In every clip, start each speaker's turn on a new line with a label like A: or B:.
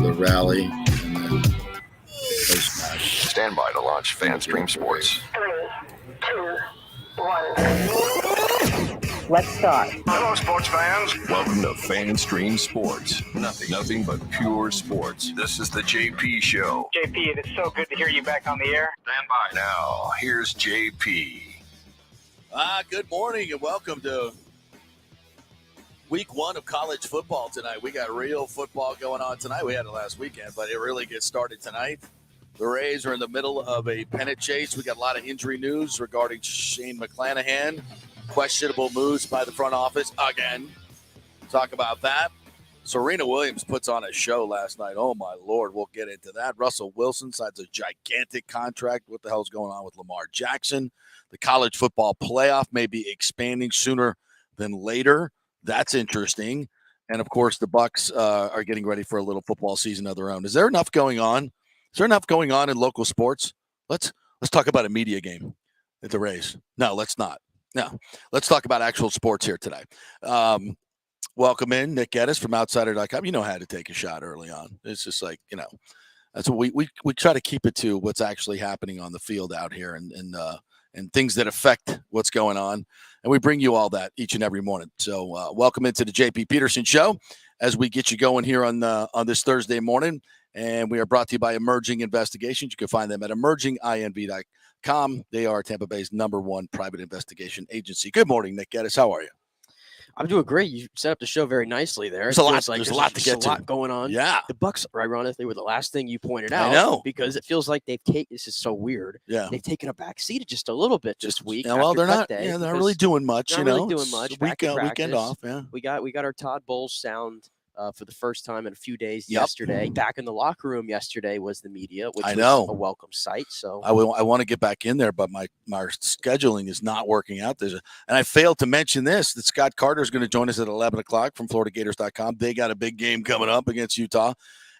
A: the rally and then post-match.
B: Stand by to launch FanStream Sports.
C: 3, 2, 1. Let's start.
B: Hello, sports fans. Welcome to FanStream Sports. Nothing but pure sports. This is the JP Show.
D: JP, it is so good to hear you back on the air.
B: Stand by. Now, here's JP.
E: Good morning and welcome to week one of college football tonight. We got real football going on tonight. We had it last weekend, but it really gets started tonight. The Rays are in the middle of a pennant chase. We got a lot of injury news regarding Shane McClanahan. Questionable moves by the front office again. Talk about that. Serena Williams puts on a show last night. Oh, my Lord. We'll get into that. Russell Wilson signs a gigantic contract. What the hell's going on with Lamar Jackson? The college football playoff may be expanding sooner than later. That's interesting. And, of course, the Bucks are getting ready for a little football season of their own. Is there enough going on? Is there enough going on in local sports? Let's talk about a media game at the Rays. No, let's not. No, let's talk about actual sports here today. Welcome in, Nick Geddes from Outsider.com. You know how to take a shot early on. It's just like, that's what we try to keep it to what's actually happening on the field out here and things that affect what's going on. And we bring you all that each and every morning. So welcome into the JP Peterson Show as we get you going here on this Thursday morning. And we are brought to you by Emerging Investigations. You can find them at emerginginv.com. They are Tampa Bay's #1 private investigation agency. Good morning, Nick Geddes. How are you?
F: I'm doing great. You set up the show very nicely there.
E: There's a lot to get to.
F: A lot going on.
E: Yeah.
F: The Bucks, ironically, were the last thing you pointed out.
E: I know.
F: Because it feels like they've taken – this is so weird.
E: Yeah.
F: They've taken a back seat just a little bit this week.
E: Yeah, well, they're not really doing much,
F: Not really doing much.
E: Weekend off, yeah.
F: We got our Todd Bowles sound for the first time in a few days yesterday. Back in the locker room yesterday was the media, which was a welcome sight. So
E: I want to get back in there, but my scheduling is not working out. And I failed to mention this, that Scott Carter is going to join us at 11 o'clock from FloridaGators.com. They got a big game coming up against Utah.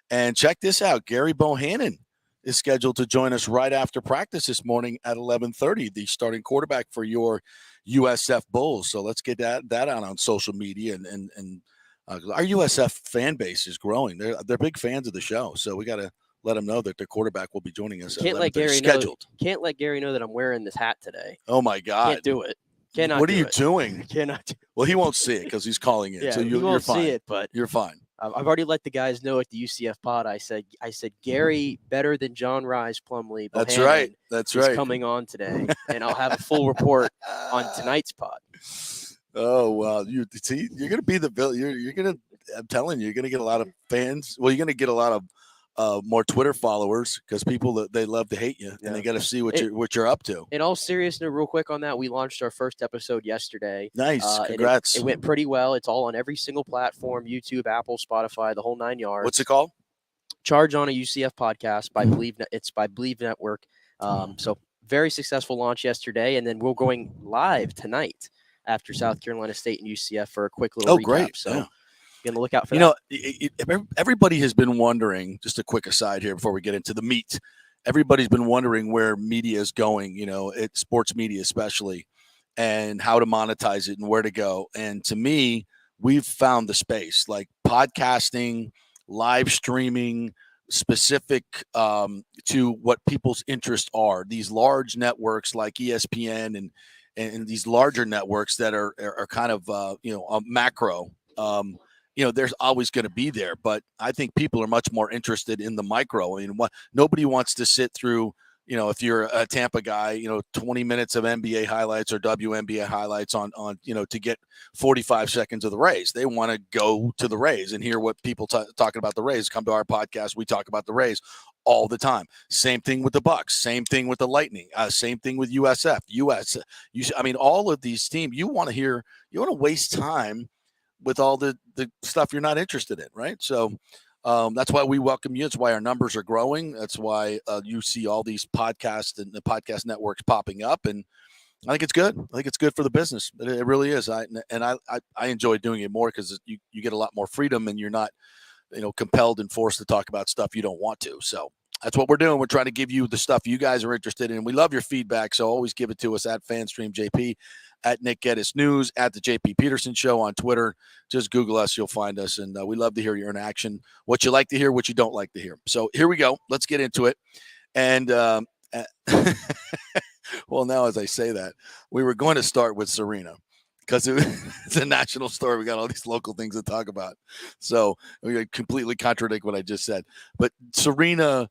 E: And check this out. Gerry Bohanon is scheduled to join us right after practice this morning at 11:30, the starting quarterback for your USF Bulls. So let's get that out on social media and our USF fan base is growing. They're big fans of the show, so we got to let them know that their quarterback will be joining us.
F: Can't let Gerry know that I'm wearing this hat today.
E: Oh my God!
F: Can't do it. Cannot.
E: What are you doing?
F: Cannot. Do
E: well, he won't see it because he's calling in.
F: Yeah,
E: so
F: you won't
E: you're fine.
F: See it, but
E: you're fine.
F: I've already let the guys know at the UCF pod. I said Gerry better than John Rise Plumlee.
E: That's right. That's right.
F: Coming on today, and I'll have a full report on tonight's pod.
E: Oh wow! You're going to be the Bill. You're going to. I'm telling you, you're going to get a lot of fans. Well, you're going to get a lot of more Twitter followers because people they love to hate you and they got to see what you're up to.
F: In all seriousness, real quick on that, we launched our first episode yesterday.
E: Nice, congrats!
F: It went pretty well. It's all on every single platform: YouTube, Apple, Spotify, the whole 9 yards.
E: What's it called?
F: Charge on a UCF podcast by Believe. It's by Believe Network. So very successful launch yesterday, and then we're going live tonight after South Carolina State and UCF for a quick little recap.
E: Great!
F: So.
E: Yeah.
F: Be on the lookout for that.
E: Everybody has been wondering, just a quick aside here before we get into the meat, everybody's been wondering where media is going, it's sports media especially, and how to monetize it and where to go. And to me, we've found the space, like podcasting, live streaming, specific to what people's interests are. These large networks like ESPN and these larger networks that are kind of, a macro, there's always going to be there, but I think people are much more interested in the micro. I mean, nobody wants to sit through, if you're a Tampa guy, 20 minutes of NBA highlights or WNBA highlights on to get 45 seconds of the Rays. They want to go to the Rays and hear what people talking about the Rays. Come to our podcast. We talk about the Rays all the time. Same thing with the Bucks. Same thing with the Lightning. Same thing with USF. All of these teams. You want to waste time with all the stuff you're not interested in, right? So that's why we welcome you. It's why our numbers are growing. That's why you see all these podcasts and the podcast networks popping up. And I think it's good. I think it's good for the business. It really is. I enjoy doing it more because you get a lot more freedom and you're not, compelled and forced to talk about stuff you don't want to. So that's what we're doing. We're trying to give you the stuff you guys are interested in. We love your feedback, so always give it to us at FanStreamJP at Nick Geddes News, at the JP Peterson Show on Twitter. Just Google us. You'll find us. And we love to hear your interaction, what you like to hear, what you don't like to hear. So here we go. Let's get into it. And well, now as I say that, we were going to start with Serena because it's a national story. We got all these local things to talk about. So we completely contradict what I just said. But Serena,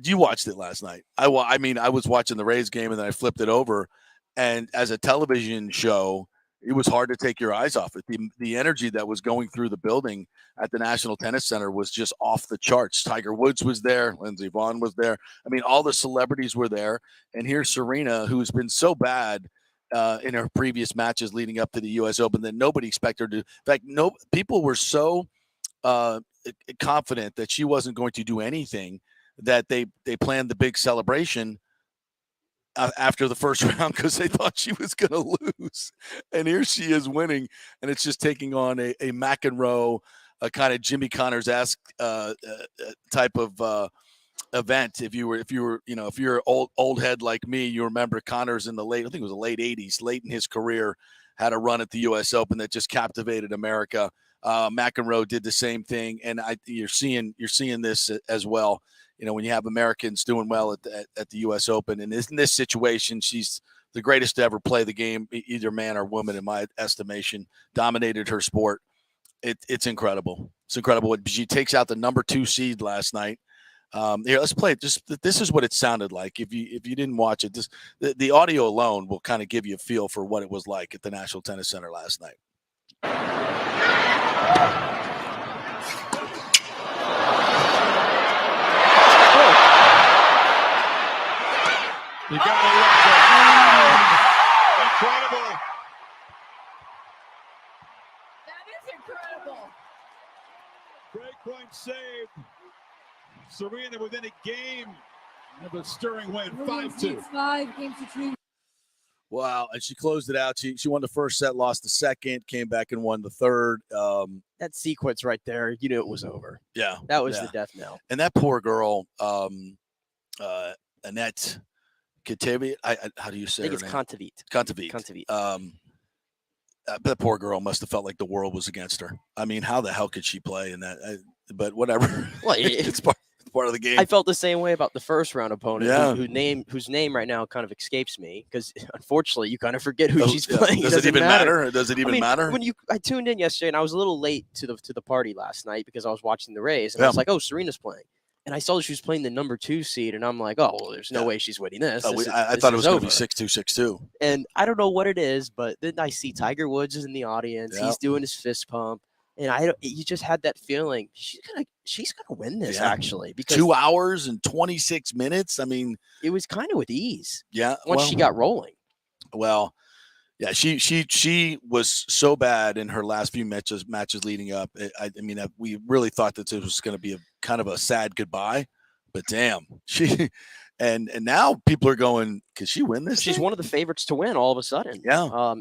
E: you watched it last night. I was watching the Rays game and then I flipped it over. And as a television show, it was hard to take your eyes off it. The energy that was going through the building at the National Tennis Center was just off the charts. Tiger Woods was there. Lindsey Vonn was there. I mean, all the celebrities were there. And here's Serena, who's been so bad in her previous matches leading up to the U.S. Open that nobody expected her to. In fact, people were so confident that she wasn't going to do anything that they planned the big celebration after the first round because they thought she was going to lose. And here she is winning, and it's just taking on a McEnroe, a kind of Jimmy Connors-esque type of event. If you're old head like me, you remember Connors in the late 80s, late in his career, had a run at the U.S. Open that just captivated America. McEnroe did the same thing, and you're seeing this as well. When you have Americans doing well at the U.S. Open, and in this situation, she's the greatest to ever play the game, either man or woman, in my estimation. Dominated her sport. It's incredible. It's incredible. She takes out the number 2 seed last night. Here, let's play it. This is what it sounded like. If you didn't watch it, the audio alone will kind of give you a feel for what it was like at the National Tennis Center last night.
A: You got it. Incredible.
G: That is incredible.
A: Great point saved. Serena within a game of a stirring win, 5-2.
G: 5 games to 3.
E: Wow, and she closed it out. She won the first set, lost the second, came back and won the third.
F: That sequence right there, you knew it was over.
E: Yeah,
F: that was the death knell.
E: And that poor girl, Annette Kontaveit. How do you say her name? Kontaveit. That poor girl must have felt like the world was against her. I mean, how the hell could she play in that? But whatever.
F: Well,
E: it's part of the game.
F: I felt the same way about the first round opponent,
E: yeah.
F: whose name right now kind of escapes me because unfortunately you kind of forget who she's playing.
E: Does it even matter? Does it even matter?
F: I tuned in yesterday and I was a little late to the party last night because I was watching the Rays and I was like, oh, Serena's playing. And I saw that she was playing the number 2 seed, and I'm like, oh, well, there's no way she's winning this.
E: I thought it was going to be 6-2, 6-2.
F: And I don't know what it is, but then I see Tiger Woods is in the audience. Yep. He's doing his fist pump. And you just had that feeling she's gonna win this actually because
E: 2 hours and 26 minutes. I mean,
F: it was kind of with ease.
E: Yeah,
F: once she got rolling.
E: Well, yeah, she was so bad in her last few matches leading up. I mean, we really thought that this was going to be a kind of a sad goodbye, but damn, and now people are going, could she win this?
F: She's one of the favorites to win all of a sudden.
E: Yeah.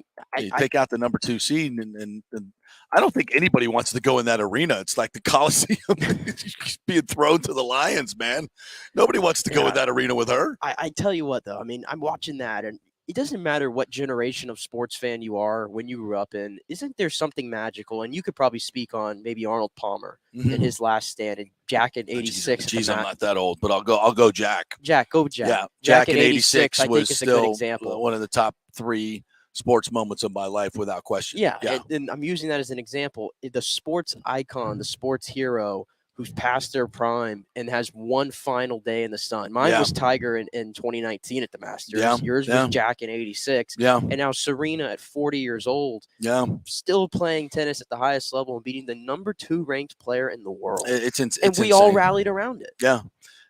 E: Take out the number 2 seed and I don't think anybody wants to go in that arena. It's like the Coliseum being thrown to the lions, man. Nobody wants to go in that arena with her.
F: I tell you what, though, I mean, I'm watching that, and it doesn't matter what generation of sports fan you are when you grew up in. Isn't there something magical? And you could probably speak on maybe Arnold Palmer in his last stand and Jack in '86.
E: Geez, I'm not that old, but I'll go Jack.
F: Jack.
E: Yeah, Jack in '86
F: I think is
E: still
F: a good example.
E: One of the top 3 sports moments of my life without question.
F: Yeah. And I'm using that as an example. The sports icon, the sports hero who's past their prime and has one final day in the sun. Mine was Tiger in 2019 at the Masters.
E: Yeah.
F: Yours was Jack in '86.
E: Yeah.
F: And now Serena at 40 years old.
E: Yeah.
F: Still playing tennis at the highest level and beating the number 2 ranked player in the world.
E: It's
F: we
E: insane.
F: all rallied around it.
E: Yeah.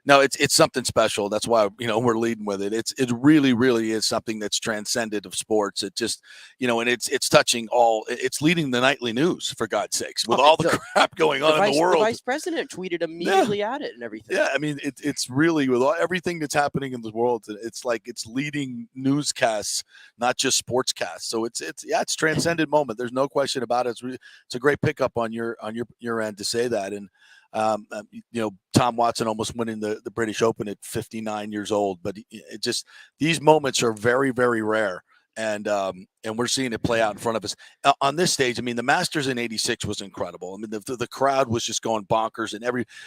E: No, it's something special. That's why, we're leading with it. It really, really is something that's transcended of sports. It just, and it's touching it's leading the nightly news, for God's sakes, with all the crap going on in the world.
F: The vice president tweeted immediately at it and everything.
E: Yeah. I mean, it's really with everything that's happening in the world. It's like it's leading newscasts, not just sportscasts. So it's transcended moment. There's no question about it. It's a great pickup on your end to say that. And, Tom Watson almost winning the British Open at 59 years old, but these moments are very, very rare. And we're seeing it play out in front of us on this stage. I mean, the Masters in '86 was incredible. I mean, the crowd was just going bonkers, and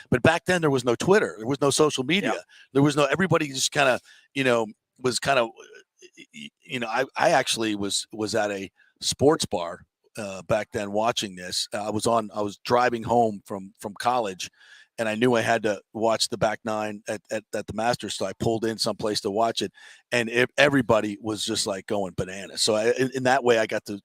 E: but back then there was no Twitter, there was no social media, there was no, everybody just kind of, was kind of, I actually was at a sports bar back then watching this. I was driving home from college, and I knew I had to watch the back nine at the Masters, so I pulled in someplace to watch it, and everybody was just like going bananas. So in that way, I got to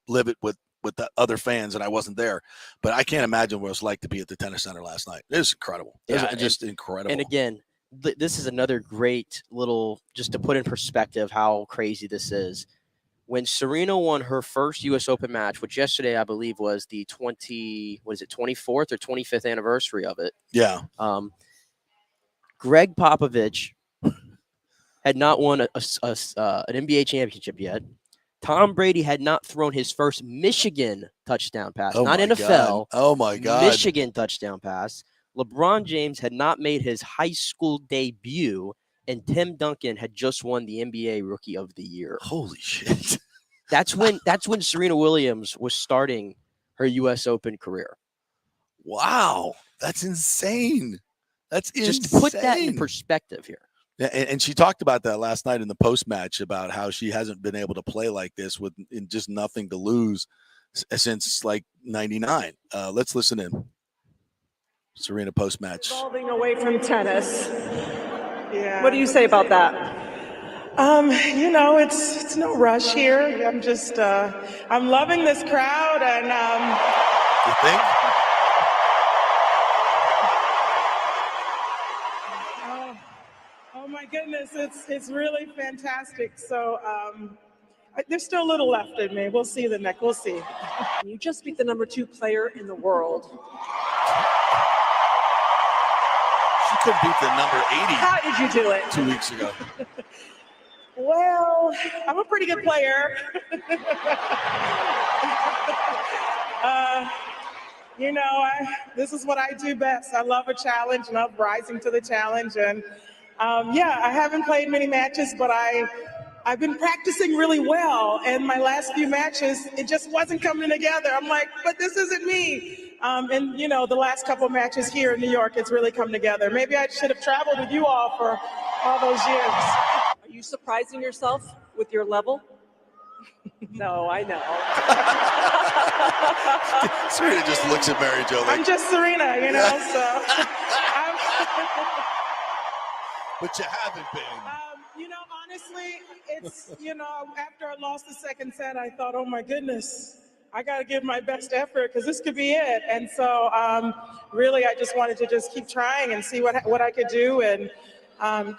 E: live it with the other fans, and I wasn't there. But I can't imagine what it was like to be at the Tennis Center last night. It was incredible. It was just incredible.
F: And again, this is another great little, just to put in perspective how crazy this is. When Serena won her first U.S. Open match, which yesterday I believe was the 24th or 25th anniversary of it.
E: Yeah.
F: Greg Popovich had not won an NBA championship yet. Tom Brady had not thrown his first Michigan touchdown pass, not NFL.
E: God. Oh my God!
F: Michigan touchdown pass. LeBron James had not made his high school debut. And Tim Duncan had just won the NBA Rookie of the Year.
E: Holy shit.
F: That's when Serena Williams was starting her US Open career.
E: Wow. That's insane. That's
F: just
E: insane.
F: to put that in perspective here.
E: Yeah, and she talked about that last night in the post-match about how she hasn't been able to play like this with just nothing to lose since like 99. Let's listen in. Serena post-match.
H: Evolving away from tennis. Yeah. What do you say about that? It's no rush here. I'm just, I'm loving this crowd, and
E: You think?
H: Oh my goodness, it's really fantastic. So there's still a little left in me. We'll see the next. We'll see. You just beat the #2 player in the world.
E: She could beat the number 80.
H: How did you do it?
E: 2 weeks ago.
H: Well, I'm a pretty good player. This is what I do best. I love a challenge, and I'm rising to the challenge. And I haven't played many matches, but I've been practicing really well. And my last few matches, it just wasn't coming together. I'm like, but this isn't me. The last couple matches here in New York, it's really come together. Maybe I should have traveled with you all for all those years. Are you surprising yourself with your level? No, I know.
E: Serena just looks at Mary Jo like,
H: I'm just Serena, so.
E: But you haven't been.
H: Honestly, it's, after I lost the second set, I thought, oh my goodness, I got to give my best effort because this could be it. And so really, I just wanted to just keep trying and see what I could do and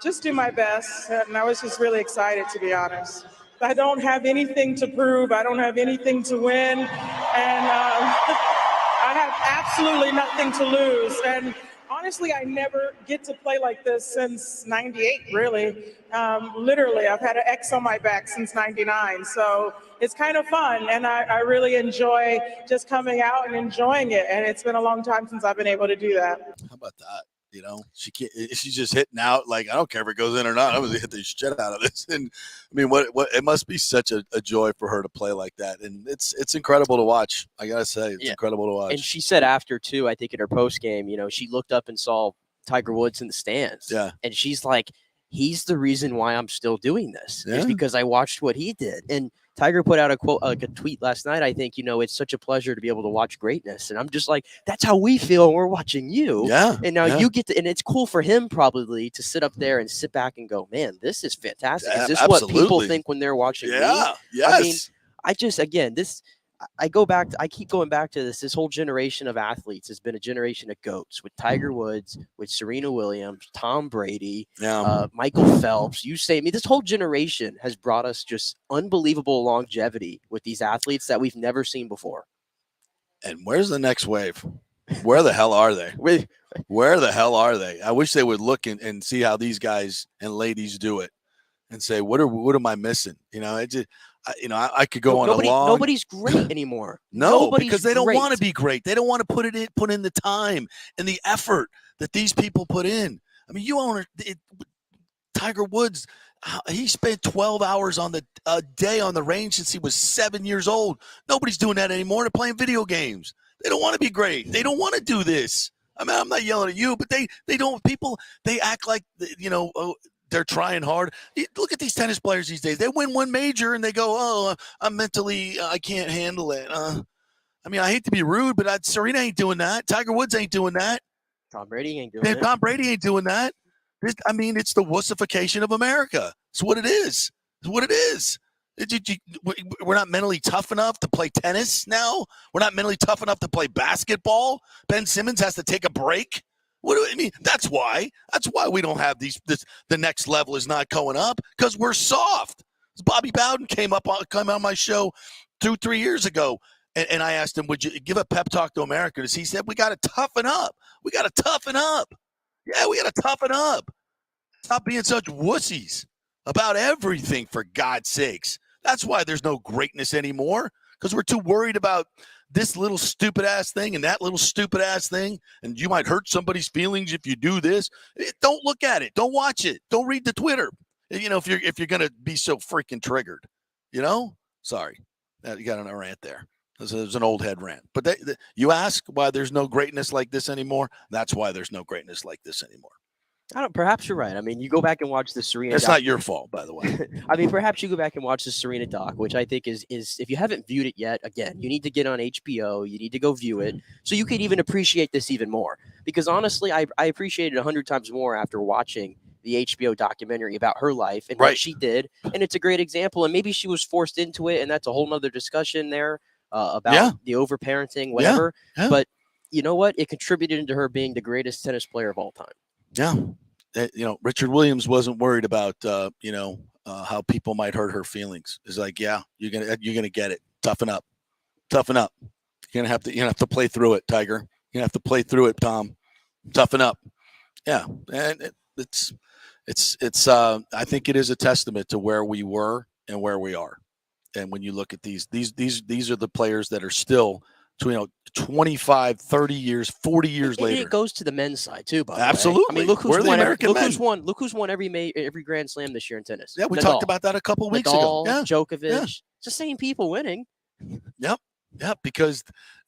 H: just do my best. And I was just really excited, to be honest. I don't have anything to prove. I don't have anything to win. And I have absolutely nothing to lose. And honestly, I never get to play like this since '98, really. Literally, I've had an X on my back since '99. So it's kind of fun. And I really enjoy just coming out and enjoying it. And it's been a long time since I've been able to do that.
E: How about that? She's just hitting out. Like, I don't care if it goes in or not. I'm going to hit the shit out of this. And I mean, what it must be such a joy for her to play like that. And it's incredible to watch. I got to say, it's incredible to watch.
F: And she said after too, I think in her post game, she looked up and saw Tiger Woods in the stands.
E: Yeah.
F: And she's like, he's the reason why I'm still doing this. It's because I watched what he did. And Tiger put out a tweet last night. I think, it's such a pleasure to be able to watch greatness. And I'm just like, that's how we feel when we're watching you.
E: Yeah.
F: And now you get to, and it's cool for him probably to sit up there and sit back and go, man, this is fantastic. Is this what people think when they're watching me?
E: Yes.
F: I mean, I keep going back to this. This whole generation of athletes has been a generation of GOATs with Tiger Woods, with Serena Williams, Tom Brady, Michael Phelps. This whole generation has brought us just unbelievable longevity with these athletes that we've never seen before.
E: And where's the next wave? Where the hell are they? Where the hell are they? I wish they would look and see how these guys and ladies do it and say, what am I missing? I could go on a long.
F: Nobody's great anymore.
E: No, because they don't want to be great. They don't want to put in the time and the effort that these people put in. I mean, Tiger Woods, he spent 12 hours on a day on the range since he was 7 years old. Nobody's doing that anymore. They're playing video games. They don't want to be great. They don't want to do this. I mean, I'm not yelling at you, but they don't. People, they act like, they're trying hard. Look at these tennis players these days. They win one major and they go, oh, I can't handle it. I mean, I hate to be rude, but Serena ain't doing that. Tiger Woods ain't doing that.
F: Tom Brady ain't doing it.
E: Tom Brady ain't doing that. It's the wussification of America. It's what it is. It's what it is. We're not mentally tough enough to play tennis now. We're not mentally tough enough to play basketball. Ben Simmons has to take a break. What do I mean? That's why we don't have the next level is not going up, because we're soft. Bobby Bowden came on my show 2-3 years ago, and I asked him, would you give a pep talk to Americans? He said, we got to toughen up. We got to toughen up. Yeah, we got to toughen up. Stop being such wussies about everything, for God's sakes. That's why there's no greatness anymore, because we're too worried about this little stupid ass thing and that little stupid ass thing, and you might hurt somebody's feelings if you do this. Don't look at it. Don't watch it. Don't read the Twitter. If you're gonna be so freaking triggered, Sorry, you got on a rant there. There's an old head rant. But you ask why there's no greatness like this anymore. That's why there's no greatness like this anymore.
F: Perhaps you're right. I mean, you go back and watch the Serena.
E: It's not your fault, by the way.
F: I mean, perhaps you go back and watch the Serena doc, which I think is if you haven't viewed it yet, again, you need to get on HBO. You need to go view it so you could even appreciate this even more. Because honestly, I appreciate it 100 times more after watching the HBO documentary about her life and what she did. And it's a great example. And maybe she was forced into it, and that's a whole nother discussion there about the overparenting, whatever. Yeah. But you know what? It contributed to her being the greatest tennis player of all time.
E: Yeah. Richard Williams wasn't worried about, how people might hurt her feelings. It's like, yeah, you're going to get it. Toughen up. You're going to have to play through it, Tiger. You're going to have to play through it, Tom. Toughen up. Yeah. And it's I think it is a testament to where we were and where we are. And when you look at these are the players that are still, 25, 30 years, 40 years later.
F: It goes to the men's side too, by the way.
E: Absolutely.
F: I mean, look who's won every Grand Slam this year in tennis.
E: Yeah, we talked about that a couple of weeks ago. Yeah.
F: Djokovic. Yeah. It's the same people winning.
E: Yep. Because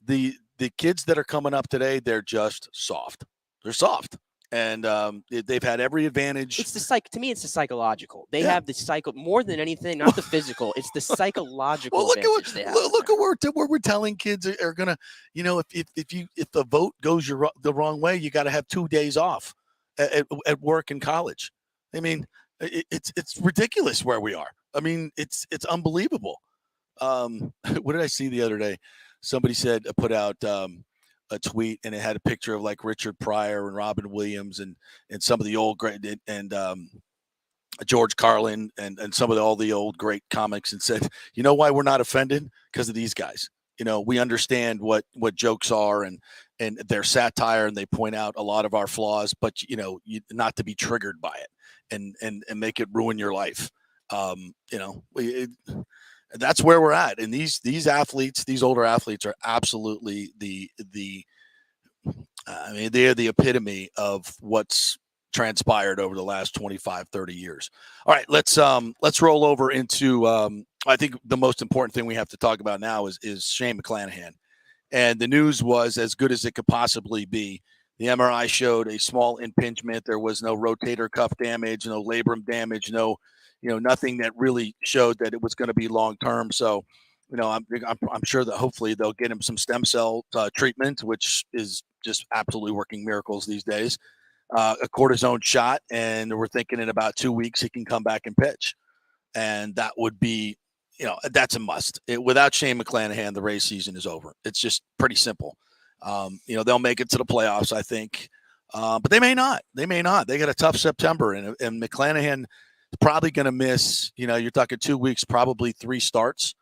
E: the kids that are coming up today, they're just soft. They're soft. And they've had every advantage.
F: To me, it's the psychological. They have the psycho more than anything, not the physical. It's the psychological.
E: Well, look at where we're telling kids are gonna, if the vote goes the wrong way, you got to have 2 days off at work and college. I mean, it's ridiculous where we are. I mean, it's unbelievable. What did I see the other day? Somebody put out a tweet, and it had a picture of like Richard Pryor and Robin Williams and some of the old great and George Carlin and some of all the old great comics, and said, you know why we're not offended? Because of these guys. We understand what jokes are and their satire, and they point out a lot of our flaws, but not to be triggered by it and make it ruin your life. That's where we're at. And these athletes, these older athletes, are absolutely they're the epitome of what's transpired over the last 25, 30 years. All right, let's roll over into I think the most important thing we have to talk about now is Shane McClanahan. And the news was as good as it could possibly be. The MRI showed a small impingement. There was no rotator cuff damage, no labrum damage, nothing that really showed that it was going to be long-term. So, I'm sure that hopefully they'll get him some stem cell treatment, which is just absolutely working miracles these days. A cortisone shot, and we're thinking in about 2 weeks he can come back and pitch. And that would be, that's a must. Without Shane McClanahan, the Rays season is over. It's just pretty simple. They'll make it to the playoffs, I think. But they may not. They got a tough September, and McClanahan – probably going to miss, you're talking 2 weeks, probably 3 starts.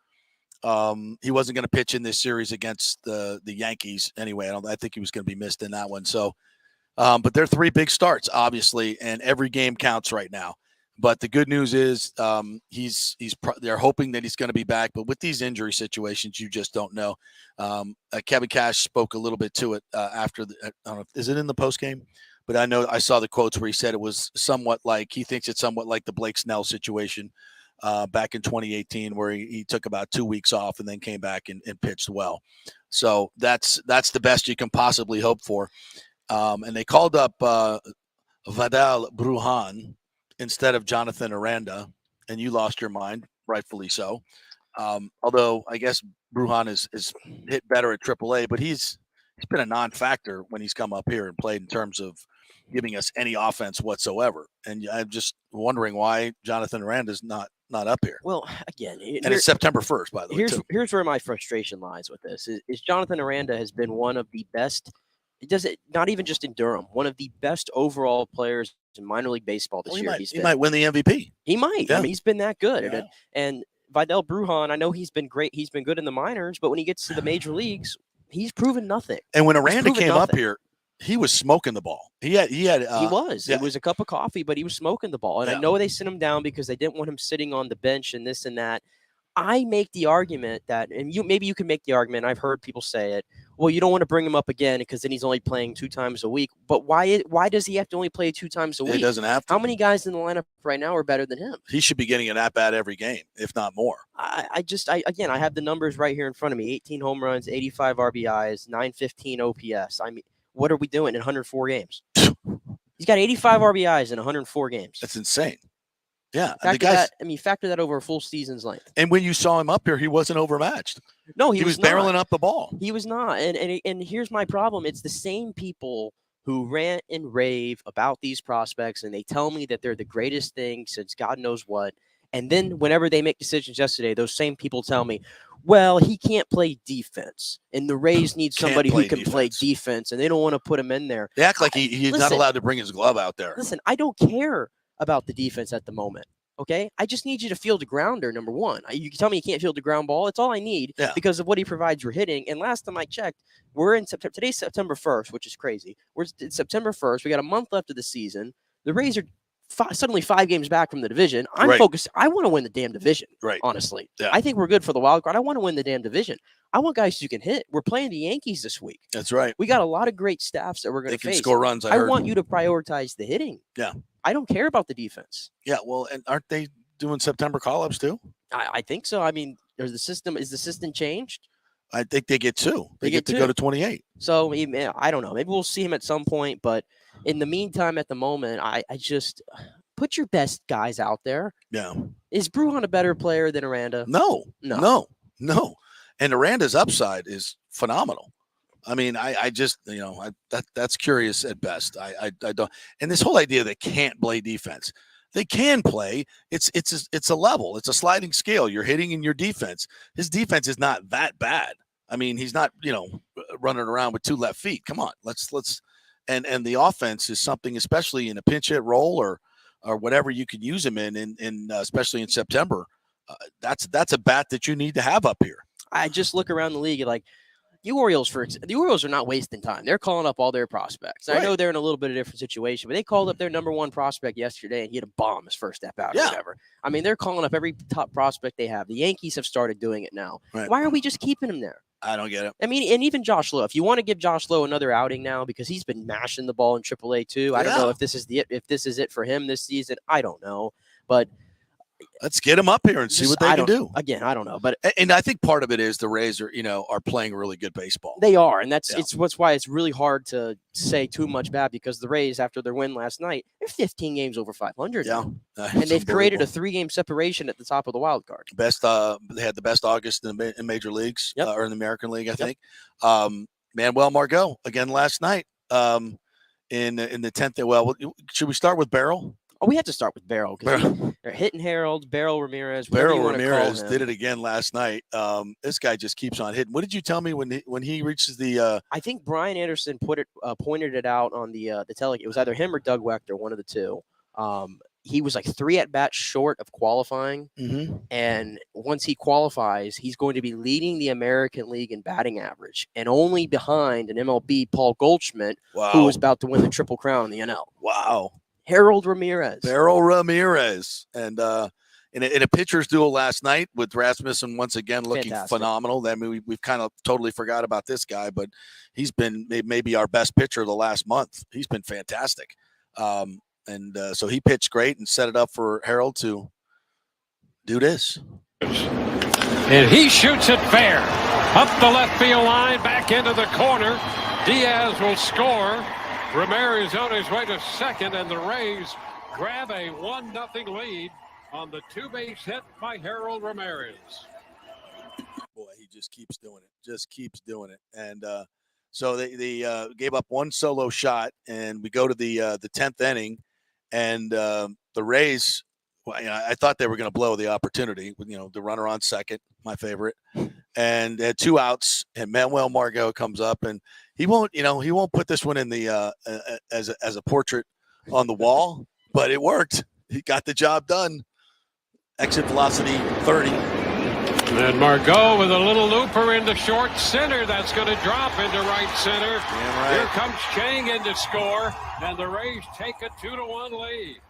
E: He wasn't going to pitch in this series against the Yankees anyway. I think he was going to be missed in that one. So, but they're 3 big starts, obviously, and every game counts right now. But the good news is they're hoping that he's going to be back. But with these injury situations, you just don't know. Kevin Cash spoke a little bit to it after I don't know, is it in the post game? but I know I saw the quotes where he said it was somewhat like he thinks it's somewhat like the Blake Snell situation back in 2018, where he took about 2 weeks off and then came back and pitched well. So that's the best you can possibly hope for. And they called up Vidal Brujan instead of Jonathan Aranda, and you lost your mind, rightfully so. Although I guess Brujan is hit better at AAA, but he's been a non-factor when he's come up here and played in terms of giving us any offense whatsoever. And I'm just wondering why Jonathan Aranda's not up here.
F: Well, again,
E: and it's September 1st, by the way.
F: Here's where my frustration lies with this is Jonathan Aranda has been one of the best. It does it not even just in Durham, one of the best overall players in minor league baseball this year.
E: He might win the MVP.
F: He might.
E: Yeah.
F: I mean, he's been that good.
E: Yeah.
F: And Vidal Brujan, I know he's been great. He's been good in the minors, but when he gets to the major leagues, he's proven nothing.
E: And when Aranda came up here, he was smoking the ball. He was.
F: Yeah. It was a cup of coffee, but he was smoking the ball. And I know they sent him down because they didn't want him sitting on the bench and this and that. I make the argument that, and maybe you can make the argument, I've heard people say it, well, you don't want to bring him up again because then he's only playing 2 times a week. But why does he have to only play 2 times a week?
E: He doesn't have to.
F: How many guys in the lineup right now are better than him?
E: He should be getting an at-bat every game, if not more.
F: I have the numbers right here in front of me. 18 home runs, 85 RBIs, 915 OPS. I mean, what are we doing in 104 games? He's got 85 RBIs in 104 games.
E: That's insane. Yeah.
F: Factor that over a full season's length.
E: And when you saw him up here, he wasn't overmatched.
F: No,
E: he was barreling up the ball.
F: He was not. And here's my problem. It's the same people who rant and rave about these prospects, and they tell me that they're the greatest thing since God knows what. And then whenever they make decisions yesterday, those same people tell me, well, he can't play defense, and the Rays need somebody who can play defense, and they don't want to put him in there.
E: They act like he's not allowed to bring his glove out there.
F: Listen, I don't care about the defense at the moment. Okay, I just need you to field a grounder, number one. You can tell me you can't field a ground ball. It's all I need because of what he provides for hitting. And last time I checked, we're in September. Today's September 1st, which is crazy. It's September 1st. We got a month left of the season. The Rays are suddenly 5 games back from the division. I'm focused. I want to win the damn division, honestly. Yeah. I think we're good for the wild card. I want to win the damn division. I want guys who can hit. We're playing the Yankees this week.
E: That's right.
F: We got a lot of great staffs that we're going to face.
E: They can score runs,
F: I want you to prioritize the hitting.
E: Yeah.
F: I don't care about the defense.
E: Yeah, well, and aren't they doing September call-ups too?
F: I think so. I mean, is the system changed?
E: I think they get 2. They get to go to 28.
F: So I don't know. Maybe we'll see him at some point. But in the meantime, at the moment, I just put your best guys out there.
E: Yeah. Is
F: Brujan a better player than Aranda?
E: No. And Aranda's upside is phenomenal. I mean, I just, that's curious at best. I don't. And this whole idea they can't play defense. They can play. It's a level. It's a sliding scale. You're hitting in your defense. His defense is not that bad. I mean, he's not, running around with 2 left feet. Come on, let's and the offense is something, especially in a pinch hit role or whatever you can use him in especially in September. That's a bat that you need to have up here.
F: I just look around the league like the Orioles are not wasting time. They're calling up all their prospects. Right. I know they're in a little bit of a different situation, but they called up their number 1 prospect yesterday and he had a bomb his first step out or whatever. I mean, they're calling up every top prospect they have. The Yankees have started doing it now. Right. Why are we just keeping him there?
E: I don't get it.
F: I mean, and even Josh Lowe, if you want to give Josh Lowe another outing now because he's been mashing the ball in AAA too. I don't know if this is it for him this season. I don't know, but
E: let's get him up here and see what they can do.
F: Again, I don't know, but
E: I think part of it is the Rays are playing really good baseball.
F: They are, and that's why it's really hard to say too much bad because the Rays, after their win last night, they're 15 games over 500 now, and they've created a 3-game separation at the top of the wild card.
E: They had the best August in major leagues or in the American League, I think. Manuel Margot again last night in the 10th. Well, should we start with Barrel?
F: Oh, we have to start with Barrel because they're hitting Harold, Barrel Ramirez.
E: Barrel Ramirez did it again last night. This guy just keeps on hitting. What did you tell me when he reaches the?
F: I think Brian Anderson pointed it out on the tele. It was either him or Doug Wechter, one of the two. He was like 3 at-bats short of qualifying, and once he qualifies, he's going to be leading the American League in batting average, and only behind an MLB Paul Goldschmidt, who was about to win the Triple Crown in the NL.
E: Wow.
F: Harold Ramirez.
E: Barrel Ramirez. And, in a pitcher's duel last night with Rasmussen once again looking phenomenal. I mean, we've kind of totally forgot about this guy, but he's been maybe our best pitcher the last month. He's been fantastic. So he pitched great and set it up for Harold to do this.
I: And he shoots it fair. Up the left field line, back into the corner. Diaz will score. Ramirez on his way to second, and the Rays grab a 1-0 lead on the two-base hit by Harold Ramirez.
E: Boy, he just keeps doing it. And so they gave up one solo shot, and we go to the 10th inning, and the Rays, I thought they were going to blow the opportunity with, the runner on second, my favorite, and they had 2 outs, and Manuel Margot comes up, and he won't put this one in the as a portrait on the wall, but it worked. He got the job done. Exit velocity 30.
I: And Margot with a little looper into short center. That's going to drop into right center.
E: Right.
I: Here comes Chang in to score, and the Rays take a 2-1 lead.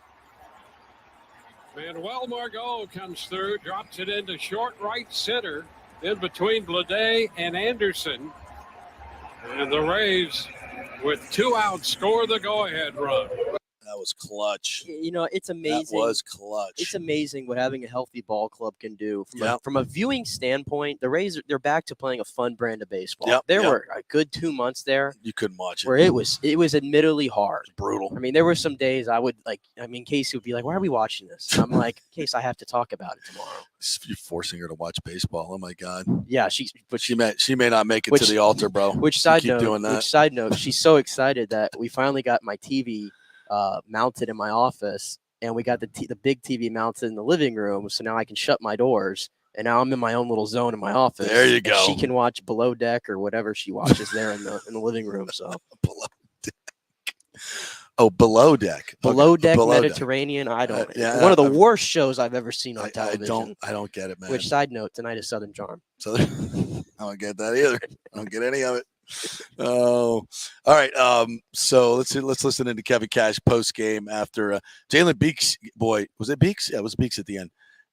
I: Manuel Margot comes through, drops it into short right center, in between Blade and Anderson. And the Rays, with 2 outs, score the go-ahead run.
E: That was clutch.
F: It's amazing.
E: That was clutch.
F: It's amazing what having a healthy ball club can do. From a viewing standpoint, the Rays, they're back to playing a fun brand of baseball. There were a good 2 months there.
E: You couldn't watch it.
F: Where it was admittedly hard.
E: Brutal.
F: I mean, there were some days I would Casey would be like, why are we watching this? And I'm like, Casey, I have to talk about it tomorrow.
E: You're forcing her to watch baseball. Oh my God.
F: Yeah,
E: she may not make it to the altar, bro.
F: Which side note, she's so excited that we finally got my TV mounted in my office, and we got the big TV mounted in the living room, so now I can shut my doors, and now I'm in my own little zone in my office.
E: There you go.
F: She can watch Below Deck or whatever she watches there in the living room. So
E: Below Deck. Oh, Below Deck.
F: Below Deck Mediterranean. I don't. One of the worst shows I've ever seen on television.
E: I don't get it, man.
F: Which, side note, tonight is Southern Charm.
E: I don't get that either. I don't get any of it. Oh, all right. So let's listen into Kevin Cash post game after Jalen Beeks. Boy, was it Beeks? Yeah, it was Beeks at the end,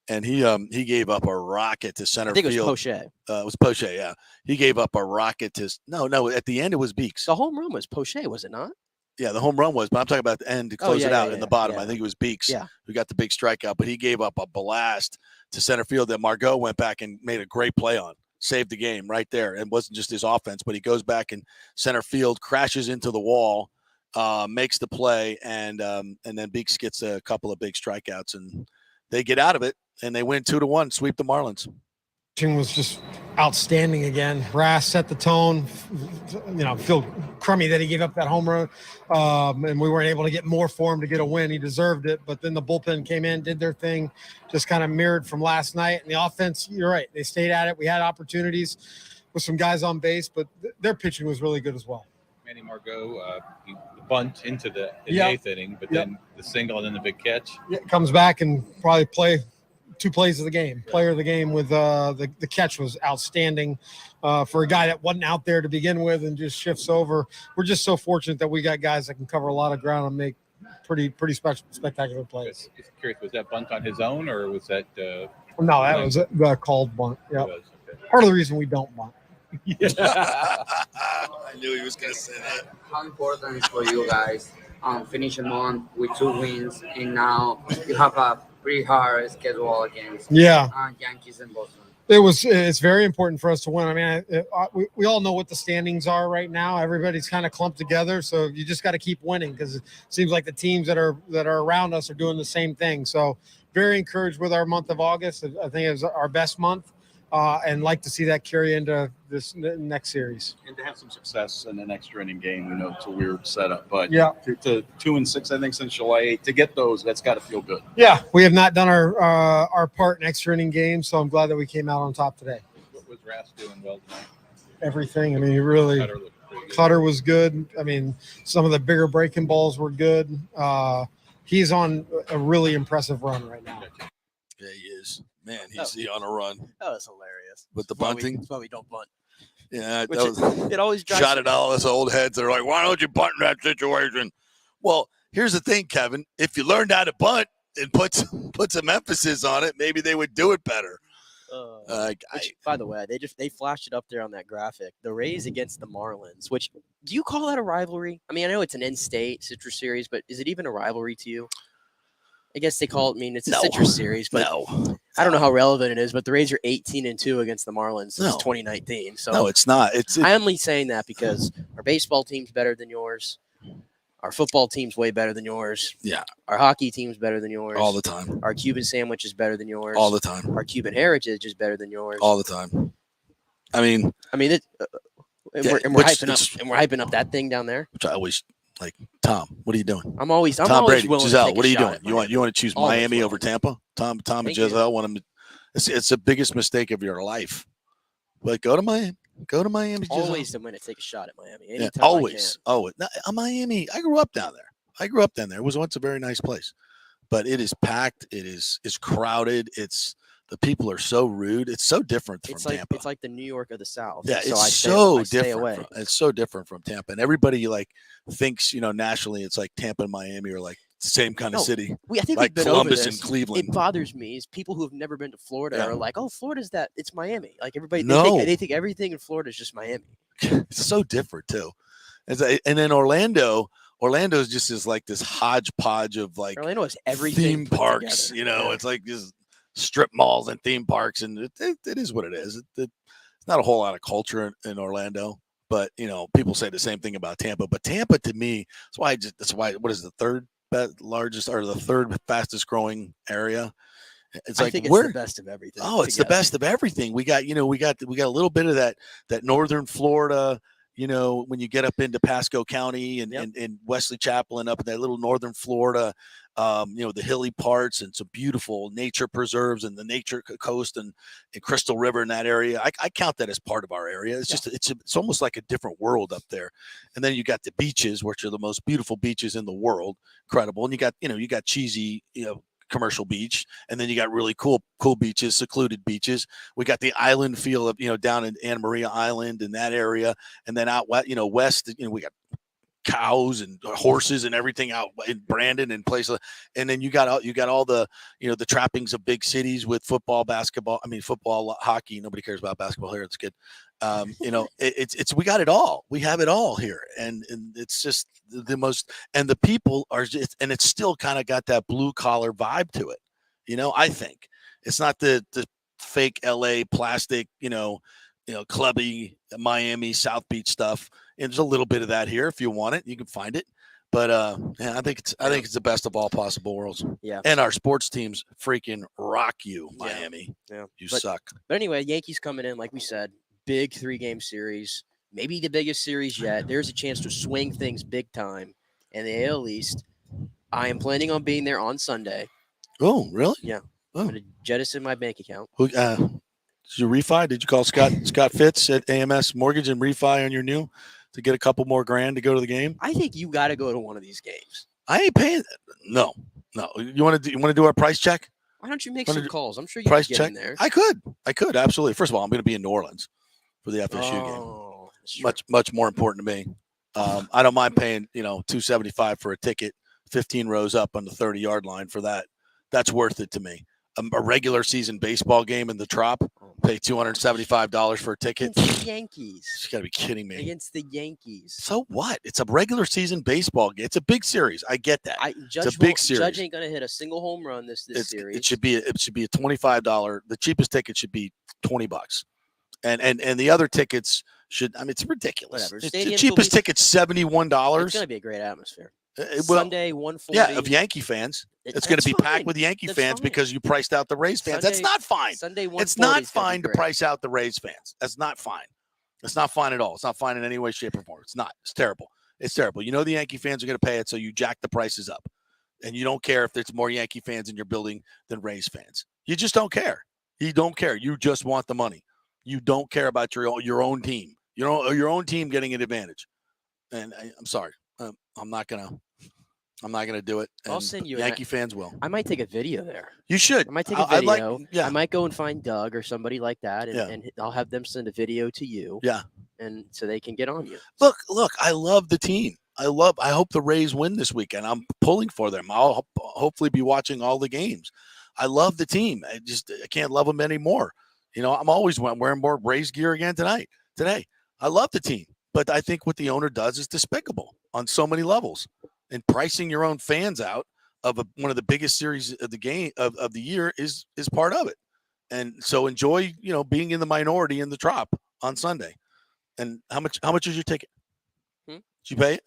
E: and he gave up a rocket to center field.
F: I think it was Poche.
E: It was Poche. Yeah, he gave up a rocket to no. At the end, it was Beeks.
F: The home run was Poche, was it not?
E: Yeah, the home run was, but I'm talking about the end to close it out in the bottom. I think it was Beeks who got the big strikeout, but he gave up a blast to center field that Margot went back and made a great play on. Saved the game right there. It wasn't just his offense, but he goes back in center field, crashes into the wall, makes the play, and then Beeks gets a couple of big strikeouts, and they get out of it, and they win 2-1, sweep the Marlins.
J: Was just outstanding again. Brass set the tone. Feel crummy that he gave up that home run, and we weren't able to get more for him to get a win. He deserved it, but then the bullpen came in, did their thing, just kind of mirrored from last night. And the offense, you're right, they stayed at it. We had opportunities with some guys on base, but their pitching was really good as well.
K: Manny Margot, the bunt into the 8th inning, but then the single and then the big catch.
J: Yeah, comes back and probably play 2 plays of the game. Player of the game with the catch was outstanding for a guy that wasn't out there to begin with and just shifts over. We're just so fortunate that we got guys that can cover a lot of ground and make pretty spectacular plays.
K: Just curious, was that bunt on his own or was that?
J: No, that was a called bunt. Yeah, okay. Part of the reason we don't bunt.
E: I knew he was going to say that.
L: How important is for you guys finish a month with 2 wins, and now you have a pretty hard schedule against Yankees and Boston?
J: It's very important for us to win. I mean, we all know what the standings are right now. Everybody's kind of clumped together, so you just got to keep winning because it seems like the teams that are around us are doing the same thing. So very encouraged with our month of August. I think it was our best month, and like to see that carry into this next series.
M: And to have some success in an extra inning game, it's a weird setup, but to 2-6, I think since July 8th, to get those, that's got to feel good.
J: Yeah, we have not done our part in extra inning games, so I'm glad that we came out on top today.
K: What was Rass doing well tonight?
J: Everything. I mean, he really Cutter was good. I mean, some of the bigger breaking balls were good. He's on a really impressive run right now.
E: Yeah, he is. Man, he's on a run.
F: That was hilarious.
E: With the bunting?
F: That's why we don't bunt.
E: Yeah,
F: it always drives
E: shot at all us old heads. They're like, why don't you bunt in that situation? Well, here's the thing, Kevin. If you learned how to bunt, and put some emphasis on it, maybe they would do it better.
F: By the way, they flashed it up there on that graphic. The Rays against the Marlins. Which, do you call that a rivalry? I mean, I know it's an in-state Citrus Series, but is it even a rivalry to you? I guess they call it. I mean, it's a Citrus Series, but I don't know how relevant it is. But the Rays are 18-2 against the Marlins since 2019. So
E: no, it's not.
F: I'm only saying that because our baseball team's better than yours. Our football team's way better than yours.
E: Yeah.
F: Our hockey team's better than yours.
E: All the time.
F: Our Cuban sandwich is better than yours.
E: All the time.
F: Our Cuban heritage is better than yours.
E: All the time. I mean,
F: we're hyping up that thing down there.
E: Which I always like. Tom, what are you doing?
F: I'm always
E: Brady,
F: willing
E: Giselle,
F: to take
E: what are you
F: shot
E: doing? You want to choose Miami over Tampa? Tom and Giselle want them. It's the biggest mistake of your life. But go to Miami. Go to Miami.
F: Always the winner. Take a shot at Miami.
E: Yeah, always. Miami. I grew up down there. It was once a very nice place, but it is packed. It's crowded. The people are so rude. It's so different from Tampa.
F: It's like the New York of the South.
E: Yeah,
F: so
E: it's so different. It's so different from Tampa, and everybody thinks nationally it's like Tampa and Miami are like the same kind of city.
F: I think
E: like
F: we've been
E: Columbus
F: over
E: and
F: this.
E: Cleveland.
F: It bothers me is people who have never been to Florida are like, "Oh, Florida's that. It's Miami." Like everybody, they think everything in Florida is just Miami.
E: It's so different too. And then Orlando's just is like this hodgepodge of like
F: Orlando has everything
E: theme parks. It's like just strip malls and theme parks, and it is what it is. It's not a whole lot of culture in Orlando, but people say the same thing about Tampa. But Tampa, to me, that's why. What is the third largest or the third fastest growing area?
F: I think it's the best of everything.
E: Oh, it's the best of everything. We got a little bit of that northern Florida. When you get up into Pasco County and Wesley Chapel and up in that little northern Florida, the hilly parts and some beautiful nature preserves and the nature coast and Crystal River in that area. I count that as part of our area. It's just it's almost like a different world up there. And then you got the beaches, which are the most beautiful beaches in the world, incredible. And you got cheesy, commercial beach, and then you got really cool beaches, secluded beaches. We got the island feel of down in Anna Maria Island in that area, and then out west, we got cows and horses and everything out in Brandon and places. And then you got all the the trappings of big cities with football, basketball. I mean, football, hockey. Nobody cares about basketball here. It's good. It's we got it all. We have it all here, and it's just the most. And the people are just, and it's still kind of got that blue collar vibe to it. I think it's not the fake LA plastic, clubby Miami South Beach stuff. And there's a little bit of that here. If you want it, you can find it. But I think it's the best of all possible worlds.
F: Yeah.
E: And our sports teams freaking rock you, Miami.
F: Yeah.
E: You suck.
F: But anyway, Yankees coming in, like we said, big 3-game series, maybe the biggest series yet. There's a chance to swing things big time in the AL East. I am planning on being there on Sunday.
E: Oh, really?
F: Yeah.
E: Oh.
F: I'm going to jettison my bank account.
E: Did you refi? Did you call Scott Fitz at AMS Mortgage and refi on your new to get a couple more grand to go to the game?
F: I think you got to go to one of these games.
E: I ain't paying. No. You want to do our price check?
F: Why don't you make some calls? I'm sure you
E: price
F: can get
E: check
F: in there.
E: I could absolutely. First of all, I'm going to be in New Orleans for the FSU game. Much more important to me. I don't mind paying $275 for a ticket, 15 rows up on the 30-yard line for that. That's worth it to me. A regular season baseball game in the Trop, pay $275 for a ticket.
F: Against the Yankees.
E: You got to be kidding me.
F: Against the Yankees.
E: So what? It's a regular season baseball game. It's a big series. I get that. It's a big series.
F: Judge ain't going to hit a single home run this series.
E: It should be a $25. The cheapest ticket should be $20. And the other tickets should. I mean, it's ridiculous. The cheapest ticket's $71.
F: It's going to be a great atmosphere.
E: Well,
F: Sunday, 1:40.
E: Yeah, of Yankee fans. It's going to be packed with Yankee fans because you priced out the Rays fans. That's not fine.
F: Sunday, 1:40.
E: It's not fine to price out the Rays fans. That's not fine. It's not fine at all. It's not fine in any way, shape, or form. It's not. It's terrible. It's terrible. The Yankee fans are going to pay it, so you jack the prices up. And you don't care if there's more Yankee fans in your building than Rays fans. You just don't care. You don't care. You just want the money. You don't care about your own team. Your own team getting an advantage. And I'm sorry. I'm not gonna do it.
F: I'll send you.
E: Yankee fans will.
F: I might take a video there.
E: You should.
F: I might take a video. I might go and find Doug or somebody like that, and I'll have them send a video to you.
E: Yeah.
F: And so they can get on you.
E: Look. I love the team. I hope the Rays win this weekend. I'm pulling for them. I'll hopefully be watching all the games. I love the team. I can't love them anymore. I'm always wearing more Rays gear again today. I love the team, but I think what the owner does is despicable on so many levels. And pricing your own fans out of one of the biggest series of the game of the year is part of it. And so enjoy, being in the minority in the Trop on Sunday. And how much is your ticket? Did you pay it?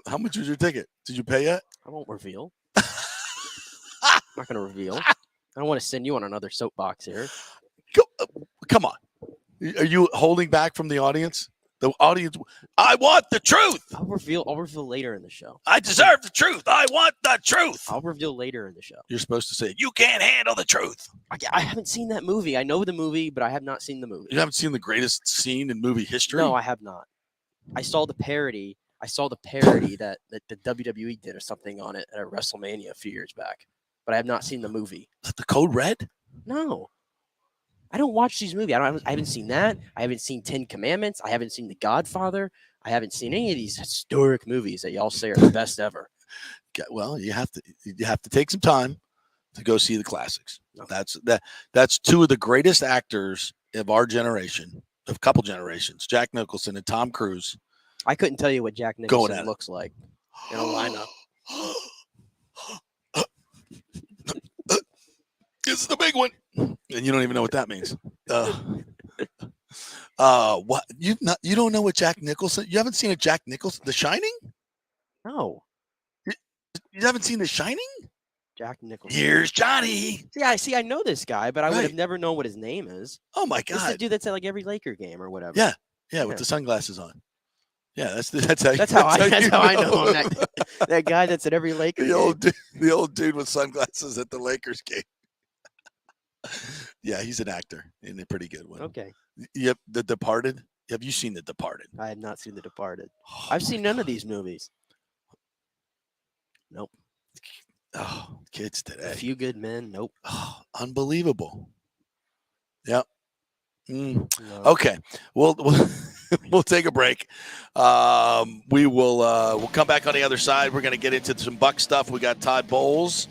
E: How much was your ticket? Did you pay it?
F: I won't reveal. I'm not going to reveal. I don't want to send you on another soapbox here.
E: Come on. Are you holding back from the audience? The audience, I want the truth.
F: I'll reveal later in the show.
E: I deserve the truth. I want the truth.
F: I'll reveal later in the show.
E: You're supposed to say, you can't handle the truth.
F: I haven't seen that movie. I know the movie, but I have not seen the movie.
E: You haven't seen the greatest scene in movie history?
F: No, I have not. I saw the parody that the WWE did or something on it at WrestleMania a few years back, but I have not seen the movie.
E: Is that the Code Red?
F: No. I don't watch these movies. I haven't seen that. I haven't seen 10 Commandments. I haven't seen The Godfather. I haven't seen any of these historic movies that y'all say are the best ever.
E: Well, you have to take some time to go see the classics. Okay. That's two of the greatest actors of our generation, of a couple generations, Jack Nicholson and Tom Cruise.
F: I couldn't tell you what Jack Nicholson looks like in a lineup.
E: This is the big one. And you don't even know what that means. What you don't know what Jack Nicholson? You haven't seen a Jack Nicholson, The Shining?
F: No.
E: You haven't seen The Shining?
F: Jack Nicholson.
E: Here's Johnny.
F: I know this guy, but I would have never known what his name is.
E: Oh my God!
F: This is the dude that's at like every Laker game or whatever.
E: Yeah, with the sunglasses on. Yeah, that's how
F: I know him. That guy that's at every Laker game.
E: The old dude with sunglasses at the Lakers game. Yeah, he's an actor and a pretty good one.
F: Okay.
E: Yep, The Departed. Have you seen The Departed?
F: I have not seen The Departed. I've seen none of these movies. Nope.
E: Oh, kids today.
F: A Few Good Men. Nope.
E: Oh, unbelievable. Yep.
F: No.
E: Okay. We'll take a break. We'll come back on the other side. We're going to get into some Buck stuff. We got Todd Bowles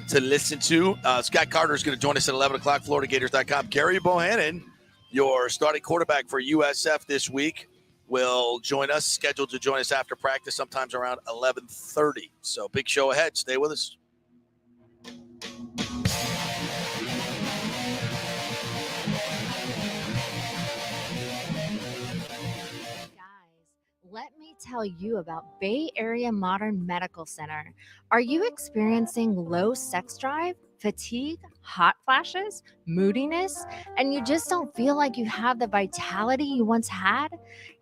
E: to listen to. Scott Carter is going to join us at 11 o'clock, FloridaGators.com. Gerry Bohanon, your starting quarterback for USF this week, will join us, scheduled to join us after practice sometimes around 11:30. So big show ahead. Stay with us.
N: Let me tell you about Bay Area Modern Medical Center. Are you experiencing low sex drive, fatigue, hot flashes, moodiness, and you just don't feel like you have the vitality you once had?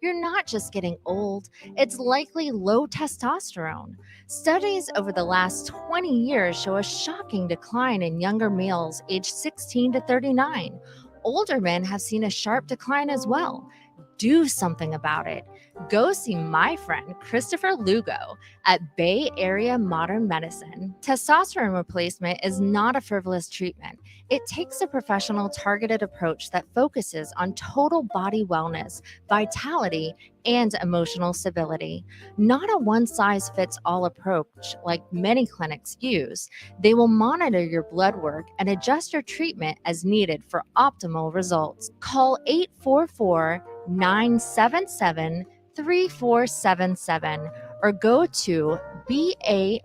N: You're not just getting old, it's likely low testosterone. Studies over the last 20 years show a shocking decline in younger males aged 16 to 39. Older men have seen a sharp decline as well. Do something about it. Go see my friend Christopher Lugo at Bay Area Modern Medicine. Testosterone replacement is not a frivolous treatment. It takes a professional, targeted approach that focuses on total body wellness, vitality, and emotional stability. Not a one-size-fits-all approach like many clinics use. They will monitor your blood work and adjust your treatment as needed for optimal results. Call 844-977-3477 or go to BAMMC.com.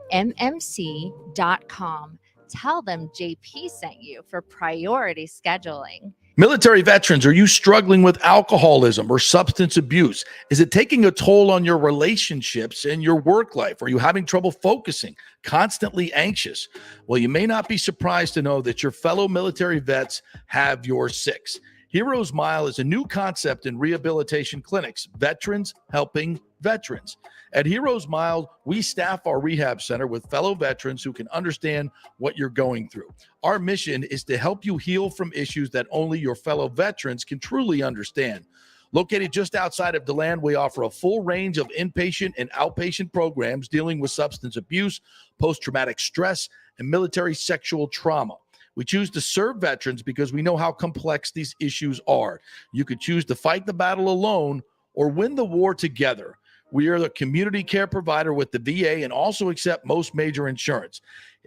N: Tell them JP sent you for priority scheduling.
O: Military veterans, are you struggling with alcoholism or substance abuse? Is it taking a toll on your relationships and your work life? Are you having trouble focusing, constantly anxious? Well, you may not be surprised to know that your fellow military vets have your six. Heroes Mile is a new concept in rehabilitation clinics, veterans helping veterans. At Heroes Mile, we staff our rehab center with fellow veterans who can understand what you're going through. Our mission is to help you heal from issues that only your fellow veterans can truly understand. Located just outside of DeLand, we offer a full range of inpatient and outpatient programs dealing with substance abuse, post-traumatic stress, and military sexual trauma. We choose to serve veterans because we know how complex these issues are. You could choose to fight the battle alone or win the war together. We are the community care provider with the VA and also accept most major insurance.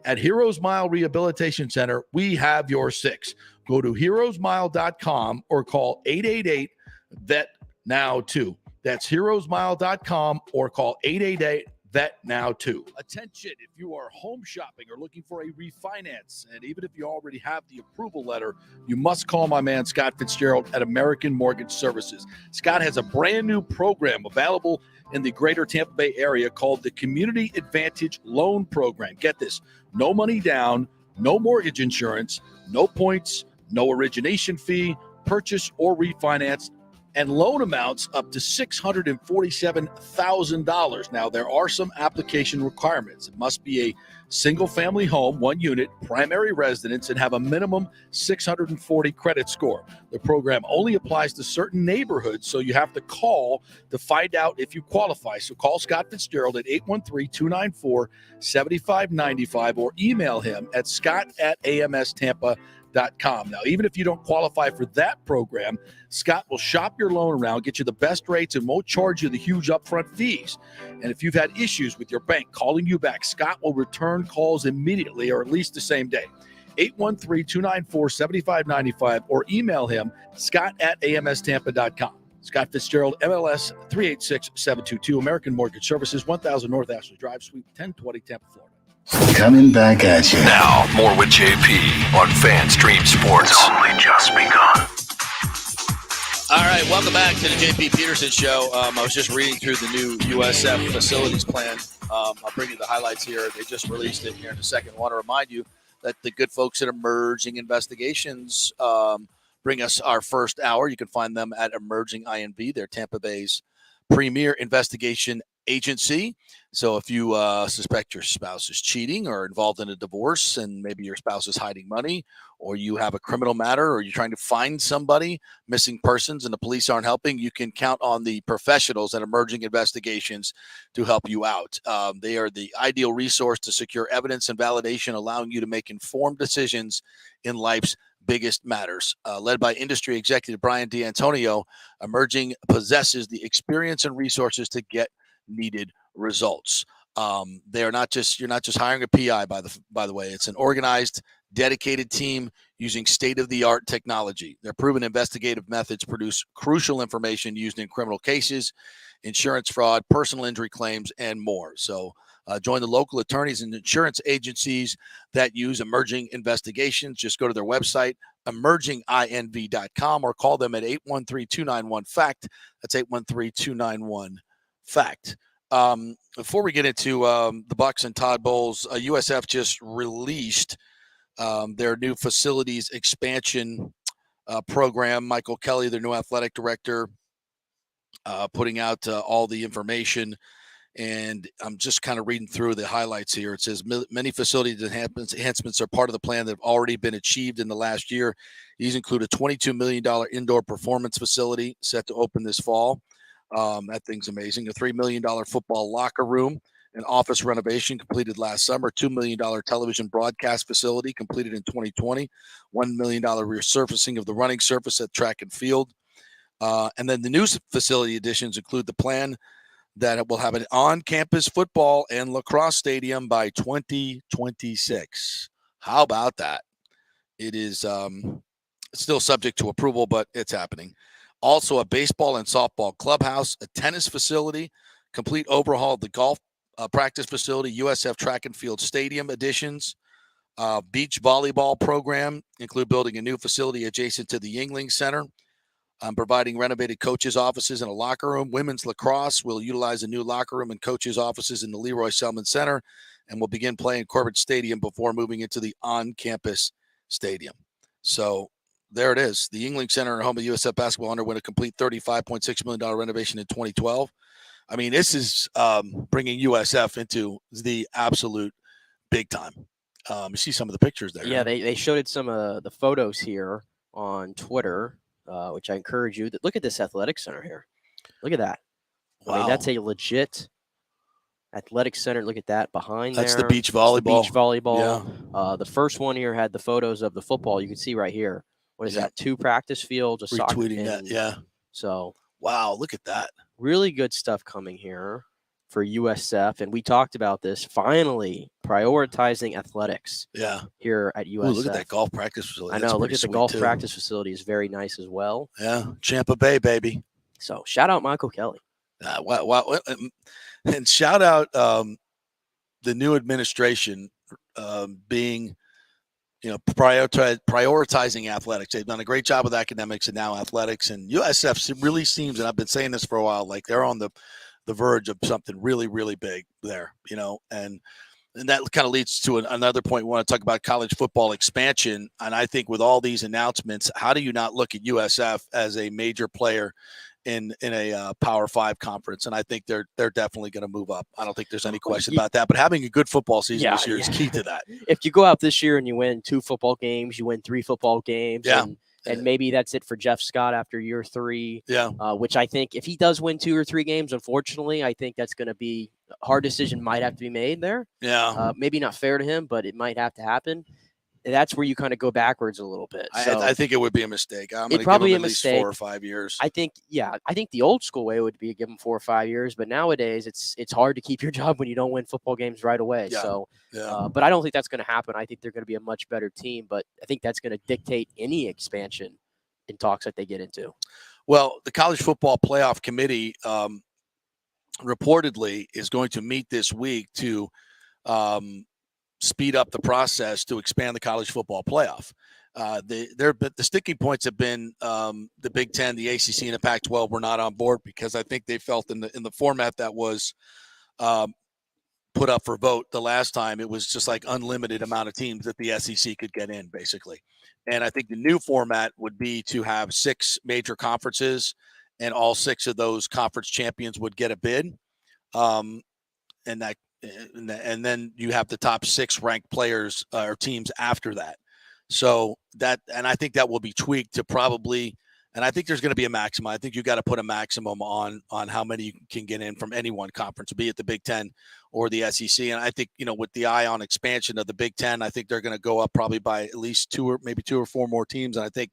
O: At Heroes Mile Rehabilitation Center, we have your six. Go to heroesmile.com or call 888-VET-NOW-2. That's heroesmile.com or call 888-VET-NOW-2. Attention, if you are home shopping or looking for a refinance, and even if you already have the approval letter, you must call my man Scott Fitzgerald at American Mortgage Services. Scott has a brand new program available in the greater Tampa Bay area called the Community Advantage Loan Program. Get this, no money down, no mortgage insurance, no points, no origination fee, purchase or refinance, and loan amounts up to $647,000. Now, there are some application requirements. It must be a single-family home, 1 unit, primary residence, and have a minimum 640 credit score. The program only applies to certain neighborhoods, so you have to call to find out if you qualify. So call Scott Fitzgerald at 813-294-7595 or email him at scott@amstampa.com. Now, even if you don't qualify for that program, Scott will shop your loan around, get you the best rates, and won't charge you the huge upfront fees. And if you've had issues with your bank calling you back, Scott will return calls immediately or at least the same day. 813-294-7595 or email him, scott@amstampa.com. Scott Fitzgerald, MLS 386722, American Mortgage Services, 1000 North Ashley Drive, Suite 1020, Tampa, Florida.
B: Coming back at you. Now, more with JP on FanStream Sports. It's only just begun.
E: All right, welcome back to the JP Peterson Show. I was just reading through the new USF facilities plan. I'll bring you the highlights here. They just released it here in a second. I want to remind you that the good folks at Emerging Investigations bring us our first hour. You can find them at Emerging INV. They're Tampa Bay's premier investigation agency. So if you suspect your spouse is cheating or involved in a divorce, and maybe your spouse is hiding money, or you have a criminal matter, or you're trying to find somebody, missing persons, and the police aren't helping, you can count on the professionals at Emerging Investigations to help you out. They are the ideal resource to secure evidence and validation, allowing you to make informed decisions in life's biggest matters. Led by industry executive Brian D'Antonio, Emerging possesses the experience and resources to get needed results. You're not just hiring a PI, by the way. It's an organized, dedicated team using state-of-the-art technology. Their proven investigative methods produce crucial information used in criminal cases, insurance fraud, personal injury claims, and more. So join the local attorneys and insurance agencies that use Emerging Investigations. Just go to their website, emerginginv.com, or call them at 813-291-FACT. That's 813-291-FACT. Before we get into the Bucks and Todd Bowles, USF just released their new facilities expansion program. Michael Kelly, their new athletic director, putting out all the information. And I'm just kind of reading through the highlights here. It says many facility enhancements are part of the plan that have already been achieved in the last year. These include a $22 million indoor performance facility set to open this fall. That thing's amazing. A $3 million football locker room, an office renovation completed last summer, $2 million television broadcast facility completed in 2020, $1 million resurfacing of the running surface at track and field. And then the new facility additions include the plan that it will have an on-campus football and lacrosse stadium by 2026. How about that? It is still subject to approval, but it's happening. Also, a baseball and softball clubhouse, a tennis facility, complete overhaul of the golf practice facility, USF track and field stadium additions, beach volleyball program, include building a new facility adjacent to the Yingling Center, providing renovated coaches' offices and a locker room. Women's lacrosse will utilize a new locker room and coaches' offices in the Leroy Selman Center and will begin playing Corbett Stadium before moving into the on-campus stadium. So there it is. The Yingling Center and home of USF basketball underwent a complete $35.6 million renovation in 2012. I mean, this is bringing USF into the absolute big time. You see some of the pictures there.
F: Yeah, they showed some of the photos here on Twitter, which I encourage you to look at this athletic center here. Look at that. Wow. I mean, that's a legit athletic center. Look at that behind
E: that's
F: there.
E: The beach volleyball.
F: Beach volleyball.
E: Yeah.
F: The first one here had the photos of the football. You can see right here. What is that? 2 practice fields, a soccer
E: retweeting
F: pin.
E: that. Yeah.
F: So
E: wow, look at that.
F: really good stuff coming here for USF, and we talked about this. Finally, prioritizing athletics.
E: Yeah.
F: Here at USF.
E: Ooh, look at that golf practice facility.
F: I know. Look at the golf practice facility is very nice as well.
E: Yeah, Tampa Bay, baby.
F: So shout out Michael Kelly.
E: Wow. And shout out the new administration being, prioritizing athletics. They've done a great job with academics and now athletics. And USF really seems, and I've been saying this for a while, like they're on the verge of something really, really big there, and that kind of leads to another point. We want to talk about college football expansion. And I think with all these announcements, how do you not look at USF as a major player in a Power 5 conference? And I think they're definitely going to move up. I don't think there's any question about that. But having a good football season this year is key to that.
F: If you go out this year and you win 2 football games, you win 3 football games.
E: Yeah.
F: And maybe that's it for Jeff Scott after year 3.
E: Yeah.
F: Which I think if he does win 2 or 3 games, unfortunately, I think that's going to be a hard decision might have to be made there.
E: Yeah.
F: Maybe not fair to him, but it might have to happen. That's where you kind of go backwards a little bit. So
E: I think it would be a mistake. I'm going to give him at least 4 or 5 years.
F: I think the old school way would be give him 4 or 5 years, but nowadays it's hard to keep your job when you don't win football games right away.
E: Yeah.
F: So,
E: yeah.
F: But I don't think that's going to happen. I think they're going to be a much better team, but I think that's going to dictate any expansion in talks that they get into.
E: Well, the College Football Playoff Committee reportedly is going to meet this week to speed up the process to expand the college football playoff. The sticking points have been the Big Ten, the ACC, and the Pac-12 were not on board because I think they felt in the format that was put up for vote the last time, it was just like unlimited amount of teams that the SEC could get in, basically. And I think the new format would be to have 6 major conferences, and all 6 of those conference champions would get a bid. And then you have the top 6 ranked players or teams after that. So and I think that will be tweaked to probably, and I think there's going to be a maximum. I think you got to put a maximum on how many you can get in from any one conference, be it the Big Ten or the SEC. And I think, with the eye on expansion of the Big Ten, I think they're going to go up probably by at least 2 or 4 more teams. And I think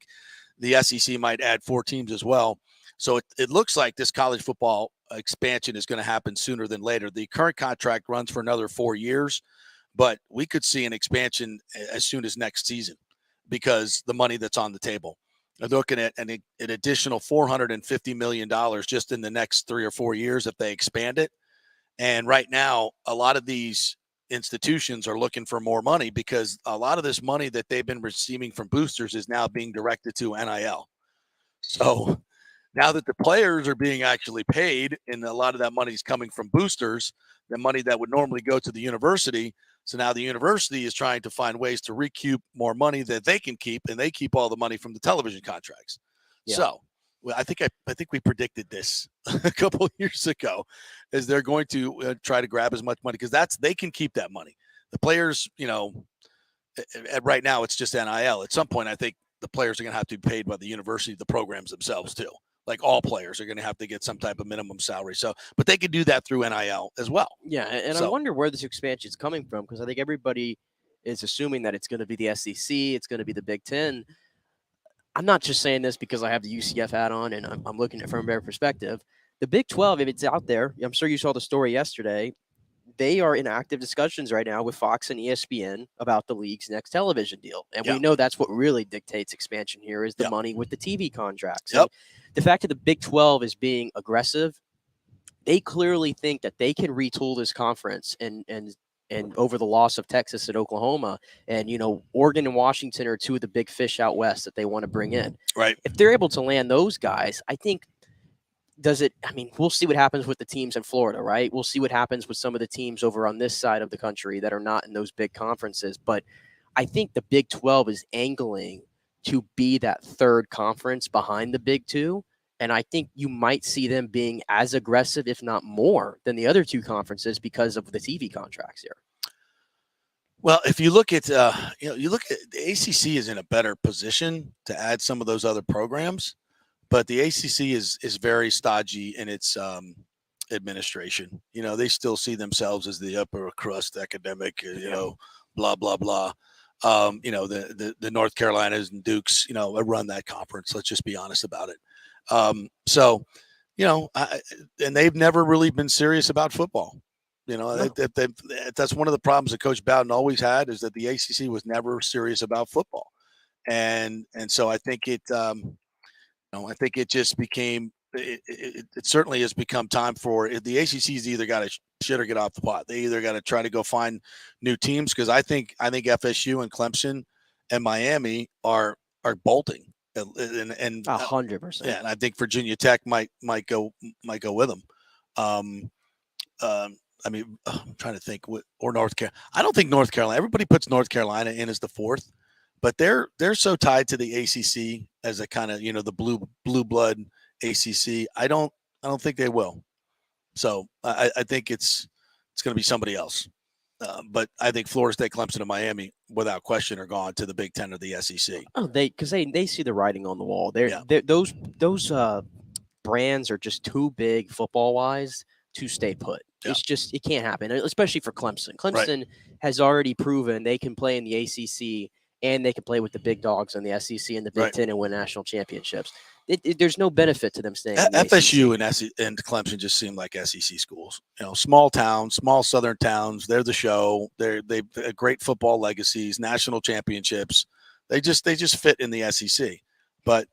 E: the SEC might add 4 teams as well. So it looks like this college football expansion is going to happen sooner than later. The current contract runs for another 4 years, but we could see an expansion as soon as next season because the money that's on the table. They're looking at an additional $450 million just in the next 3 or 4 years if they expand it. And right now, a lot of these institutions are looking for more money because a lot of this money that they've been receiving from boosters is now being directed to NIL. So now that the players are being actually paid and a lot of that money is coming from boosters, the money that would normally go to the university. So now the university is trying to find ways to recoup more money that they can keep, and they keep all the money from the television contracts. Yeah. So I think we predicted this a couple of years ago, is they're going to try to grab as much money because they can keep that money. The players, right now it's just NIL. At some point, I think the players are going to have to be paid by the university, the programs themselves too. Like all players are going to have to get some type of minimum salary. So, but they could do that through NIL as well.
F: Yeah, and I wonder where this expansion is coming from because I think everybody is assuming that it's going to be the SEC, it's going to be the Big Ten. I'm not just saying this because I have the UCF hat on and I'm looking at it from their perspective. The Big 12, if it's out there, I'm sure you saw the story yesterday, they are in active discussions right now with Fox and ESPN about the league's next television deal. And we know that's what really dictates expansion here is the money with the TV contracts. Yep. The fact that the Big 12 is being aggressive, they clearly think that they can retool this conference and over the loss of Texas and Oklahoma and, Oregon and Washington are 2 of the big fish out west that they want to bring in.
E: Right.
F: If they're able to land those guys, I think we'll see what happens with the teams in Florida, right? We'll see what happens with some of the teams over on this side of the country that are not in those big conferences. But I think the Big 12 is angling to be that 3rd conference behind the Big 2. And I think you might see them being as aggressive, if not more, than the other 2 conferences because of the TV contracts here.
E: Well, if you look at, you look at the ACC is in a better position to add some of those other programs, but the ACC is very stodgy in its administration. They still see themselves as the upper crust academic, blah, blah, blah. The North Carolinas and Dukes, run that conference. Let's just be honest about it. So and they've never really been serious about football. That's one of the problems that Coach Bowden always had, is that the ACC was never serious about football, and so I think it just became. It certainly has become time for the ACC's either got to shit or get off the pot. They either got to try to go find new teams, because I think FSU and Clemson and Miami are bolting, and
F: 100%.
E: Yeah, and I think Virginia Tech might go with them. I'm trying to think, or North Carolina. I don't think North Carolina. Everybody puts North Carolina in as the fourth, but they're so tied to the ACC as a kind of the blue blood ACC. I don't think they will. So I think it's going to be somebody else. But I think Florida State, Clemson, and Miami, without question, are gone to the Big Ten or the SEC.
F: Oh, because they see the writing on the wall. Those brands are just too big football wise to stay put. Yeah. It's just, it can't happen, especially for Clemson. Clemson has already proven they can play in the ACC and they can play with the big dogs in the SEC and the Big Ten and win national championships. There's no benefit to them staying.
E: FSU and Clemson just seem like SEC schools. Small towns, small southern towns. They're the show. They've great football legacies, national championships. They just fit in the SEC. But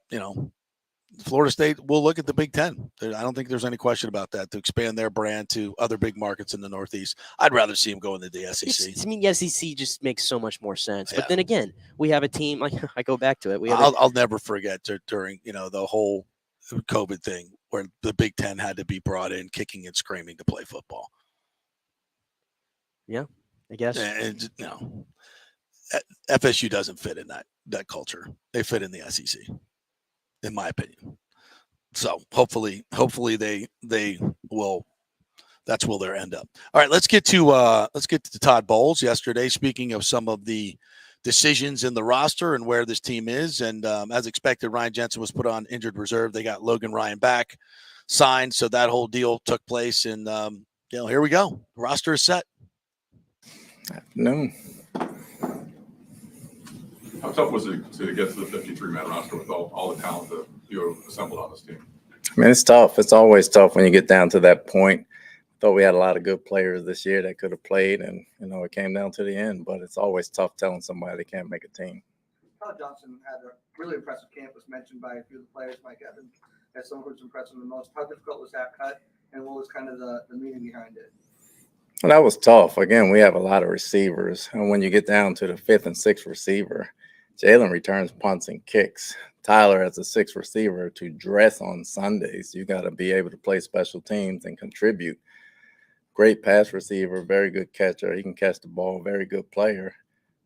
E: Florida State will look at the Big Ten. I don't think there's any question about that, to expand their brand to other big markets in the Northeast. I'd rather see them go into the SEC.
F: The SEC just makes so much more sense. Yeah. But then again, we have a team, like I go back to it.
E: I'll never forget during the whole COVID thing where the Big Ten had to be brought in kicking and screaming to play football.
F: Yeah, I guess.
E: And FSU doesn't fit in that culture. They fit in the SEC. In my opinion. So hopefully they will. That's where they'll end up. All right, let's get to Todd Bowles yesterday. Speaking of some of the decisions in the roster and where this team is, and as expected, Ryan Jensen was put on injured reserve. They got Logan Ryan back, signed, so that whole deal took place. And here we go. The roster is set.
P: Afternoon.
Q: How tough was it to get to the 53-man roster with all the talent that you assembled on this team?
P: I mean, it's tough. It's always tough when you get down to that point. I thought we had a lot of good players this year that could have played, and, it came down to the end. But it's always tough telling somebody they can't make a team.
R: Tyler Johnson had a really impressive camp, was mentioned by a few of the players. Mike Evans as someone who's impressed them the most. How difficult was that cut, and what was kind of the meaning behind it?
P: Well, that was tough. Again, we have a lot of receivers, and when you get down to the fifth and sixth receiver, Jalen returns punts and kicks. Tyler, as a sixth receiver, to dress on Sundays, you got to be able to play special teams and contribute. Great pass receiver, very good catcher. He can catch the ball, very good player.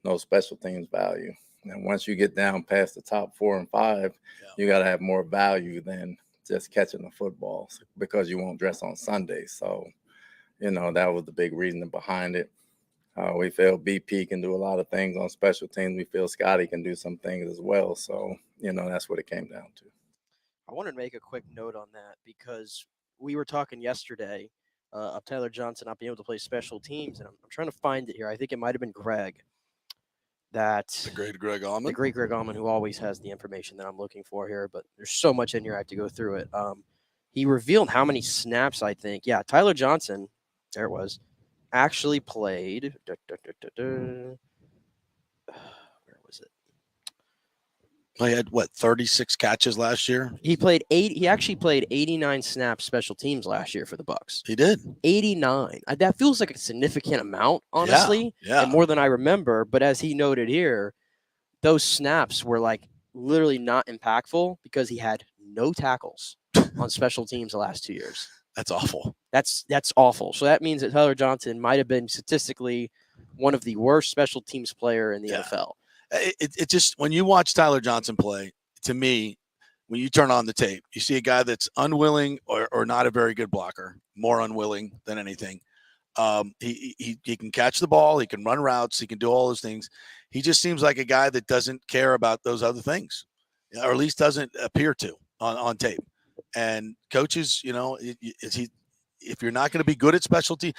P: No special teams value. And once you get down past the top 4 and 5, you got to have more value than just catching the football, because you won't dress on Sundays. So, that was the big reason behind it. We feel BP can do a lot of things on special teams. We feel Scotty can do some things as well. So, that's what it came down to.
F: I wanted to make a quick note on that, because we were talking yesterday of Tyler Johnson not being able to play special teams. And I'm trying to find it here. I think it might have been Greg. The
E: great Greg Allman.
F: The great Greg Allman, who always has the information that I'm looking for here. But there's so much in here, I have to go through it. He revealed how many snaps, I think. Yeah, Tyler Johnson, there it was, actually played. Where was it?
E: He had 36 catches last year.
F: He actually played 89 snaps special teams last year for the Bucs.
E: He did
F: 89. That feels like a significant amount, honestly.
E: Yeah.
F: And more than I remember. But as he noted here, those snaps were literally not impactful because he had no tackles on special teams the last 2 years.
E: That's awful.
F: That's awful. So that means that Tyler Johnson might have been statistically one of the worst special teams player in the NFL.
E: It just, when you watch Tyler Johnson play, to me, when you turn on the tape, you see a guy that's unwilling or not a very good blocker, more unwilling than anything. He can catch the ball. He can run routes. He can do all those things. He just seems like a guy that doesn't care about those other things, or at least doesn't appear to on tape. And coaches, if you're not going to be good at specialty,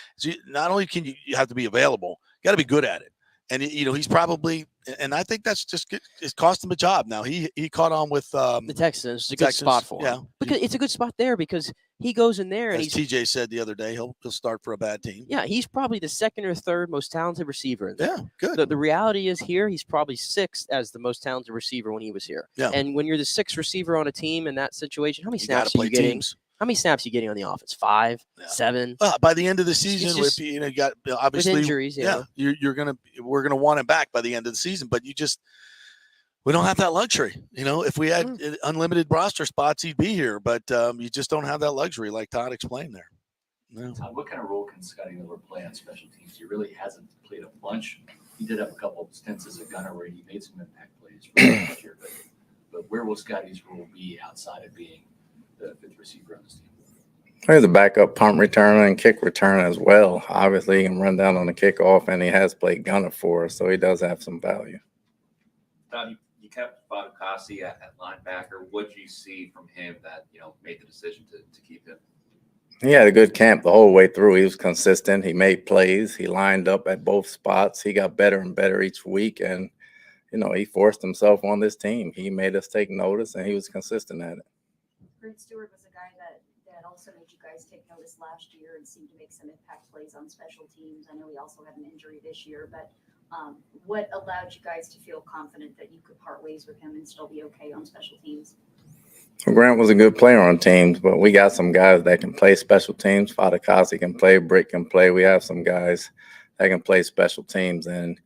E: not only can you have to be available, you got to be good at it. And he's probably, and I think that's just good. It's cost him a job. Now he caught on with
F: the Texans. It's a good spot for him. Because it's a good spot there because he goes in there and
E: as TJ said the other day, he'll start for a bad team.
F: Yeah, he's probably the second or third most talented receiver in there.
E: Yeah, good.
F: The reality is here, he's probably sixth as the most talented receiver when he was here.
E: Yeah.
F: And when you're the sixth receiver on a team in that situation, how many snaps are you getting?
E: Teams.
F: How many snaps are you getting on the offense? 5, 7?
E: Well, by the end of the season,
F: just,
E: if you got obviously
F: with injuries,
E: we're gonna want him back by the end of the season. But we don't have that luxury. If we had unlimited roster spots, he'd be here. But you just don't have that luxury, like Todd explained there. No.
S: Todd, what kind of role can Scotty Miller play on special teams? He really hasn't played a bunch. He did have a couple of stints as a gunner where he made some impact plays last year. But where will Scotty's role be outside of being the fifth receiver on this team?
P: He's a backup punt returner and kick returner as well. Obviously, he can run down on the kickoff, and he has played gunner for us, so he does have some value.
T: Todd, you kept Fatukasi at linebacker. What did you see from him that made the decision to keep him?
P: He had a good camp the whole way through. He was consistent. He made plays. He lined up at both spots. He got better and better each week, and he forced himself on this team. He made us take notice, and he was consistent at it.
U: Grant Stewart was a guy that also made you guys take notice last year and seemed to make some impact plays on special teams. I know he also had an injury this year, but what allowed you guys to feel confident that you could part ways with him and still be okay on special teams?
P: Grant was a good player on teams, but we got some guys that can play special teams. Fatukasi can play, Britt can play. We have some guys that can play special teams, and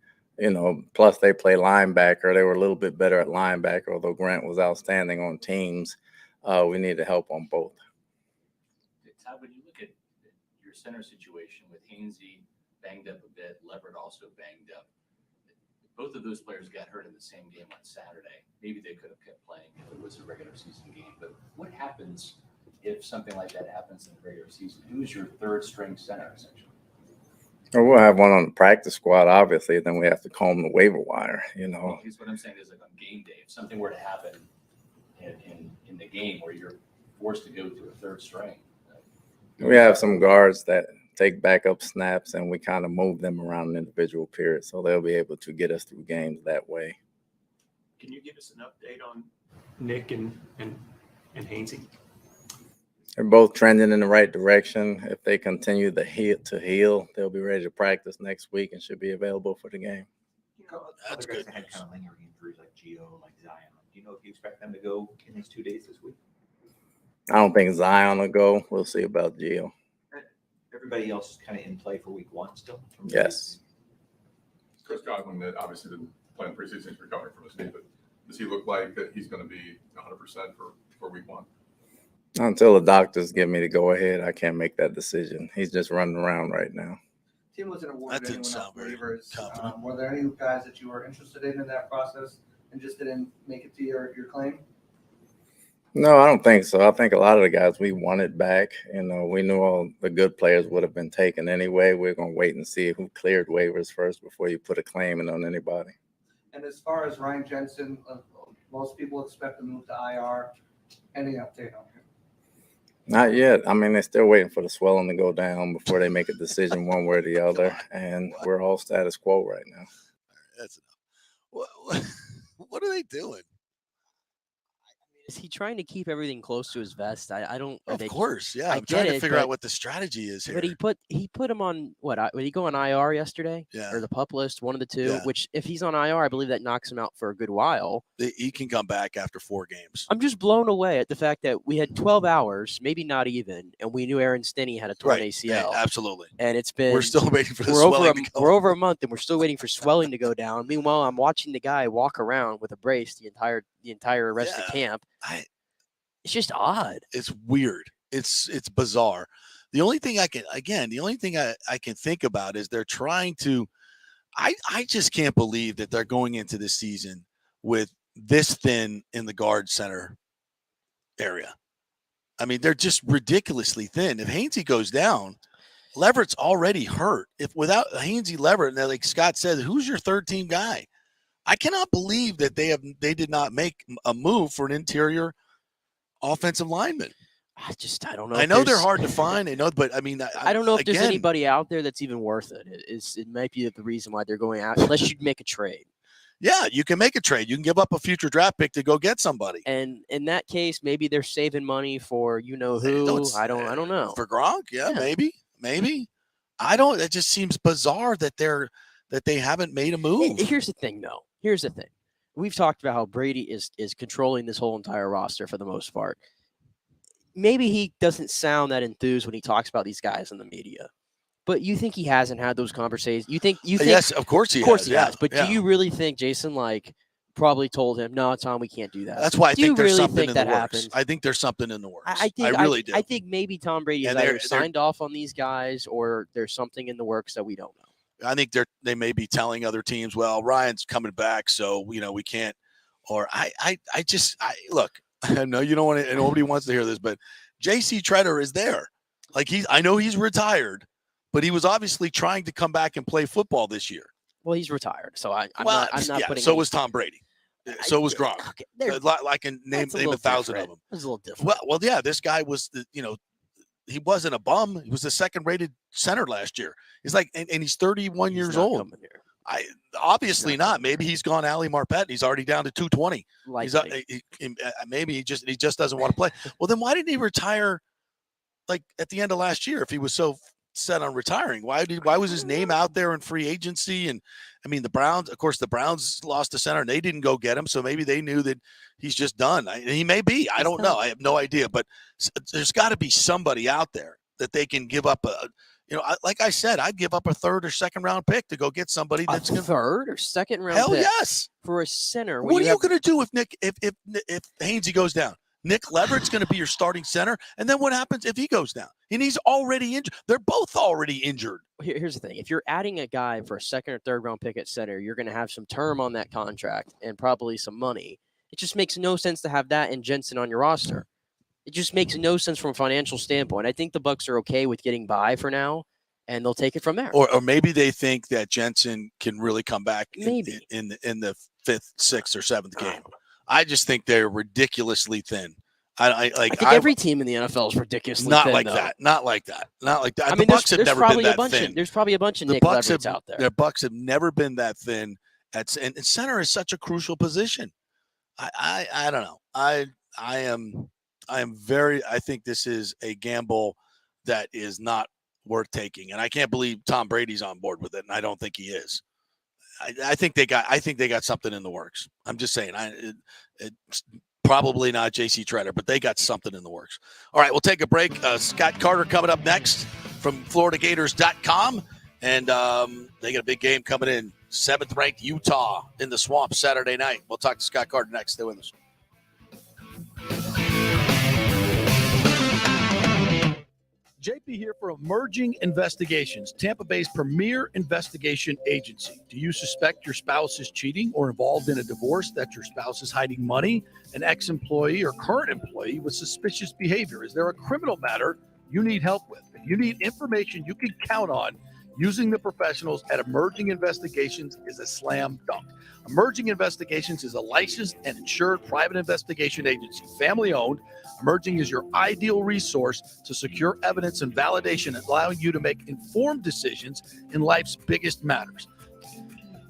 P: plus they play linebacker. They were a little bit better at linebacker, although Grant was outstanding on teams. We need to help on both.
S: Todd, when you look at your center situation with Hainsey banged up a bit, Leverett also banged up, both of those players got hurt in the same game on Saturday. Maybe they could have kept playing if it was a regular season game. But what happens if something like that happens in the regular season? Who is your third string center, essentially?
P: Well, we'll have one on the practice squad, obviously. Then we have to comb the waiver wire,
S: Here's what I'm saying is, like, on game day, if something were to happen in the game where you're forced to go to a third string.
P: We have some guards that take backup snaps, and we kind of move them around an individual period, so they'll be able to get us through games that way.
V: Can you give us an update on Nick and Hainsey?
P: They're both trending in the right direction. If they continue to heal, they'll be ready to practice next week and should be available for the game.
V: That's good. Had kind of lingering injuries like Gio, like Zion. Do you know if you expect them to go in these 2 days this week?
P: I don't think Zion will go. We'll see about Gio.
V: Everybody else is kind of in play for week 1 still?
P: Yes.
Q: Chris Godwin, that obviously didn't play in preseason, he's recovering from his knee, but does he look like that he's going to be 100% for week 1?
P: Until the doctors give me the go-ahead, I can't make that decision. He's just running around right now.
R: Team wasn't awarded anyone else waivers. Were there any guys that you were interested in that process and just didn't make it to your claim?
P: No, I don't think so. I think a lot of the guys we wanted back, we knew all the good players would have been taken anyway. We're going to wait and see who cleared waivers first before you put a claim in on anybody.
R: And as far as Ryan Jensen, most people expect to move to IR. Any update on him?
P: Not yet. I mean, they're still waiting for the swelling to go down before they make a decision one way or the other, and we're all status quo right now.
E: That's what are they doing?
F: Is he trying to keep everything close to his vest? I don't.
E: Of course, yeah. I'm trying to figure out what the strategy is here.
F: But he put him on what? Did he go on IR yesterday?
E: Yeah.
F: Or the PUP list, one of the two.
E: Yeah.
F: Which, if he's on IR, I believe that knocks him out for a good while.
E: He can come back after 4 games.
F: I'm just blown away at the fact that we had 12 hours, maybe not even, and we knew Aaron Stinney had a torn ACL.
E: Yeah, absolutely.
F: And it's been.
E: We're still waiting for the swelling to go.
F: We're over a month, and we're still waiting for swelling to go down. Meanwhile, I'm watching the guy walk around with a brace the entire rest of camp. It's just odd.
E: It's weird. It's bizarre. The only thing I can think about is they're trying to. I just can't believe that they're going into this season with this thin in the guard center area. I mean, they're just ridiculously thin. If Hainsey goes down, Leverett's already hurt. If without Hainsey, Leverett, and like Scott said, who's your third team guy? I cannot believe that they did not make a move for an interior offensive lineman.
F: I don't know.
E: I know they're hard to find. I know, but I mean,
F: I don't know if there's
E: again,
F: anybody out there that's even worth it. It might be the reason why they're going out, unless you make a trade.
E: Yeah, you can make a trade. You can give up a future draft pick to go get somebody.
F: And in that case, maybe they're saving money for who. I don't know.
E: For Gronk, yeah. maybe. I don't. It just seems bizarre that they haven't made a move.
F: Here's the thing, though. Here's the thing. We've talked about how Brady is controlling this whole entire roster for the most part. Maybe he doesn't sound that enthused when he talks about these guys in the media. But you think he hasn't had those conversations? You think?
E: Yes, of course he has.
F: But do you really think Jason probably told him, "No, Tom, we can't do that"?
E: That's why I think there's something in the works.
F: Happened?
E: I think there's something in the works.
F: I really do. I think maybe Tom Brady has either
E: they're
F: signed off on these guys or there's something in the works that we don't know.
E: I think they may be telling other teams, "Well, Ryan's coming back, so we can't." Or I look. I know you don't want to, and nobody wants to hear this, but J.C. Treader is there. I know he's retired. But he was obviously trying to come back and play football this year.
F: Well, he's retired, so I'm not putting.
E: So was Tom Brady. So was Gronk. I can name 1,000 of them.
F: It's a little different.
E: Well, yeah. This guy was he wasn't a bum. He was the second-rated center last year. He's and he's 31 years old. Obviously not. Maybe he's gone Ali Marpet. He's already down to 220. Maybe he just doesn't want to play. Well, then why didn't he retire at the end of last year if he was so set on retiring? Why was his name out there in free agency? And I mean, the Browns lost a center and they didn't go get him. So maybe they knew that he's just done. He may be, I don't know. I have no idea, but there's got to be somebody out there that they can give up like I said, I'd give up a third or second round pick to go get somebody that's
F: a third or second round.
E: Hell
F: pick
E: yes.
F: For a center.
E: What are you going to do if Hainsey goes down? Nick Leverett's going to be your starting center. And then what happens if he goes down? And he's already injured. They're both already injured.
F: Here's the thing. If you're adding a guy for a second or third round pick at center, you're going to have some term on that contract and probably some money. It just makes no sense to have that and Jensen on your roster. It just makes no sense from a financial standpoint. I think the Bucs are okay with getting by for now, and they'll take it from there.
E: Or maybe they think that Jensen can really come back in the fifth, sixth, or seventh game. I just think they're ridiculously thin. I think
F: every team in the NFL is ridiculously
E: not
F: thin.
E: Like that. Not like that.
F: I mean,
E: the Bucs have never been that thin.
F: There's probably a bunch of Nick Leveretts out there.
E: The Bucs have never been that thin. And center is such a crucial position. I don't know. I think this is a gamble that is not worth taking, and I can't believe Tom Brady's on board with it, and I don't think he is. I think they got something in the works. I'm just saying. It's probably not J.C. Treader, but they got something in the works. All right, we'll take a break. Scott Carter coming up next from FloridaGators.com, and they got a big game coming in. 7th-ranked Utah in the Swamp Saturday night. We'll talk to Scott Carter next. Stay with us. JP here for Emerging Investigations, Tampa Bay's premier investigation agency. Do you suspect your spouse is cheating or involved in a divorce, that your spouse is hiding money, an ex-employee or current employee with suspicious behavior? Is there a criminal matter you need help with? If you need information you can count on, using the professionals at Emerging Investigations is a slam dunk. Emerging Investigations is a licensed and insured private investigation agency, family-owned. Emerging is your ideal resource to secure evidence and validation, allowing you to make informed decisions in life's biggest matters.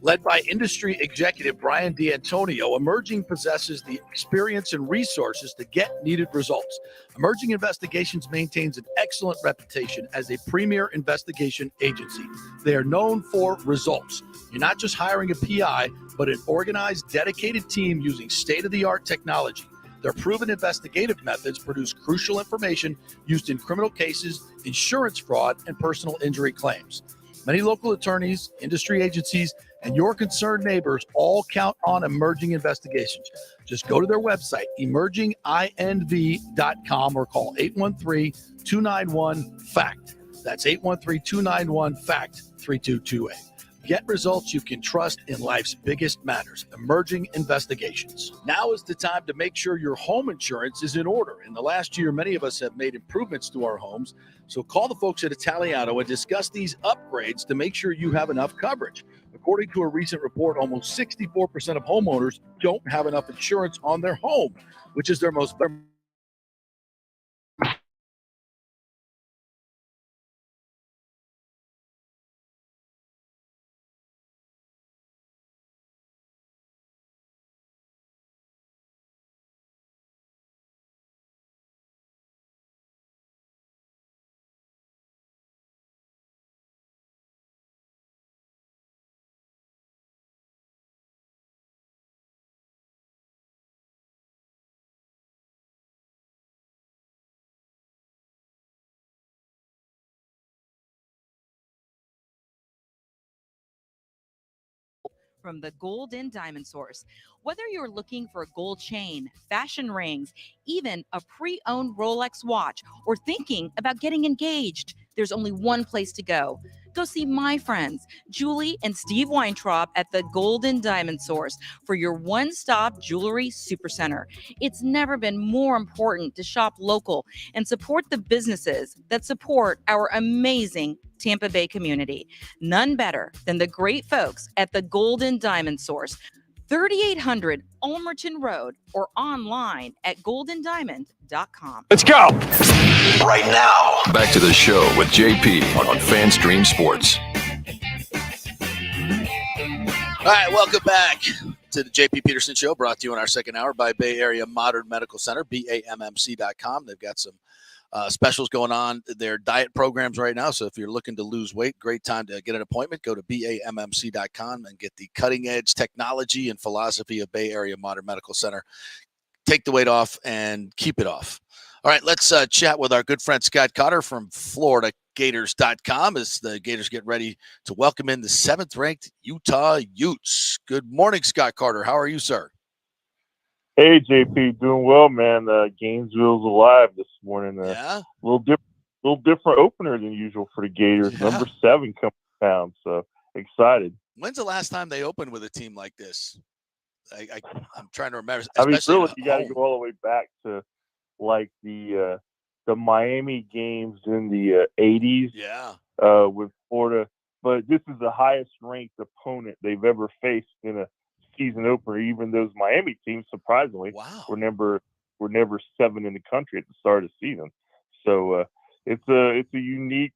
E: Led by industry executive Brian D'Antonio, Emerging possesses the experience and resources to get needed results. Emerging Investigations maintains an excellent reputation as a premier investigation agency. They are known for results. You're not just hiring a PI, but an organized, dedicated team using state-of-the-art technology. Their proven investigative methods produce crucial information used in criminal cases, insurance fraud, and personal injury claims. Many local attorneys, industry agencies, and your concerned neighbors all count on Emerging Investigations. Just go to their website, emerginginv.com, or call 813-291-FACT. That's 813-291-FACT-3228. Get results you can trust in life's biggest matters. Emerging Investigations. Now is the time to make sure your home insurance is in order. In the last year, many of us have made improvements to our homes. So call the folks at Italiano and discuss these upgrades to make sure you have enough coverage. According to a recent report, almost 64% of homeowners don't have enough insurance on their home, which is their most
C: from the Gold and Diamond Source. Whether you're looking for a gold chain, fashion rings, even a pre-owned Rolex watch, or thinking about getting engaged, there's only one place to go. Go see my friends, Julie and Steve Weintraub at the Gold and Diamond Source for your one-stop jewelry supercenter. It's never been more important to shop local and support the businesses that support our amazing Tampa Bay community. None better than the great folks at the Gold and Diamond Source, 3800 Ulmerton Road, or online at goldendiamond.com.
B: Let's go. Right now, back to the show with JP on FanStream Sports.
E: All right, welcome back to the JP Peterson Show, brought to you in our second hour by Bay Area Modern Medical Center, BAMMC.com. They've got some specials going on, their diet programs right now. So if you're looking to lose weight, great time to get an appointment. Go to BAMMC.com and get the cutting edge technology and philosophy of Bay Area Modern Medical Center. Take the weight off and keep it off. All right, let's chat with our good friend Scott Cotter from FloridaGators.com as the Gators get ready to welcome in the 7th-ranked Utah Utes. Good morning, Scott Carter. How are you, sir?
D: Hey, JP, doing well, man. Gainesville's alive this morning.
E: Yeah,
D: a little different opener than usual for the Gators.
E: Yeah.
D: Number 7 coming to town, so excited.
E: When's the last time they opened with a team like this? I'm trying to remember.
D: I mean,
E: especially
D: really,
E: at
D: you got to
E: home.
D: go all the way back to like the Miami games in the 80s.
E: Yeah.
D: With Florida, but this is the highest ranked opponent they've ever faced in a season opener. Even those Miami teams, surprisingly, were never 7 in the country at the start of the season. So it's a unique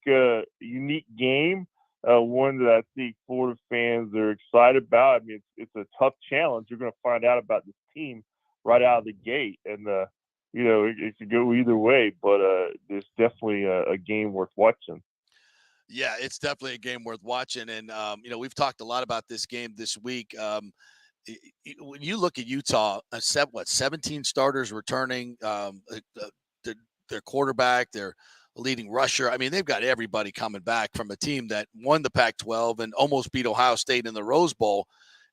D: game, one that I think Florida fans are excited about. I mean, it's a tough challenge. You're going to find out about this team right out of the gate, and it could go either way. But it's definitely a game worth watching.
E: Yeah, it's definitely a game worth watching. And, we've talked a lot about this game this week. When you look at Utah, 17 starters returning, their quarterback, their leading rusher. I mean, they've got everybody coming back from a team that won the Pac-12 and almost beat Ohio State in the Rose Bowl.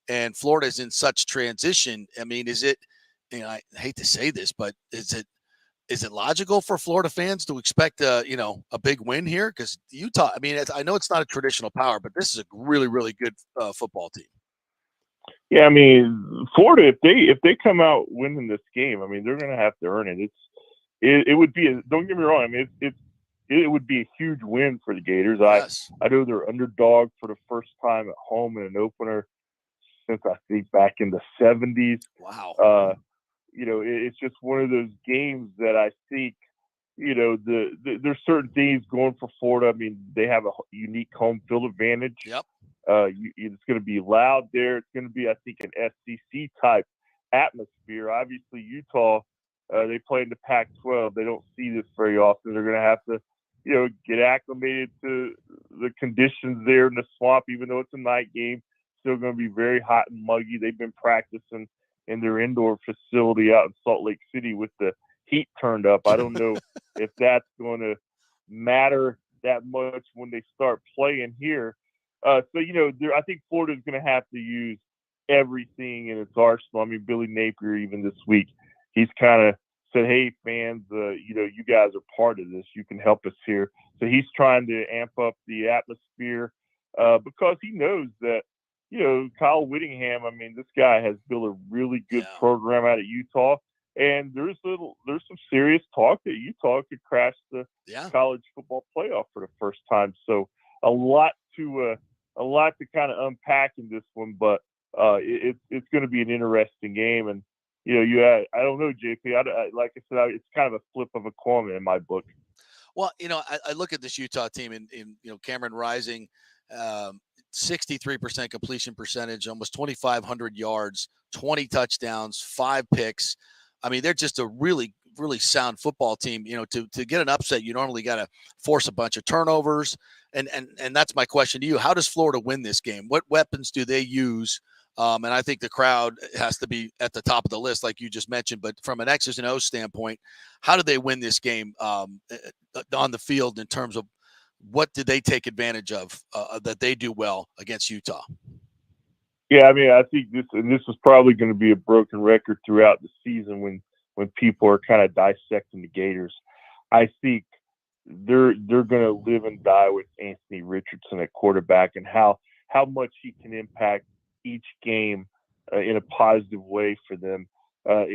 E: And Florida's in such transition. I mean, is it, I hate to say this, but is it logical for Florida fans to expect a big win here? Because Utah, I mean, I know it's not a traditional power, but this is a really, really good football team.
D: Yeah, I mean, Florida, if they come out winning this game, I mean, they're going to have to earn it. It would be don't get me wrong. I mean, it would be a huge win for the Gators.
E: Yes.
D: I know they're underdog for the first time at home in an opener since I think back in the 70s.
E: Wow.
D: It's just one of those games that I think, there's certain things going for Florida. I mean, they have a unique home field advantage.
E: Yep.
D: It's going to be loud there. It's going to be, I think, an SEC type atmosphere. Obviously, Utah, they play in the Pac-12. They don't see this very often. They're going to have to, get acclimated to the conditions there in the swamp, even though it's a night game. Still going to be very hot and muggy. They've been practicing in their indoor facility out in Salt Lake City with the heat turned up. I don't know if that's going to matter that much when they start playing here. I think Florida's going to have to use everything in its arsenal. I mean, Billy Napier, even this week, he's kind of said, hey, fans, you guys are part of this. You can help us here. So he's trying to amp up the atmosphere because he knows that, Kyle Whittingham, I mean, this guy has built a really good program out of Utah. And there's some serious talk that Utah could crash the college football playoff for the first time. So a lot to kind of unpack in this one, but it's going to be an interesting game. And I don't know, JP. Like I said, it's kind of a flip of a coin in my book.
E: Well, I look at this Utah team and Cameron Rising, 63% completion percentage, almost 2,500 yards, 20 touchdowns, 5 picks. I mean, they're just a really, really sound football team. To get an upset, you normally got to force a bunch of turnovers. And that's my question to you. How does Florida win this game? What weapons do they use? And I think the crowd has to be at the top of the list, like you just mentioned. But from an X's and O's standpoint, how did they win this game on the field in terms of what did they take advantage of that they do well against Utah?
D: Yeah, I mean, I think this is probably going to be a broken record throughout the season when people are kind of dissecting the Gators. I think they're going to live and die with Anthony Richardson at quarterback and how much he can impact each game in a positive way for them.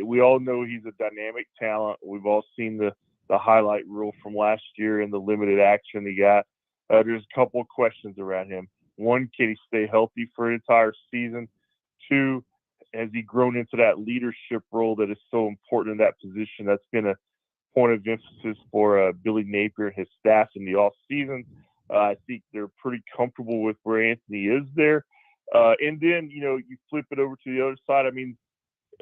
D: We all know he's a dynamic talent. We've all seen the highlight reel from last year and the limited action he got. There's a couple of questions around him. One, can he stay healthy for an entire season? Two, has he grown into that leadership role that is so important in that position? That's been a point of emphasis for Billy Napier and his staff in the offseason. I think they're pretty comfortable with where Anthony is there. And then, you flip it over to the other side. I mean,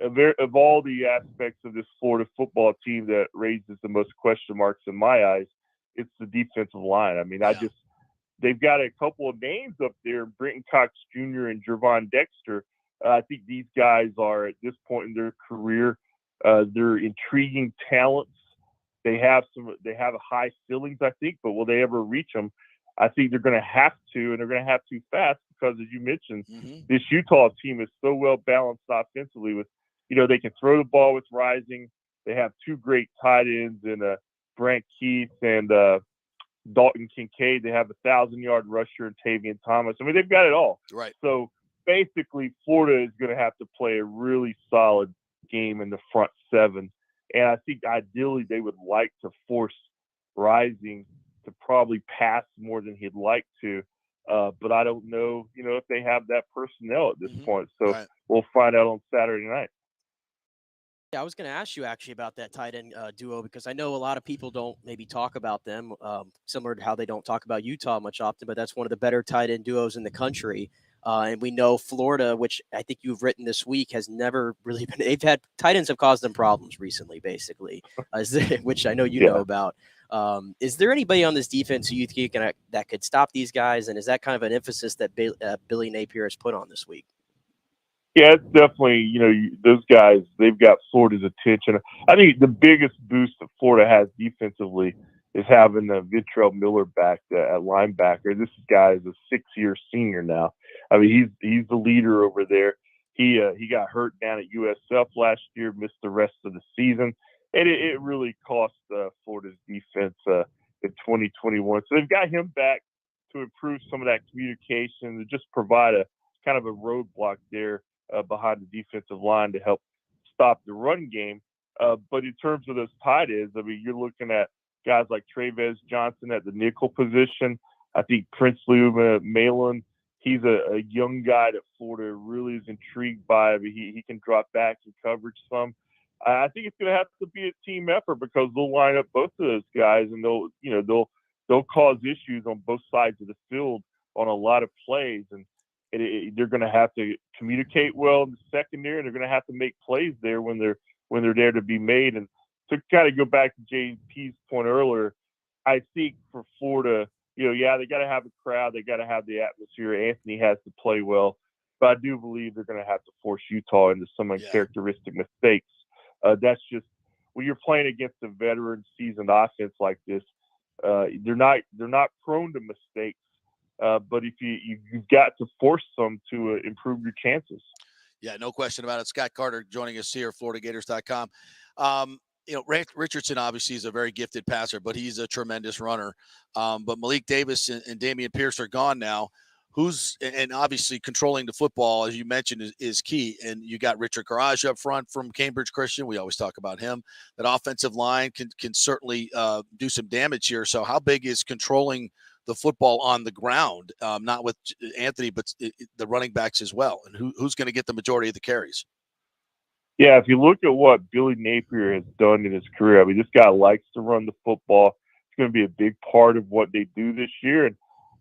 D: of all the aspects of this Florida football team that raises the most question marks in my eyes, it's the defensive line. I mean, they've got a couple of names up there, Brenton Cox Jr. and Jervon Dexter. I think these guys are, at this point in their career, they're intriguing talents. They have a high ceilings, I think, but will they ever reach them? I think they're going to have to, and they're going to have to fast because, as you mentioned, this Utah team is so well balanced offensively. With, they can throw the ball with Rising. They have two great tight ends in Brant Keith and Dalton Kincaid. They have a 1,000-yard rusher in Tavian Thomas. I mean, they've got it all.
E: Right.
D: So basically, Florida is going to have to play a really solid game in the front seven. And I think ideally they would like to force Rising to probably pass more than he'd like to. But I don't know, if they have that personnel at this point. So we'll find out on Saturday night.
F: Yeah, I was going to ask you actually about that tight end duo, because I know a lot of people don't maybe talk about them, similar to how they don't talk about Utah much often, but that's one of the better tight end duos in the country. And we know Florida, which I think you've written this week, has never really been – they've had – tight ends have caused them problems recently, basically, which I know you know about. Is there anybody on this defense who you think that could stop these guys, and is that kind of an emphasis that Billy Napier has put on this week?
D: Yeah, it's definitely, those guys, they've got Florida's attention. I think the biggest boost that Florida has defensively is having Ventrell Miller back at linebacker. This guy is a 6-year senior now. I mean, he's the leader over there. He got hurt down at USF last year, missed the rest of the season, and it really cost Florida's defense in 2021. So they've got him back to improve some of that communication, to just provide a kind of a roadblock there behind the defensive line to help stop the run game. But in terms of those tight ends, I mean, you're looking at guys like Travis Johnson at the nickel position. I think Princely Malin, he's a young guy that Florida really is intrigued by. I mean, he can drop back in coverage some. I think it's going to have to be a team effort, because they'll line up both of those guys, and they'll cause issues on both sides of the field on a lot of plays, and they're going to have to communicate well in the secondary, and they're going to have to make plays there when they're there to be made. And to kind of go back to JP's point earlier, I think for Florida, they got to have a crowd, they got to have the atmosphere. Anthony has to play well, but I do believe they're going to have to force Utah into some uncharacteristic mistakes. That's just when you're playing against a veteran, seasoned offense like this. They're not prone to mistakes. But if you've got to force them to improve your chances.
E: Yeah, no question about it. Scott Carter joining us here, FloridaGators.com. Richardson obviously is a very gifted passer, but he's a tremendous runner. But Malik Davis and Damian Pierce are gone now. And obviously controlling the football, as you mentioned, is key. And you got Richard Garage up front from Cambridge Christian. We always talk about him. That offensive line can certainly do some damage here. So how big is controlling the football on the ground, not with Anthony, but the running backs as well? And who's going to get the majority of the carries?
D: Yeah, if you look at what Billy Napier has done in his career, I mean, this guy likes to run the football. It's going to be a big part of what they do this year. And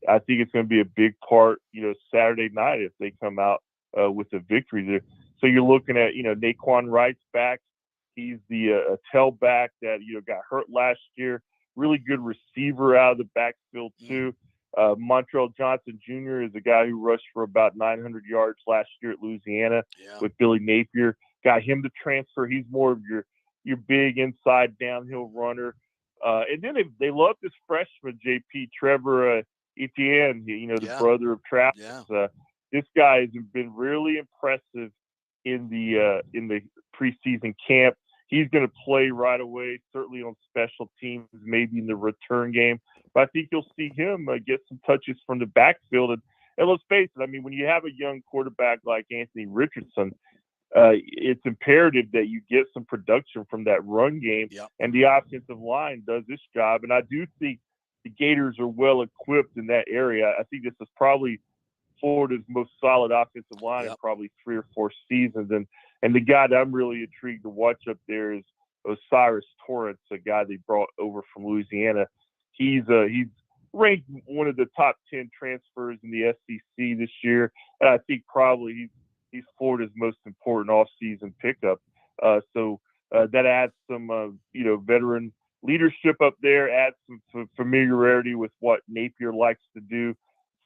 D: I think it's going to be a big part, Saturday night if they come out with a victory there. So you're looking at, Naquan Wright's back. He's the tailback that, got hurt last year. Really good receiver out of the backfield too. Montrell Johnson Jr. is a guy who rushed for about 900 yards last year at Louisiana with Billy Napier. Got him to transfer. He's more of your big inside downhill runner. And then they love this freshman, JP Trevor Etienne, the brother of Travis. this guy has been really impressive in the preseason camp. He's going to play right away, certainly on special teams, maybe in the return game. But I think you'll see him get some touches from the backfield. And let's face it, I mean, when you have a young quarterback like Anthony Richardson, it's imperative that you get some production from that run game, and the offensive line does this job. And I do think the Gators are well equipped in that area. I think this is probably Florida's most solid offensive line in probably 3 or 4 seasons. And the guy that I'm really intrigued to watch up there is Osiris Torrance, a guy they brought over from Louisiana. He's ranked one of the top 10 transfers in the SEC this year, and I think probably he's Florida's most important off-season pickup. So that adds some veteran leadership up there, adds some familiarity with what Napier likes to do.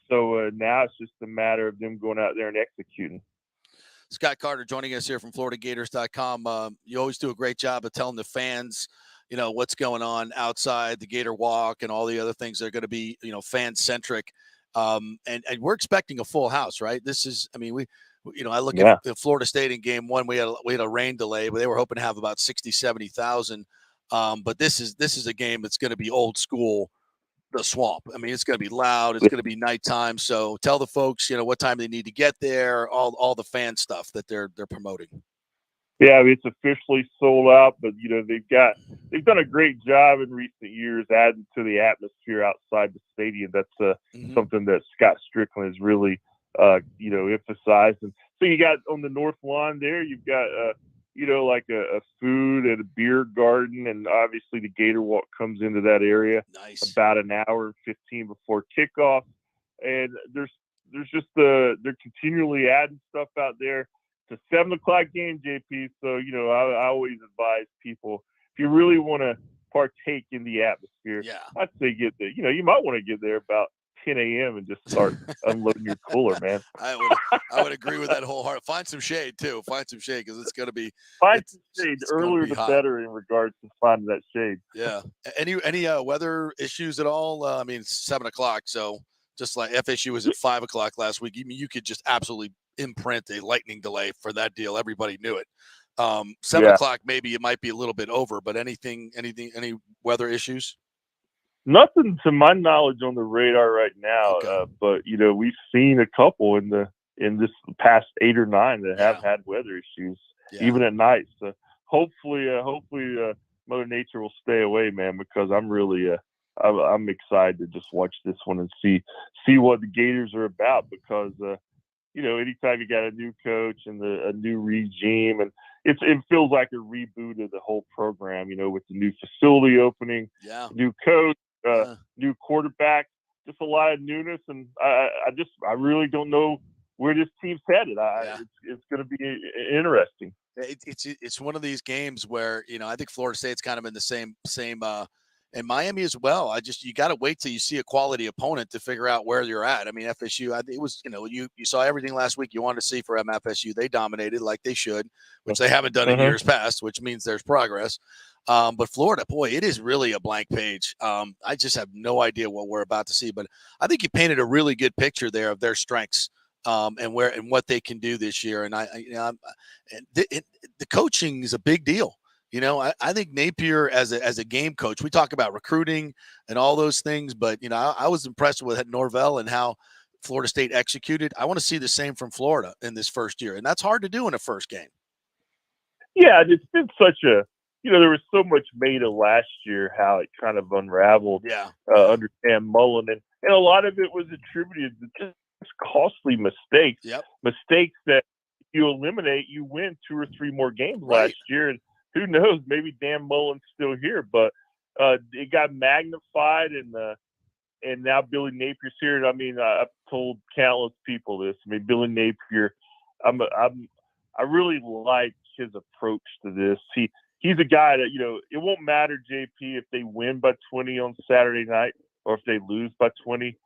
D: So now it's just a matter of them going out there and executing.
E: Scott Carter joining us here from FloridaGators.com. You always do a great job of telling the fans, what's going on outside the Gator Walk and all the other things that are going to be, fan-centric. And we're expecting a full house, right? This is, I mean, I look at Florida State in game 1, we had a rain delay, but they were hoping to have about 60, 70,000. But this is a game that's going to be old school, the Swamp. I mean, it's going to be loud. It's going to be nighttime. So tell the folks, what time they need to get there, all the fan stuff that they're promoting.
D: Yeah, it's officially sold out, but they've done a great job in recent years adding to the atmosphere outside the stadium. That's something that Scott Strickland has really emphasized. And so you got on the north lawn there, you've got like a food and a beer garden, and obviously the Gator Walk comes into that area about an hour and 15 before kickoff. And there's just they're continually adding stuff out there. It's a 7:00 game, JP. So I always advise people, if you really want to partake in the atmosphere, I'd say get there. You might want to get there about 10 a.m. and just start unloading your cooler, man.
E: I would agree with that wholeheartedly. Find some shade too. Find some shade because it's going to be
D: some shade. Earlier the better in regards to finding that shade.
E: Yeah. Any weather issues at all? I mean, it's 7:00, so just like FSU was at 5:00 last week. You could just absolutely imprint a lightning delay for that deal. Everybody knew it. 7:00 maybe it might be a little bit over, but any weather issues?
D: Nothing to my knowledge on the radar right now, but we've seen a couple in this past 8 or 9 that have had weather issues, even at night. So hopefully, Mother Nature will stay away, man, because I'm really I'm excited to just watch this one and see what the Gators are about. Because anytime you got a new coach and a new regime, and it feels like a reboot of the whole program. With the new facility opening, new coach. New quarterback, just a lot of newness, and I really don't know where this team's headed. It's going to be interesting.
E: It's one of these games where I think Florida State's kind of in the same and Miami as well. You got to wait till you see a quality opponent to figure out where you're at. I mean, FSU, it was you saw everything last week you wanted to see for FSU. They dominated like they should, which they haven't done in years past, which means there's progress. But Florida, boy, it is really a blank page. I just have no idea what we're about to see, but I think you painted a really good picture there of their strengths and what they can do this year. And the coaching is a big deal. I think Napier as a game coach, we talk about recruiting and all those things, but I was impressed with Norvell and how Florida State executed. I want to see the same from Florida in this first year, and that's hard to do in a first game.
D: Yeah, it's been such a there was so much made of last year, how it kind of unraveled under Sam Mullen. And a lot of it was attributed to just costly mistakes. Mistakes that if you eliminate, you win 2 or 3 more games last year. And who knows, maybe Dan Mullen's still here. But it got magnified, and now Billy Napier's here. I mean, I've told countless people this. I mean, Billy Napier, I really like his approach to this. He's a guy that, it won't matter, JP, if they win by 20 on Saturday night or if they lose by 20.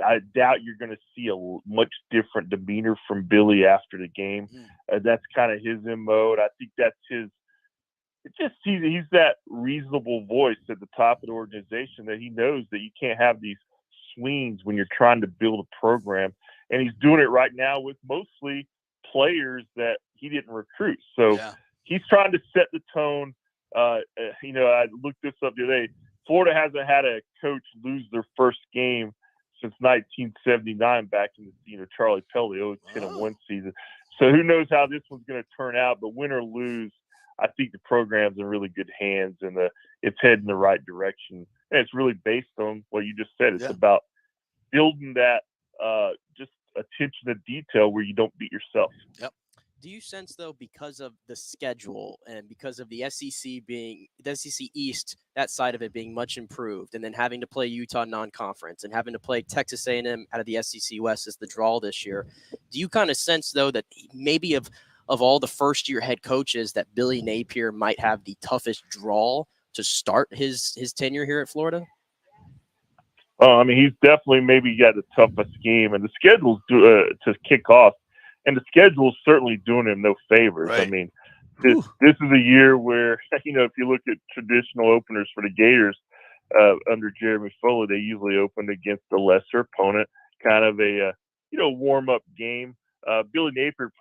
D: I doubt you're going to see a much different demeanor from Billy after the game. That's kind of his MO, and I think that's his. He's that reasonable voice at the top of the organization that he knows that you can't have these swings when you're trying to build a program. and he's doing it right now with mostly players that he didn't recruit. So he's trying to set the tone. I looked this up the other day. Florida hasn't had a coach lose their first game since 1979, back in Charlie Pell, the 10-1 season. So who knows how this one's going to turn out? But win or lose, I think the program's in really good hands, and it's heading the right direction. And it's really based on what you just said. It's about building that just attention to detail where you don't beat yourself.
E: Yep.
F: Do you sense, though, because of the schedule and because of the SEC East, that side of it being much improved, and then having to play Utah non-conference and having to play Texas A&M out of the SEC West as the draw this year, do you kind of sense, though, that maybe of all the first-year head coaches that Billy Napier might have the toughest draw to start his tenure here at Florida?
D: I mean, he's definitely maybe got the toughest game, and the schedule's to kick off. And the schedule is certainly doing him no favors. Right. I mean, this is a year where, if you look at traditional openers for the Gators under Jeremy Foley, they usually opened against a lesser opponent, kind of a, warm-up game. Billy Napier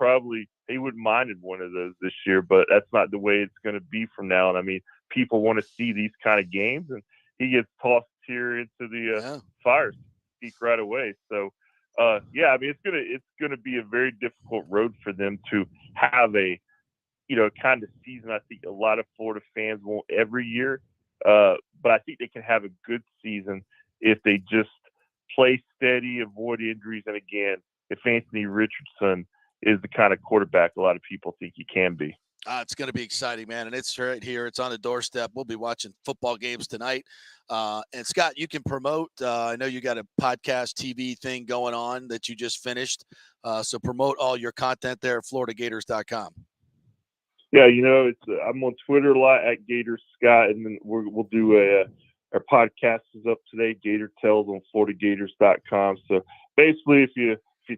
D: he wouldn't minded one of those this year, but that's not the way it's going to be from now on. I mean, people want to see these kind of games, and he gets tossed here into the fire speak right away. So, I mean, it's gonna be a very difficult road for them to have a, kind of season. I think a lot of Florida fans want every year, but I think they can have a good season if they just play steady, avoid injuries, and again, if Anthony Richardson is the kind of quarterback a lot of people think he can be.
E: It's going to be exciting, man. And it's right here. It's on the doorstep. We'll be watching football games tonight. And Scott, you can promote. I know you got a podcast TV thing going on that you just finished. So promote all your content there at FloridaGators.com.
D: Yeah, I'm on Twitter a lot at Gators Scott, and then we'll do our podcast is up today, Gator Tells on FloridaGators.com. So basically, if you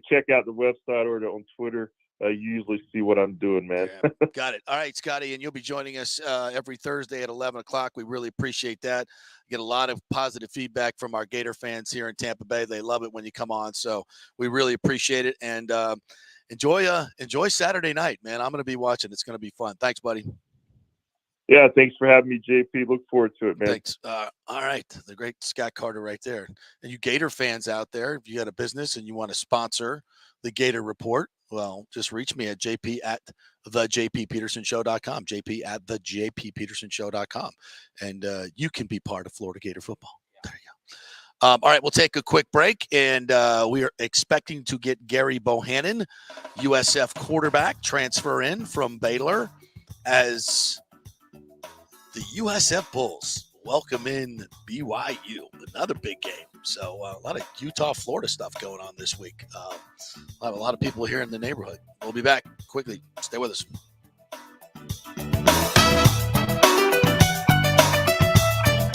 D: check out the website or on Twitter, you usually see what I'm doing, man.
E: Yeah, got it. All right, Scotty, and you'll be joining us every Thursday at 11 o'clock. We really appreciate that. Get a lot of positive feedback from our Gator fans here in Tampa Bay. They love it when you come on, so we really appreciate it. And enjoy Saturday night, man. I'm going to be watching. It's going to be fun. Thanks, buddy.
D: Yeah, thanks for having me, JP. Look forward to it, man.
E: Thanks. All right, the great Scott Carter right there. And you Gator fans out there, if you got a business and you want to sponsor the Gator Report, well, just reach me at JP at thejppetersonshow.com, JP at thejppetersonshow.com, and you can be part of Florida Gator football. There you go. All right, we'll take a quick break, and we are expecting to get Gerry Bohanon, USF quarterback, transfer in from Baylor as the USF Bulls welcome in BYU, another big game. So a lot of Utah, Florida stuff going on this week. I have a lot of people here in the neighborhood. We'll be back quickly. Stay with us.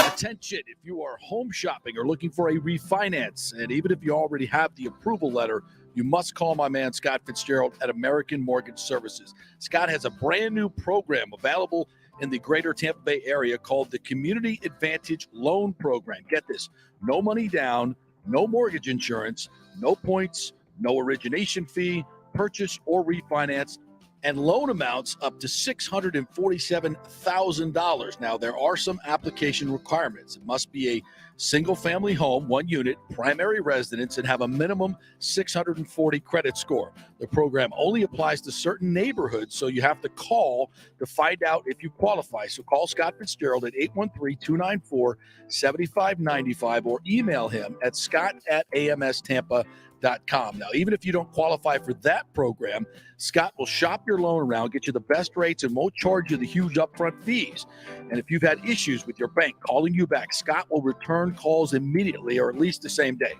O: Attention, if you are home shopping or looking for a refinance, and even if you already have the approval letter, you must call my man Scott Fitzgerald at American Mortgage Services. Scott has a brand new program available in the greater Tampa Bay area called the Community Advantage Loan Program. Get this, no money down, no mortgage insurance, no points, no origination fee, purchase or refinance, and loan amounts up to $647,000. Now, there are some application requirements. It must be a single-family home, 1 unit, primary residence, and have a minimum 640 credit score. The program only applies to certain neighborhoods, so you have to call to find out if you qualify. So call Scott Fitzgerald at 813-294-7595 or email him at scott@amstampa.com. Now, even if you don't qualify for that program, Scott will shop your loan around, get you the best rates, and won't charge you the huge upfront fees. And if you've had issues with your bank calling you back, Scott will return calls immediately or at least the same day.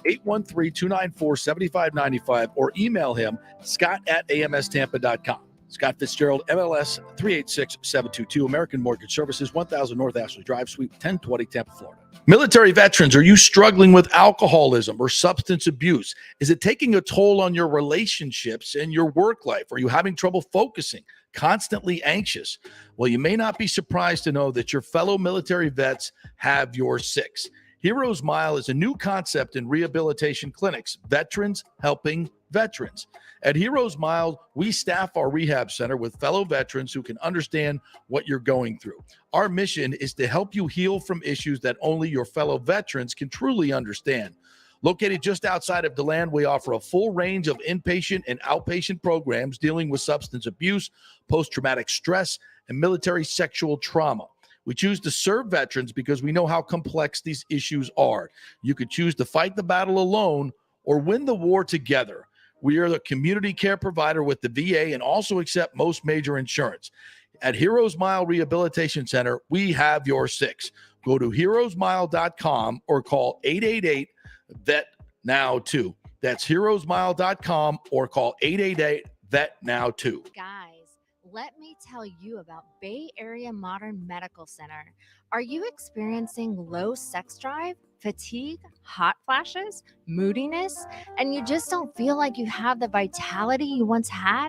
O: 813-294-7595 or email him, scott@amstampa.com. Scott Fitzgerald, MLS 386722, American Mortgage Services, 1000 North Ashley Drive, Suite 1020, Tampa, Florida. Military veterans, are you struggling with alcoholism or substance abuse? Is it taking a toll on your relationships and your work life? Are you having trouble focusing, constantly anxious? Well, you may not be surprised to know that your fellow military vets have your six. Heroes Mile is a new concept in rehabilitation clinics, veterans helping veterans. At Heroes Mile, we staff our rehab center with fellow veterans who can understand what you're going through. Our mission is to help you heal from issues that only your fellow veterans can truly understand. Located just outside of DeLand, we offer a full range of inpatient and outpatient programs dealing with substance abuse, post-traumatic stress, and military sexual trauma. We choose to serve veterans because we know how complex these issues are. You could choose to fight the battle alone or win the war together. We are the community care provider with the VA and also accept most major insurance. At Heroes Mile Rehabilitation Center, we have your six. Go to heroesmile.com or call 888-VET-NOW-2. That's heroesmile.com or call 888-VET-NOW-2.
N: Guys, let me tell you about Bay Area Modern Medical Center. Are you experiencing low sex drive, fatigue, hot flashes, moodiness, and you just don't feel like you have the vitality you once had?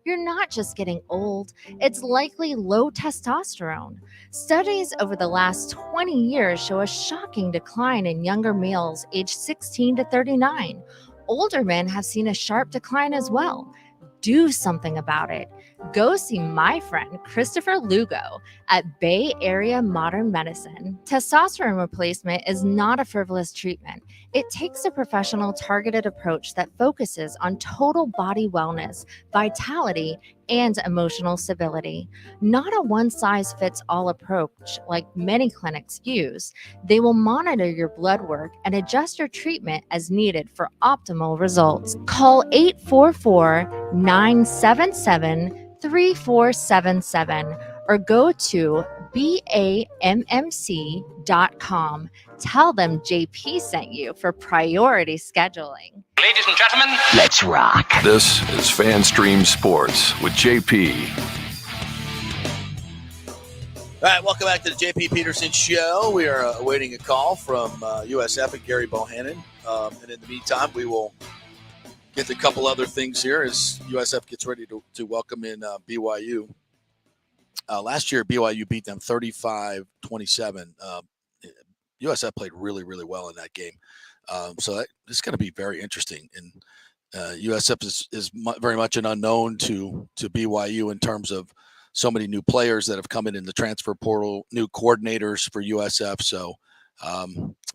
N: You're not just getting old, it's likely low testosterone. Studies over the last 20 years show a shocking decline in younger males aged 16 to 39. Older men have seen a sharp decline as well. Do something about it. Go see my friend Christopher Lugo at Bay Area Modern Medicine. Testosterone replacement is not a frivolous treatment. It takes a professional, targeted approach that focuses on total body wellness, vitality, and emotional stability. Not a one-size-fits-all approach like many clinics use. They will monitor your blood work and adjust your treatment as needed for optimal results. Call 844-977-3477 or go to BAMMC.com. Tell them JP sent you for priority scheduling.
B: Ladies and gentlemen, let's rock. This is FanStream Sports with JP.
E: All right, welcome back to the JP Peterson Show. We are awaiting a call from USF and Gerry Bohanon. And in the meantime, we will get to a couple other things here as USF gets ready to welcome in BYU. Last year, BYU beat them 35-27. USF played really, really well in that game. So it's going to be very interesting. And USF is very much an unknown to BYU in terms of so many new players that have come in the transfer portal, new coordinators for USF. So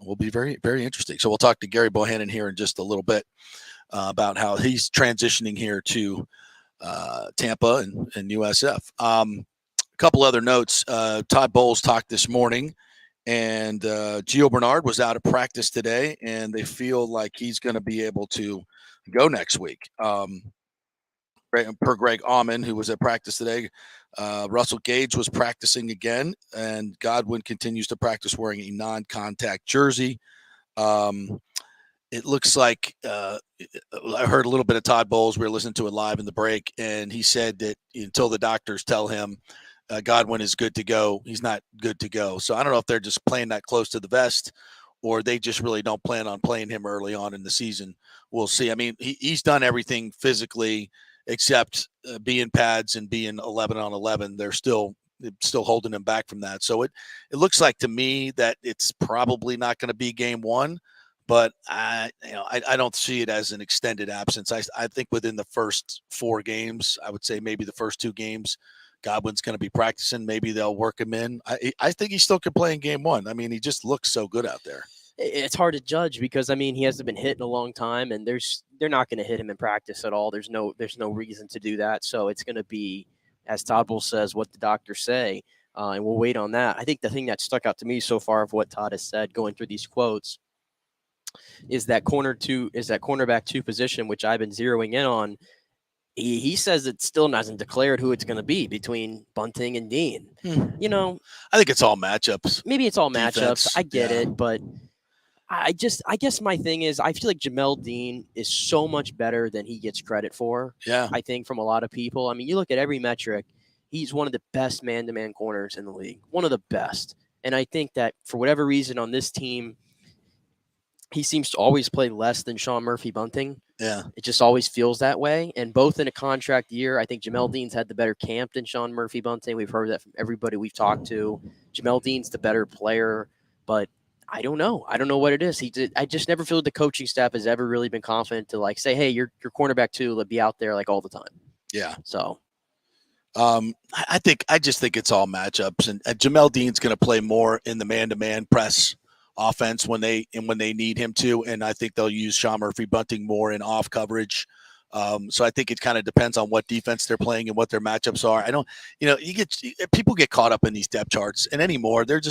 E: will be very, very interesting. So we'll talk to Gerry Bohanon here in just a little bit about how he's transitioning here to Tampa and USF. A couple other notes. Todd Bowles talked this morning, and Gio Bernard was out of practice today, and they feel like he's going to be able to go next week. Per Greg Auman, who was at practice today, Russell Gage was practicing again, and Godwin continues to practice wearing a non-contact jersey. It looks like I heard a little bit of Todd Bowles. We were listening to it live in the break, and he said that until the doctors tell him Godwin is good to go, he's not good to go. So I don't know if they're just playing that close to the vest or they just really don't plan on playing him early on in the season. We'll see. I mean, he's done everything physically except being pads and being 11 on 11. They're still holding him back from that. So it looks like to me that it's probably not going to be game one, but I don't see it as an extended absence. I think within the first 4 games, I would say maybe the first 2 games, Godwin's going to be practicing. Maybe they'll work him in. I think he still could play in game one. I mean, he just looks so good out there.
F: It's hard to judge because, I mean, he hasn't been hit in a long time, and they're not going to hit him in practice at all. There's no reason to do that. So it's going to be, as Todd Bowles says, what the doctors say, and we'll wait on that. I think the thing that stuck out to me so far of what Todd has said going through these quotes is that cornerback 2 position, which I've been zeroing in on. He says it still hasn't declared who it's going to be between Bunting and Dean. You know,
E: I think it's all matchups.
F: Maybe it's all
E: Defense,
F: matchups. I get it, but I guess my thing is I feel like Jamel Dean is so much better than he gets credit for.
E: Yeah.
F: I think from a lot of people. I mean, you look at every metric, he's one of the best man-to-man corners in the league. One of the best. And I think that for whatever reason on this team, he seems to always play less than Sean Murphy-Bunting.
E: Yeah.
F: It just always feels that way. And both in a contract year, I think Jamel Dean's had the better camp than Sean Murphy-Bunting. We've heard that from everybody we've talked to. Jamel Dean's the better player, but I don't know. I don't know what it is. I just never feel the coaching staff has ever really been confident to like say, hey, your cornerback too, let be out there like all the time.
E: Yeah.
F: So
E: I just think it's all matchups, and Jamel Dean's going to play more in the man-to-man press offense when they need him to, and I think they'll use Sean Murphy Bunting more in off coverage. So I think it kind of depends on what defense they're playing and what their matchups are. I don't, people get caught up in these depth charts, and anymore they're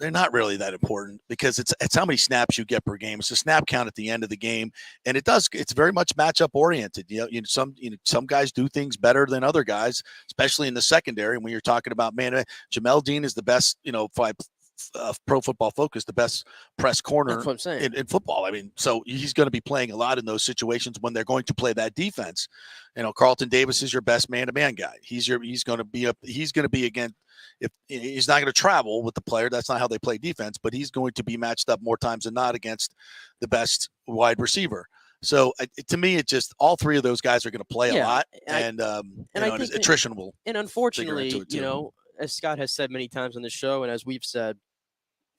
E: not really that important because it's how many snaps you get per game. It's a snap count at the end of the game, and it's very much matchup oriented. Some guys do things better than other guys, especially in the secondary. And when you're talking about Jamel Dean is the best, Pro Football Focus, the best press corner in football. I mean, so he's going to be playing a lot in those situations when they're going to play that defense. Carlton Davis is your best man-to-man guy. He's going to be again. If he's not going to travel with the player, that's not how they play defense, but he's going to be matched up more times than not against the best wide receiver. So to me, it just all three of those guys are going to play a lot, and I think attrition will.
F: And unfortunately, as Scott has said many times on the show, and as we've said,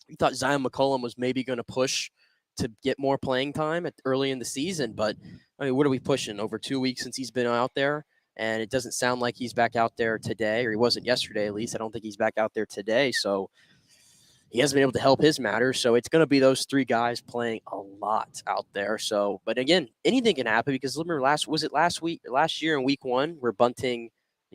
F: we thought Zion McCollum was maybe going to push to get more playing time early in the season, but I mean, what are we pushing? Over 2 weeks since he's been out there, and it doesn't sound like he's back out there today, or he wasn't yesterday at least. I don't think he's back out there today, so he hasn't been able to help his matter. So it's going to be those three guys playing a lot out there. So, but again, anything can happen because remember last year in week 1 where Bunting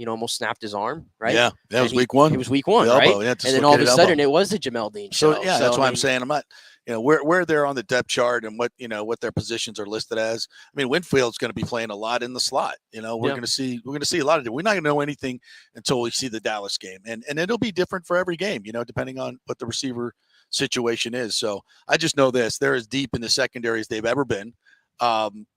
F: almost snapped his arm, right?
E: Yeah, that was week 1.
F: It was week 1,
E: the
F: right?
E: elbow, yeah,
F: and then all of a sudden it was the Jamel Dean show.
E: So that's why I'm saying I'm not, where they're on the depth chart and what their positions are listed as. I mean, Winfield's going to be playing a lot in the slot. We're going to see a lot of it. We're not going to know anything until we see the Dallas game, and it'll be different for every game, depending on what the receiver situation is. So I just know this: they're as deep in the secondary as they've ever been.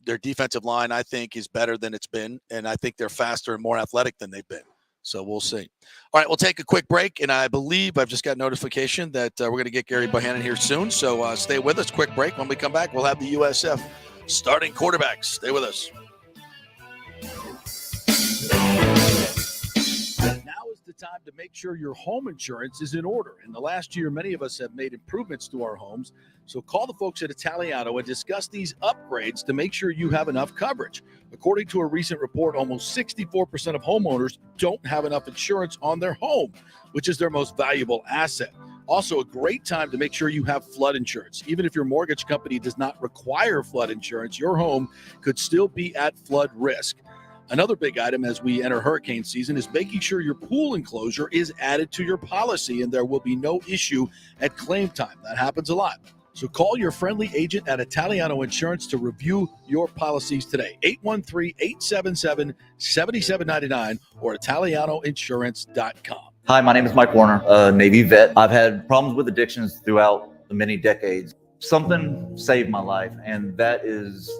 E: Their defensive line, I think, is better than it's been, and I think they're faster and more athletic than they've been. So we'll see. All right, we'll take a quick break, and I believe I've just got notification that we're going to get Gerry Bohanon here soon. So stay with us. Quick break. When we come back, we'll have the USF starting quarterbacks. Stay with us. Now is the time to make sure your home insurance is in order. In the last year, many of us have made improvements to our homes. So call the folks at Italiano and discuss these upgrades to make sure you have enough coverage. According to a recent report, almost 64% of homeowners don't have enough insurance on their home, which is their most valuable asset. Also, a great time to make sure you have flood insurance. Even if your mortgage company does not require flood insurance, your home could still be at flood risk. Another big item as we enter hurricane season is making sure your pool enclosure is added to your policy and there will be no issue at claim time. That happens a lot. So call your friendly agent at Italiano Insurance to review your policies today. 813-877-7799 or italianoinsurance.com.
A: Hi, my name is Mike Warner, a Navy vet. I've had problems with addictions throughout the many decades. Something saved my life, and that is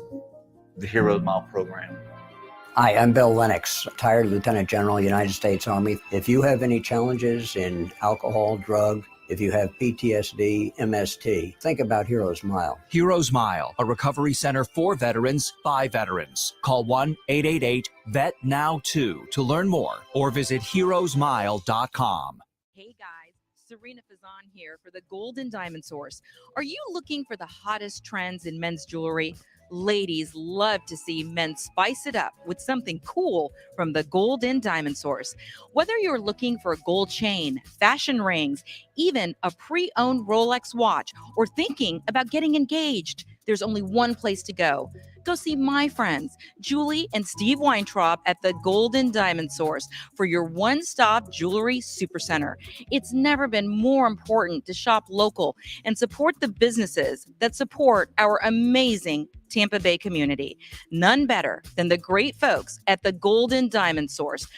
A: the Heroes Mile program.
G: Hi, I'm Bill Lennox, retired Lieutenant General, United States Army. If you have any challenges in alcohol, drug, if you have PTSD, MST, think about Heroes Mile.
W: Heroes Mile, a recovery center for veterans by veterans. Call 1-888-VET-NOW-2 to learn more or visit heroesmile.com.
C: Hey guys, Serena here for the Golden Diamond Source. Are you looking for the hottest trends in men's jewelry? Ladies love to see men spice it up with something cool from the Golden Diamond Source. Whether you're looking for a gold chain, fashion rings, even a pre-owned Rolex watch, or thinking about getting engaged, there's only one place to go. Go see my friends, Julie and Steve Weintraub at the Golden Diamond Source for your one-stop jewelry supercenter. It's never been more important to shop local and support the businesses that support our amazing Tampa Bay community. None better than the great folks at the Golden Diamond Source,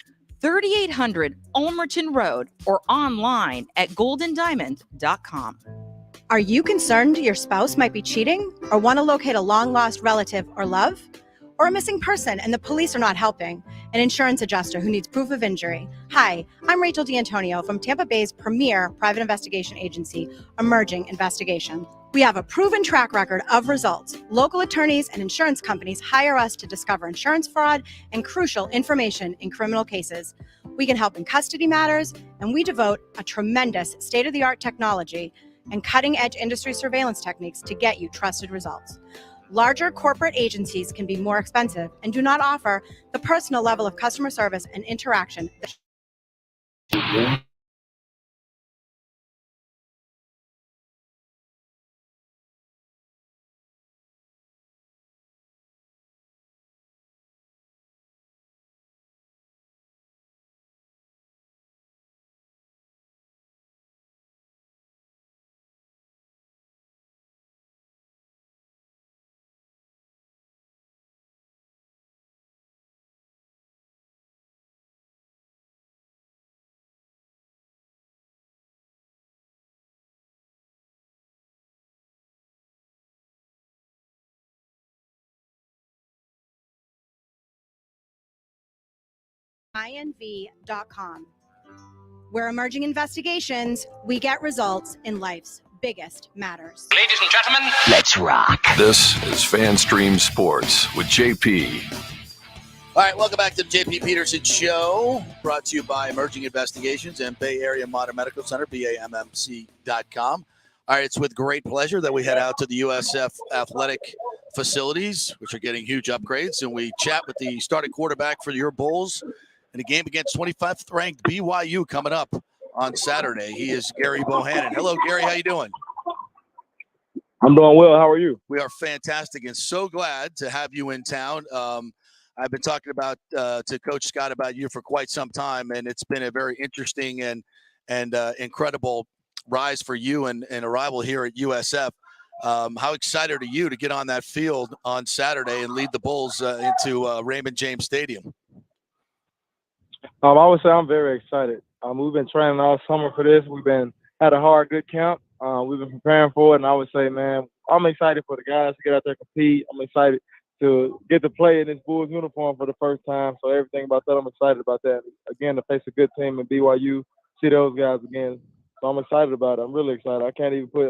C: 3800 Ulmerton Road, or online at goldendiamond.com.
X: Are you concerned your spouse might be cheating or want to locate a long-lost relative or love? Or a missing person and the police are not helping? An insurance adjuster who needs proof of injury. Hi, I'm Rachel D'Antonio from Tampa Bay's premier private investigation agency, Emerging Investigation. We have a proven track record of results. Local attorneys and insurance companies hire us to discover insurance fraud and crucial information in criminal cases. We can help in custody matters, and we devote a tremendous state-of-the-art technology and cutting-edge industry surveillance techniques to get you trusted results. Larger corporate agencies can be more expensive and do not offer the personal level of customer service and interaction that inv.com. We're emerging investigations. We get results in life's biggest matters.
B: Ladies and gentlemen, let's rock. This is FanStream Sports with JP.
E: All right, welcome back to the JP Peterson Show, brought to you by Emerging Investigations and Bay Area Modern Medical Center, BAMMC.com. All right, it's with great pleasure that we head out to the USF athletic facilities, which are getting huge upgrades, and we chat with the starting quarterback for your Bulls in a game against 25th ranked BYU coming up on Saturday. He is Gerry Bohanon. Hello, Gerry. How you doing?
H: I'm doing well. How are you?
E: We are fantastic and so glad to have you in town. I've been talking about to Coach Scott about you for quite some time, and it's been a very interesting and incredible rise for you and arrival here at USF. How excited are you to get on that field on Saturday and lead the Bulls into Raymond James Stadium?
H: I would say I'm very excited. We've been training all summer for this. We've had a hard, good camp. We've been preparing for it, and I would say, man, I'm excited for the guys to get out there and compete. I'm excited to get to play in this Bulls uniform for the first time. So everything about that, I'm excited about that. Again, to face a good team in BYU, see those guys again. So I'm excited about it. I'm really excited. I can't even put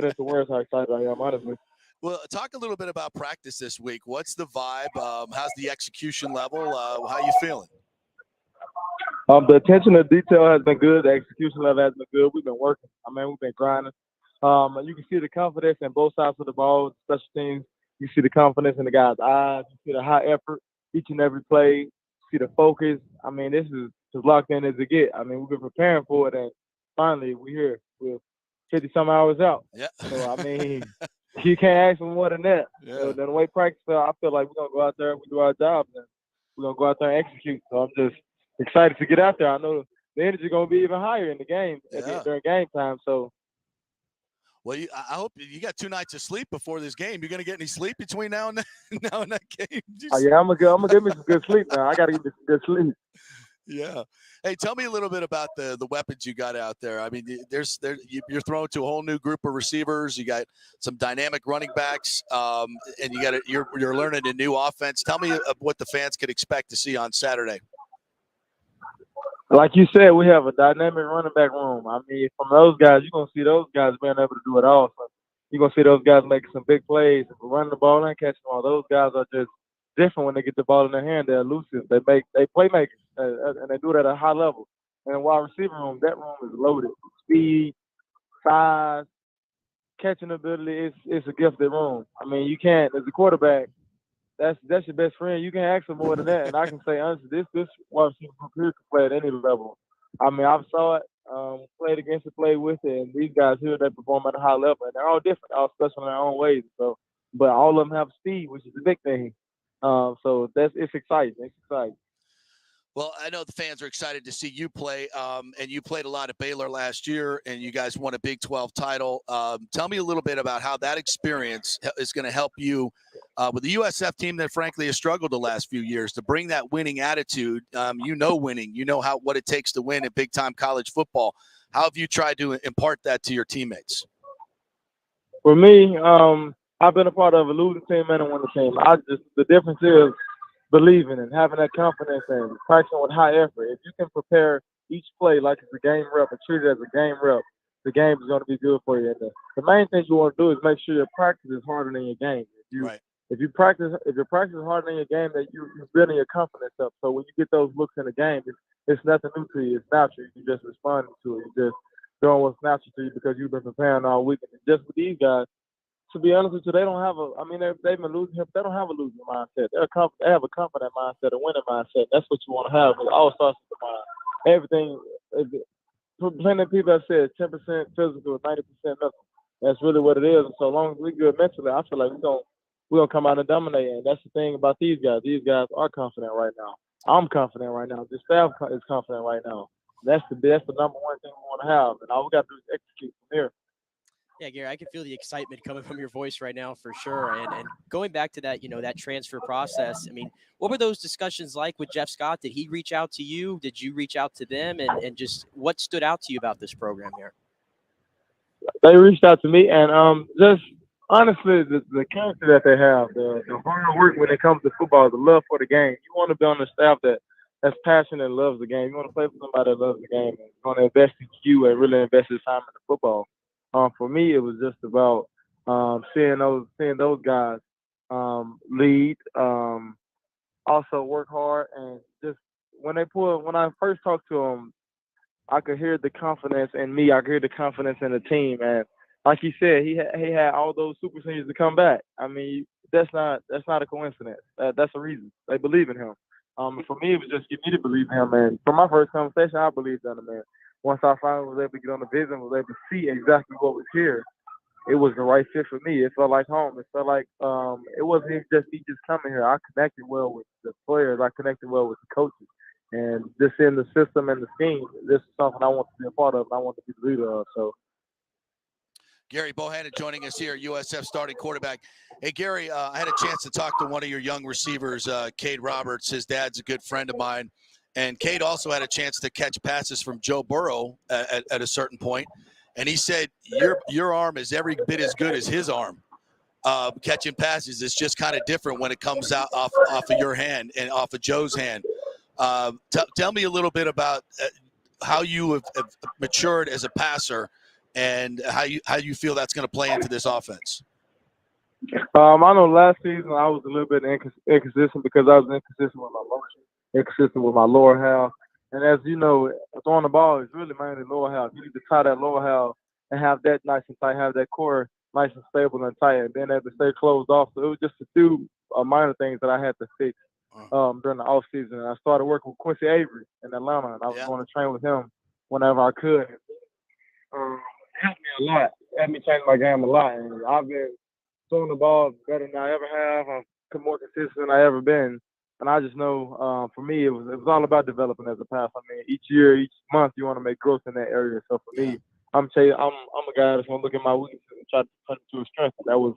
H: into words how excited I am, honestly.
E: Well, talk a little bit about practice this week. What's the vibe? How's the execution level? How are you feeling?
H: The attention to detail has been good. The execution level has been good. We've been working. We've been grinding. You can see the confidence in both sides of the ball, special teams. You see the confidence in the guys' eyes. You see the high effort each and every play. You see the focus. This is as locked in as it gets. We've been preparing for it, and finally we're here. We're 50-some hours out.
E: Yeah.
H: So, you can't ask for more than that.
E: Yeah.
H: So, the way practice felt, I feel like we're going to go out there and we do our jobs, and we're going to go out there and execute. So I'm just excited to get out there. I know the energy is going to be even higher in the game during game time. So,
E: well, I hope you got 2 nights of sleep before this game. You going to get any sleep between now and that game?
H: Yeah, I'm gonna give me some good sleep now. I got to get me some good sleep.
E: Yeah. Hey, tell me a little bit about the weapons you got out there. You're throwing to a whole new group of receivers. You got some dynamic running backs, and you're learning a new offense. Tell me what the fans could expect to see on Saturday.
H: Like you said, we have a dynamic running back room. From those guys, you're going to see those guys being able to do it all. So you're going to see those guys making some big plays, running the ball and catching the ball. Those guys are just different when they get the ball in their hand. They're elusive. They playmakers, and they do it at a high level. And in wide receiver room, that room is loaded. Speed, size, catching ability, it's a gifted room. You can't, as a quarterback, that's your best friend. You can't ask for more than that. And I can say honestly, this wide receiver group here can play at any level. I've saw it, played against it, played with it, and these guys here, they perform at a high level, and they're all different, all special in their own ways. So, but all of them have speed, which is the big thing. So it's exciting. It's exciting.
E: Well, I know the fans are excited to see you play, and you played a lot at Baylor last year, and you guys won a Big 12 title. Tell me a little bit about how that experience is going to help you with the USF team that, frankly, has struggled the last few years to bring that winning attitude. Winning. You know what it takes to win in big-time college football. How have you tried to impart that to your teammates?
H: For me, I've been a part of a losing team and a winning team. The difference is believing and having that confidence and practicing with high effort. If you can prepare each play like it's a game rep and treat it as a game rep, the game is going to be good for you. And the main thing you want to do is make sure your practice is harder than your game. If your practice is harder than your game, that you're building your confidence up. So when you get those looks in the game, it's nothing new to you. It's natural. You just respond to it. You just doing what's natural to you because you've been preparing all week. And just with these guys, to be honest with you, they don't have a. I mean, they've been losing him. They don't have a losing mindset. They have a confident mindset, a winning mindset. That's what you want to have. It all starts with the mind. Everything is. Plenty of people have said 10% physical, 90% mental. That's really what it is. And so long as we're good mentally, I feel like we're gonna come out and dominate. And that's the thing about these guys. These guys are confident right now. I'm confident right now. The staff is confident right now. That's the number one thing we want to have. And all we got to do is execute from here.
F: Yeah, Gary, I can feel the excitement coming from your voice right now for sure. And going back to that, that transfer process, I mean, what were those discussions like with Jeff Scott? Did he reach out to you? Did you reach out to them? And just what stood out to you about this program here?
H: They reached out to me, and just honestly, the character that they have, the hard work when it comes to football, the love for the game. You want to be on the staff that's passionate and loves the game. You want to play for somebody that loves the game and want to invest in you and really invest his time in the football. For me, it was just about seeing those guys lead, also work hard, and just when I first talked to them, I could hear the confidence in me. I could hear the confidence in the team, and like he said, he had all those super seniors to come back. I mean, that's not a coincidence. That's a reason. They believe in him. For me, it was just get me to believe in him, and from my first conversation, I believed in him, man. Once I finally was able to get on the vision, was able to see exactly what was here, it was the right fit for me. It felt like home. It felt like it wasn't even just me just coming here. I connected well with the players. I connected well with the coaches. And just in the system and the scheme, this is something I want to be a part of and I want to be the leader of. So,
O: Gerry Bohanon joining us here, USF starting quarterback. Hey, Gary, I had a chance to talk to one of your young receivers, Cade Roberts. His dad's a good friend of mine. And Cade also had a chance to catch passes from Joe Burrow at a certain point. And he said, your arm is every bit as good as his arm. Catching passes is just kind of different when it comes out off of your hand and off of Joe's hand. Tell me a little bit about how you have matured as a passer and how you feel that's going to play into this offense.
H: I know last season I was a little bit inconsistent because I was inconsistent with my motion, inconsistent with my lower half. And as you know, throwing the ball is really mainly lower half. You need to tie that lower half and have that nice and tight, have that core nice and stable and tight, and then have to stay closed off. So it was just a few minor things that I had to fix during the off season. And I started working with Quincy Avery in Atlanta, and I was going to train with him whenever I could. It helped me a lot. It helped me change my game a lot. And I've been throwing the ball better than I ever have. I'm more consistent than I ever been. And I just know, for me, it was all about developing as a passer. I mean, each year, each month, you want to make growth in that area. So for me, I'm a guy that's going to look at my weaknesses and try to turn it to a strength. And that was,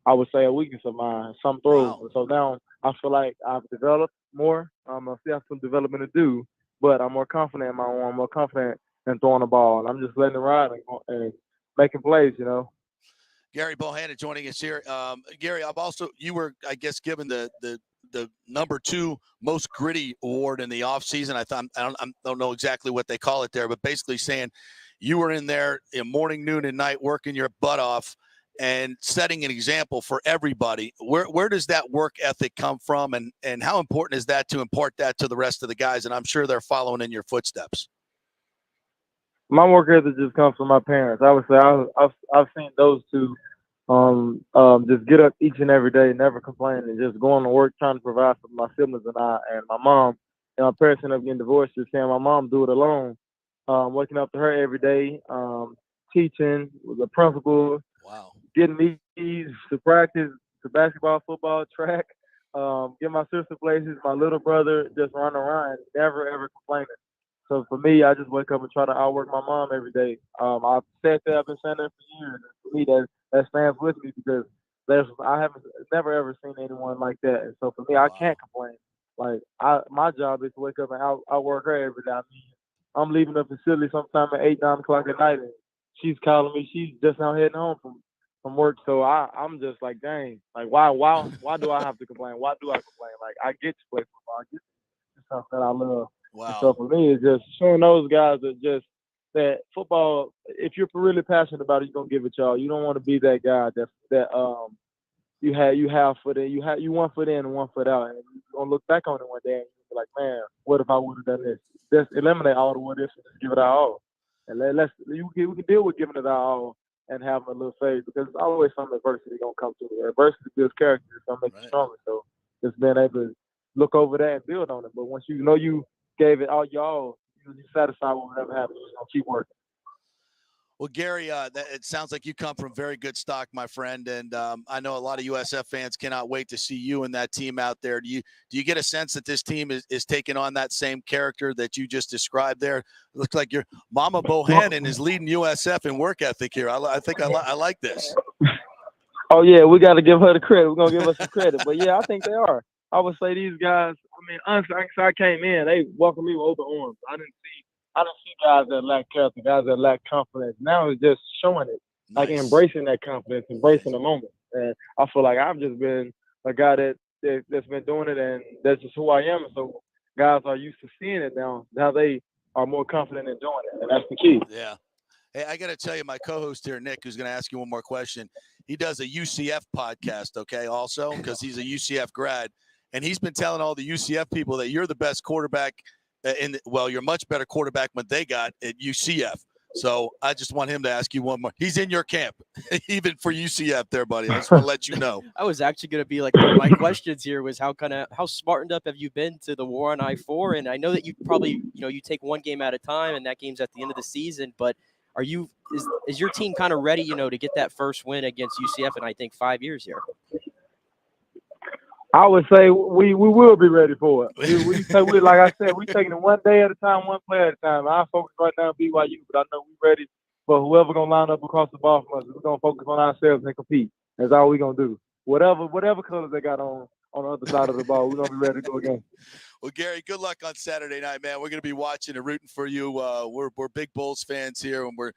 H: I would say, a weakness of mine, some throws. Wow. So now I feel like I've developed more. I still have some development to do, but I'm more confident in my arm. I'm more confident in throwing the ball. And I'm just letting it ride and making plays, you know.
O: Gerry Bohanon joining us here. Gary, you were, I guess, given the number 2 most gritty award in the offseason. I don't know exactly what they call it there, but basically saying you were in there in morning, noon, and night working your butt off and setting an example for everybody. Where does that work ethic come from, and how important is that to impart that to the rest of the guys? And I'm sure they're following in your footsteps.
H: My work ethic just comes from my parents. I would say I've seen those two just get up each and every day, never complain, and just going to work trying to provide for my siblings and I and my mom. And my parents ended up getting divorced, just seeing my mom do it alone, waking up to her every day, teaching with the principal, getting me to practice, to basketball, football, track, get my sister places, my little brother just run around, never ever complaining. So for me, I just wake up and try to outwork my mom every day. I've said that, I've been saying that for years. And for me, that stands with me because I haven't never ever seen anyone like that. And so for me, I can't complain. Like my job is to wake up and outwork her every day. I mean, I'm leaving the facility sometime at 8, 9 o'clock at night, and she's calling me. She's just now heading home from work. So I'm just like, dang, like why do I have to complain? Why do I complain? Like I get to play football. I get to do something that I love.
O: Wow.
H: And so for me, it's just showing those guys that football, if you're really passionate about it, you're gonna give it y'all. You don't want to be that guy that you have foot in, you 1 foot in and 1 foot out, and you're gonna look back on it one day and you're like, man, what if I would have done this? Just eliminate all the what ifs and just give it our all. and we can deal with giving it our all and having a little faith, because it's always some adversity gonna come to it. Adversity builds character, so make you stronger. So just being able to look over that and build on it. But once you know you gave it all y'all, you're satisfied with whatever happens. You're just gonna keep working.
E: Well, Gerry, it sounds like you come from very good stock, my friend, and I know a lot of USF fans cannot wait to see you and that team out there. Do you get a sense that this team is taking on that same character that you just described there? It looks like your Mama Bohanon is leading USF in work ethic here. I think I like this.
H: Oh yeah, we got to give her the credit. We're gonna give her some credit, but yeah, I think they are. I would say these guys. I mean, honestly, I came in, they welcomed me with open arms. I didn't see guys that lack character, guys that lack confidence. Now it's just showing it, like embracing that confidence, embracing the moment. And I feel like I've just been a guy that's been doing it, and that's just who I am. And so guys are used to seeing it now. Now they are more confident in doing it, and that's the key.
E: Yeah. Hey, I got to tell you, my co-host here, Nick, who's going to ask you one more question. He does a UCF podcast, okay, also, because he's a UCF grad. And he's been telling all the UCF people that you're the best quarterback you're much better quarterback than they got at UCF. So I just want him to ask you one more. He's in your camp, even for UCF there, buddy. I just want to let you know.
F: I was actually going to be like, one of my questions here was how smartened up have you been to the war on I-4? And I know that you probably, you take one game at a time, and that game's at the end of the season. But is your team kind of ready, to get that first win against UCF in, I think, 5 years here?
H: I would say we will be ready for it. We like I said, we're taking it one day at a time, one play at a time. Our focus right now is BYU, but I know we're ready for whoever going to line up across the ball from us. We're going to focus on ourselves and compete. That's all we're going to do. Whatever colors they got on the other side of the ball, we're going to be ready to go again.
E: Well, Gerry, good luck on Saturday night, man. We're going to be watching and rooting for you. We're big Bulls fans here, and we're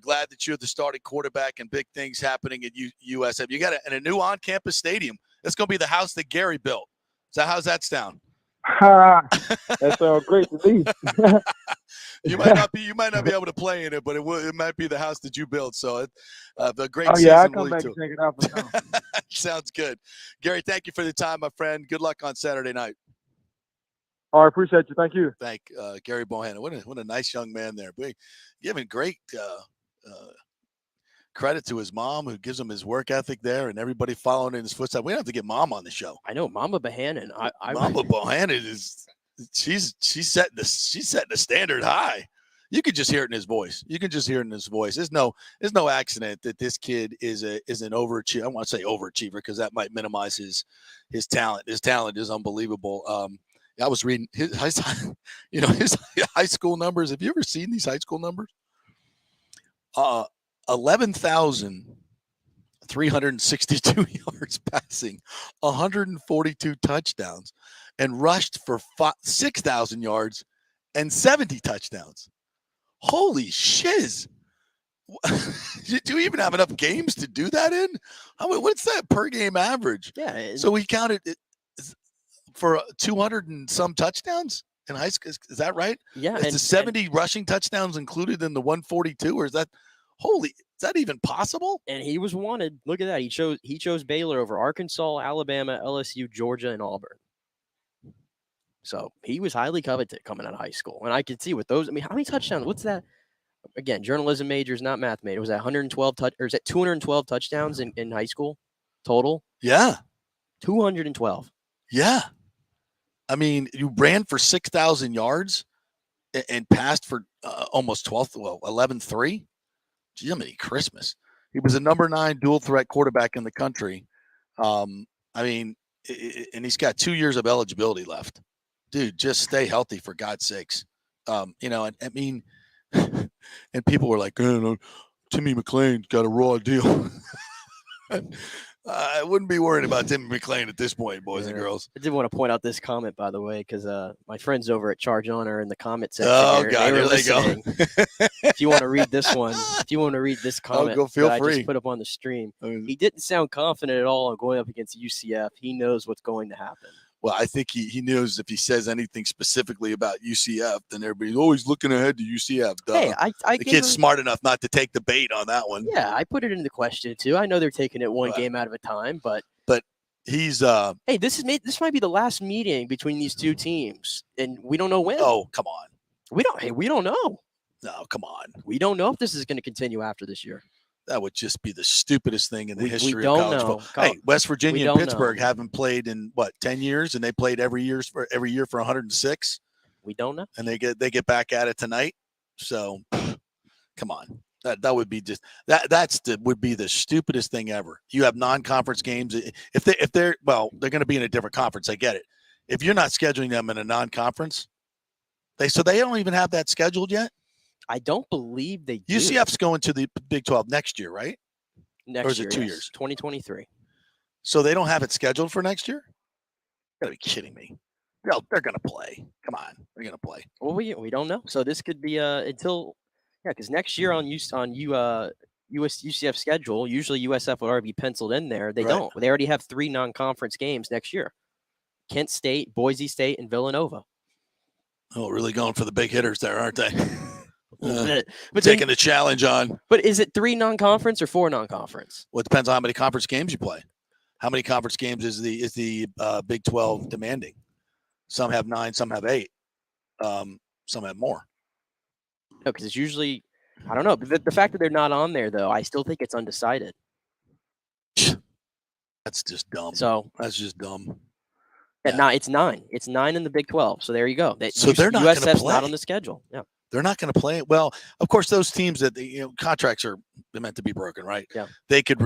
E: glad that you're the starting quarterback and big things happening at USF. You got a new on-campus stadium. It's going to be the house that Gerry built. So how's that sound?
H: That sounds great to me.
E: You might not be able to play in it, but it might be the house that you built. So a great season.
H: Oh yeah, I'll come back and check it out for now.
E: Sounds good. Gerry, thank you for the time, my friend. Good luck on Saturday night.
H: All right, appreciate you. Thank you.
E: Thank Gerry Bohanon. What a nice young man there. Giving great credit to his mom, who gives him his work ethic there, and everybody following in his footsteps. We don't have to get Mom on the show.
F: I know Mama Bohanon.
E: Mama Bohanon she's setting the standard high. You could just hear it in his voice. There's no accident that this kid is an overachiever. I want to say overachiever because that might minimize his talent. His talent is unbelievable. I was reading his high school numbers. Have you ever seen these high school numbers? 11,362 yards passing, 142 touchdowns, and rushed for 6,000 yards and 70 touchdowns. Holy shiz. Do you even have enough games to do that in? What's that per game average?
F: Yeah.
E: So we counted it for 200 and some touchdowns in high school. Is that right?
F: Yeah.
E: Is the 70 rushing touchdowns included in the 142, or is that is that even possible?
F: And he was wanted. Look at that. He chose Baylor over Arkansas, Alabama, LSU, Georgia, and Auburn. So he was highly coveted coming out of high school. And I could see with those, how many touchdowns? What's that? Again, journalism majors, not math majors. Was that 112 or is that 212 touchdowns in high school total?
E: Yeah.
F: 212.
E: Yeah. I mean, you ran for 6,000 yards and passed for almost 11-3. Jiminy Christmas. He was a number 9 dual threat quarterback in the country. And he's got 2 years of eligibility left. Dude, just stay healthy for God's sakes. And people were like, Timmy McClain got a raw deal. I wouldn't be worried about Tim McClain at this point, boys and girls.
F: I did want to point out this comment, by the way, because my friends over at Charge On are in the comment section.
E: Oh,
F: here.
E: God,
F: they were
E: here
F: listening.
E: they go.
F: If you want to read this one, comment
E: go feel
F: that
E: free.
F: I just put up on the stream. He didn't sound confident at all on going up against UCF. He knows what's going to happen.
E: Well, I think he knows if he says anything specifically about UCF, then everybody's always looking ahead to UCF. Duh.
F: Hey,
E: the kid's smart enough not to take the bait on that one.
F: Yeah, I put it into question too. I know they're taking it one game out of a time, but
E: he's
F: hey, this might be the last meeting between these two teams, and we don't know when.
E: Oh, come on.
F: We don't know.
E: No, come on.
F: We don't know if this is going to continue after this year.
E: That would just be the stupidest thing in the history of
F: don't
E: college
F: know.
E: football. Hey, West Virginia and
F: don't
E: Pittsburgh
F: know.
E: haven't played in 10 years, and they played every year for 106.
F: We don't know.
E: And they get back at it tonight. So come on. That would be just would be the stupidest thing ever. You have non-conference games. If they're going to be in a different conference. I get it. If you're not scheduling them in a non-conference, they don't even have that scheduled yet.
F: I don't believe they do.
E: UCF's going to the Big 12 next year, right?
F: Next
E: or is
F: year,
E: it 2
F: yes.
E: years?
F: 2023.
E: So they don't have it scheduled for next year? You gotta be kidding me. No, they're gonna play. Come on, they're gonna play.
F: Well, we don't know. So this could be because next year on UCF schedule, usually USF would already be penciled in there. They don't. They already have 3 non-conference games next year: Kent State, Boise State, and Villanova.
E: Oh, really going for the big hitters there, aren't they?
F: But
E: taking the challenge on.
F: But is it 3 non-conference or 4 non-conference?
E: Well, it depends on how many conference games you play. How many conference games is the Big 12 demanding? Some have 9, some have 8, some have more.
F: No, because it's usually, I don't know. The fact that they're not on there, though, I still think it's undecided.
E: That's just dumb.
F: So
E: that's just dumb.
F: Yeah. It's 9. It's 9 in the Big 12. So there you go.
E: So they're not going to
F: USF's
E: play.
F: not on the schedule. Yeah.
E: They're not going to play. Well, of course, those teams that contracts are meant to be broken, right?
F: Yeah.
E: They could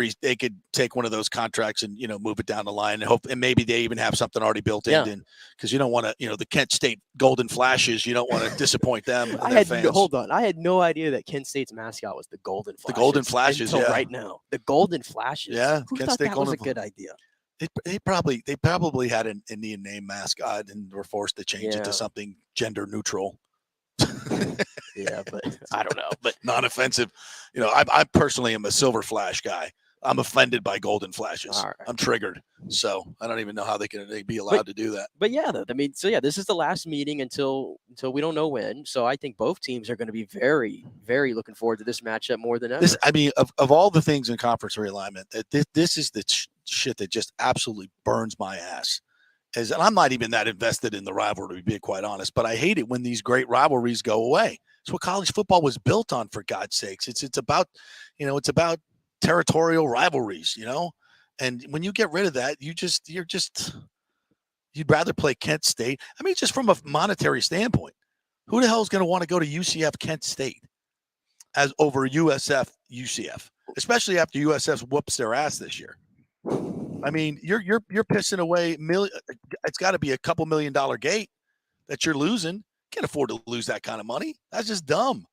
E: take one of those contracts and move it down the line and hope, and maybe they even have something already built in, because you don't want to, the Kent State Golden Flashes. You don't want to disappoint them. And their fans.
F: Hold on. I had no idea that Kent State's mascot was the Golden Flashes.
E: The Golden Flashes,
F: until
E: yeah.
F: right now. The Golden Flashes.
E: Yeah,
F: Who
E: Kent
F: thought
E: State
F: that
E: Golden
F: was a good idea?
E: They probably had an Indian name mascot and were forced to change it to something gender neutral.
F: Yeah, but I don't know. But
E: non-offensive. I personally am a Silver Flash guy. I'm offended by Golden Flashes.
F: Right.
E: I'm triggered. So I don't even know how they be allowed to do that.
F: But yeah, this is the last meeting until we don't know when. So I think both teams are going to be very, very looking forward to this matchup more than ever.
E: Of all the things in conference realignment, this is the shit that just absolutely burns my ass. And I'm not even that invested in the rivalry, to be quite honest, but I hate it when these great rivalries go away. It's what college football was built on, for God's sakes. It's about, it's about territorial rivalries, and when you get rid of that, you'd rather play Kent State. I mean, just from a monetary standpoint, who the hell is going to want to go to UCF Kent State as over USF UCF, especially after USF whoops their ass this year? I mean, you're pissing away it's got to be a couple $1 million gate that you're losing. Can't afford to lose that kind of money. That's just dumb.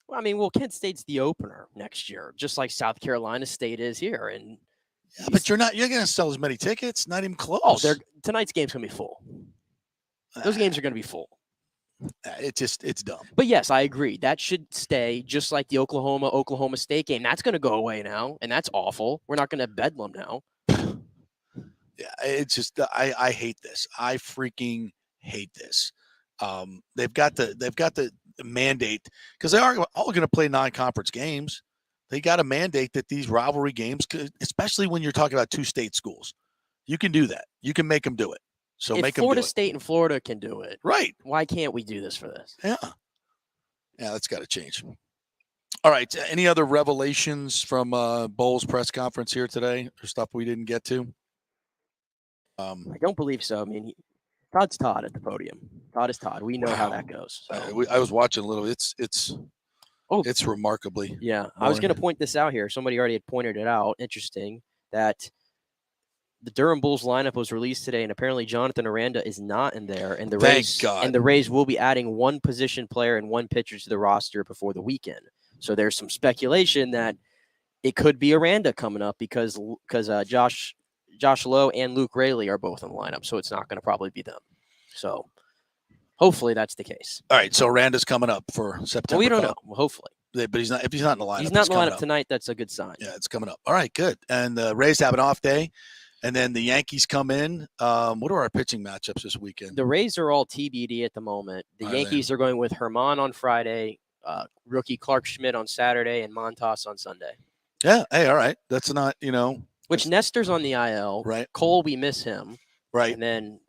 F: Well, Kent State's the opener next year, just like South Carolina State is here. And
E: but you're going to sell as many tickets. Not even close.
F: Oh, tonight's game's going to be full. Those games are going to be full.
E: It's dumb.
F: But yes, I agree. That should stay, just like the Oklahoma State game. That's going to go away now, and that's awful. We're not going to bedlam now.
E: Yeah, it's just I hate this. I freaking hate this. They've got the mandate, because they are all going to play non-conference games. They got to mandate that these rivalry games, especially when you're talking about 2 state schools, you can do that. You can make them do it. So
F: if
E: make them
F: Florida
E: do it.
F: State and Florida can do it,
E: right?
F: Why can't we do this for this?
E: Yeah, that's got to change. All right. Any other revelations from Bowles' press conference here today, or stuff we didn't get to?
F: I don't believe so. I mean, Todd's Todd at the podium. Todd is Todd. We know how that goes. So.
E: I was watching a little. It's remarkably.
F: Yeah, I was going to point this out here. Somebody already had pointed it out. Interesting that the Durham Bulls lineup was released today, and apparently Jonathan Aranda is not in there. And the Rays will be adding 1 position player and 1 pitcher to the roster before the weekend. So there's some speculation that it could be Aranda coming up because Josh Lowe and Luke Raley are both in the lineup, so it's not going to probably be them. So hopefully that's the case.
E: All right, so Aranda's coming up for September.
F: Well, we don't know. Well, hopefully.
E: But he's not. If he's not in the lineup,
F: he's not in the lineup tonight. That's a good sign.
E: Yeah, it's coming up. All right, good. And the Rays have an off day, and then the Yankees come in. What are our pitching matchups this weekend?
F: The Rays are all TBD at the moment. The Yankees are going with Herman on Friday, rookie Clark Schmidt on Saturday, and Montas on Sunday.
E: Yeah. Hey, all right. That's not,
F: Which Nestor's on the IL.
E: Right.
F: Cole, we miss him.
E: Right.
F: And then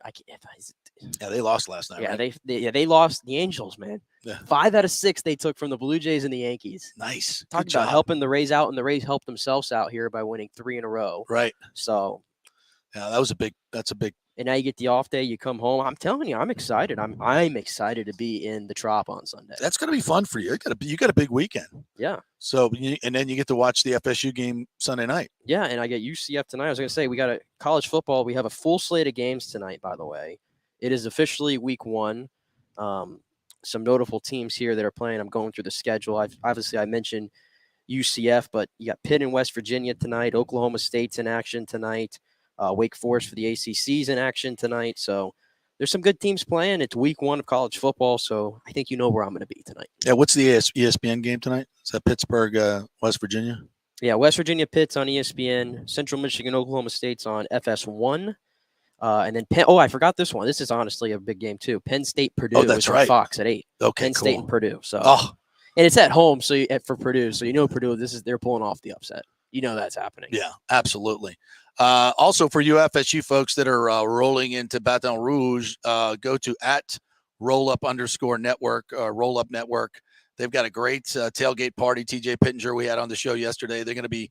E: they lost last night.
F: Yeah,
E: right?
F: they lost the Angels, man.
E: Yeah.
F: 5 out of 6 they took from the Blue Jays and the Yankees.
E: Nice.
F: Talk
E: Good
F: about
E: job.
F: helping the Rays out, and the Rays helped themselves out here by winning 3 in a row.
E: Right.
F: So,
E: yeah, that's a big.
F: And now you get the off day, you come home. I'm telling you, I'm excited. I'm excited to be in the Trop on Sunday.
E: That's going to be fun for you. You got a big weekend.
F: Yeah.
E: So, and then you get to watch the FSU game Sunday night.
F: Yeah, and I get UCF tonight. I was going to say, we got a college football. We have a full slate of games tonight, by the way. It is officially week 1. Some notable teams here that are playing. I'm going through the schedule. I mentioned UCF, but you got Pitt in West Virginia tonight. Oklahoma State's in action tonight. Wake Forest for the ACC's in action tonight. So there's some good teams playing. It's week 1 of college football, so I think you know where I'm going to be tonight.
E: Yeah, what's the ESPN game tonight? Is that Pittsburgh, West Virginia?
F: Yeah, West Virginia Pitt's on ESPN. Central Michigan, Oklahoma State's on FS1. And then Penn. Oh, I forgot this one. This is honestly a big game too. Penn State Purdue.
E: That's
F: is on
E: right.
F: Fox at 8.
E: Okay,
F: Penn State
E: cool.
F: and Purdue. So,
E: and
F: it's at home. So for Purdue, so Purdue. They're pulling off the upset. You know that's happening.
E: Yeah, absolutely. Also for you FSU folks that are rolling into Baton Rouge, go to @rollup_network, Roll Up Network. They've got a great tailgate party. TJ Pittenger we had on the show yesterday. They're going to be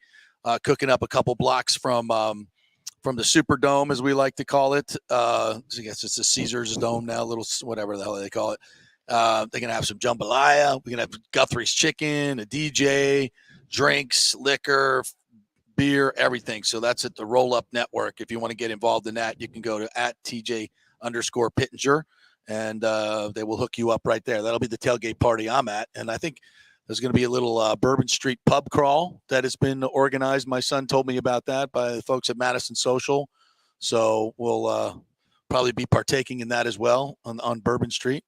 E: cooking up a couple blocks from the Superdome, as we like to call it. I guess it's the Caesars Dome now, little whatever the hell they call it. They're going to have some jambalaya. We're going to have Guthrie's chicken, a DJ, drinks, liquor, beer, everything. So that's at the Roll Up Network. If you want to get involved in that, you can go to @TJ_Pittenger, and they will hook you up right there. That'll be the tailgate party I'm at. And I think there's going to be a little Bourbon Street pub crawl that has been organized. My son told me about that by the folks at Madison Social. So we'll probably be partaking in that as well on Bourbon Street.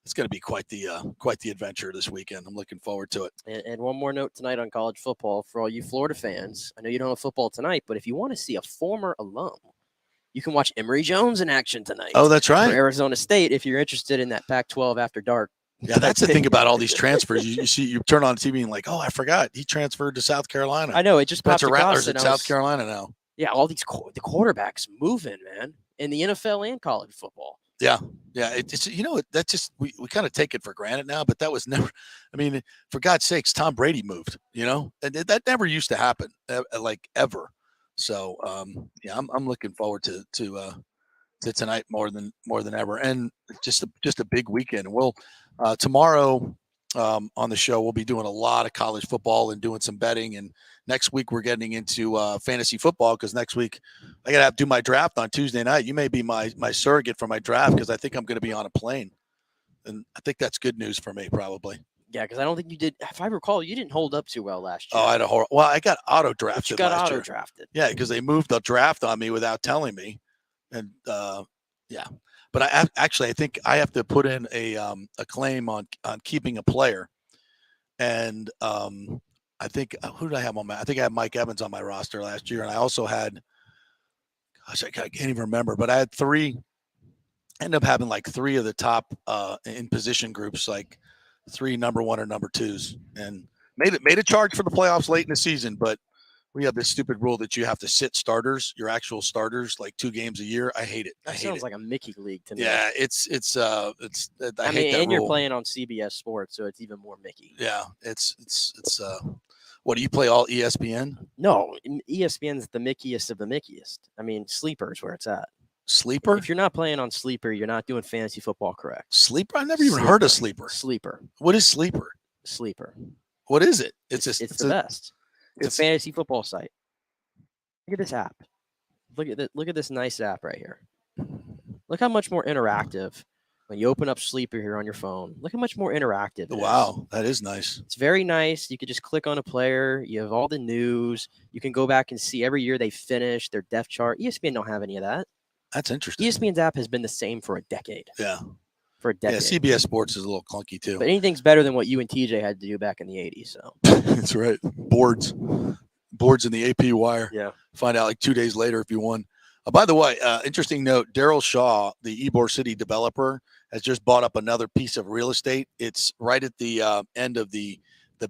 E: It's going to be quite the adventure this weekend. I'm looking forward to it.
F: And one more note tonight on college football for all you Florida fans. I know you don't have football tonight, but if you want to see a former alum, you can watch Emory Jones in action tonight.
E: Oh, that's right.
F: For Arizona State, if you're interested in that Pac-12 after dark.
E: Yeah, that's the thing about all these transfers. You turn on TV and like, oh, I forgot he transferred to South Carolina.
F: I know, it just popped
E: Spencer Rattler's
F: across,
E: at South Carolina now.
F: Yeah, all these the quarterbacks moving, man, in the NFL and college football.
E: Yeah. It's that just we kind of take it for granted now, but that was never. I mean, for God's sakes, Tom Brady moved. And that never used to happen, like ever. So I'm looking forward to tonight more than ever, and just a big weekend. And we'll tomorrow on the show we'll be doing a lot of college football and doing some betting. And next week we're getting into fantasy football, because next week I gotta have to do my draft on Tuesday night. You may be my surrogate for my draft, because I think I'm going to be on a plane, and I think that's good news for me probably.
F: Yeah, because I don't think you did. If I recall, you didn't hold up too well last year.
E: Oh, I had a horror. Well, I got auto drafted.
F: You got
E: last
F: auto
E: year.
F: drafted.
E: Yeah, because they moved the draft on me without telling me, and But I think I have to put in a claim on keeping a player, and I think who did I have on my? I think I had Mike Evans on my roster last year, and I also had, I can't even remember, but I had ended up having like 3 of the top in position groups, like 3 number 1 or number 2s, and made a charge for the playoffs late in the season, but we have this stupid rule that you have to sit starters, your actual starters, like 2 games a year. I hate it.
F: That sounds like a Mickey league to me.
E: Yeah, it's. I hate that
F: and
E: rule.
F: you're playing on CBS Sports, so it's even more Mickey.
E: Yeah, it's. What do you play all ESPN?
F: No, ESPN's the Mickiest of the Mickiest. I mean, Sleeper's where it's at.
E: Sleeper?
F: If you're not playing on Sleeper, you're not doing fantasy football correct.
E: Sleeper? I've never even heard of Sleeper.
F: Sleeper.
E: What is Sleeper?
F: Sleeper.
E: What is it? It's
F: the best. It's a fantasy football site. Look at this app. Look at this nice app right here. Look how much more interactive when you open up Sleeper here on your phone. Look how much more interactive it is.
E: Wow, that is nice.
F: It's very nice. You could just click on a player. You have all the news. You can go back and see every year they finished their depth chart. ESPN don't have any of that.
E: That's interesting.
F: ESPN's app has been the same for a decade.
E: Yeah.
F: For a decade.
E: Yeah, CBS Sports is a little clunky too.
F: But anything's better than what you and TJ had to do back in the 80s. So
E: that's right. Boards in the AP wire.
F: Yeah.
E: Find out like 2 days later if you won. By the way, interesting note, Daryl Shaw, the Ybor City developer, has just bought up another piece of real estate. It's right at the end of the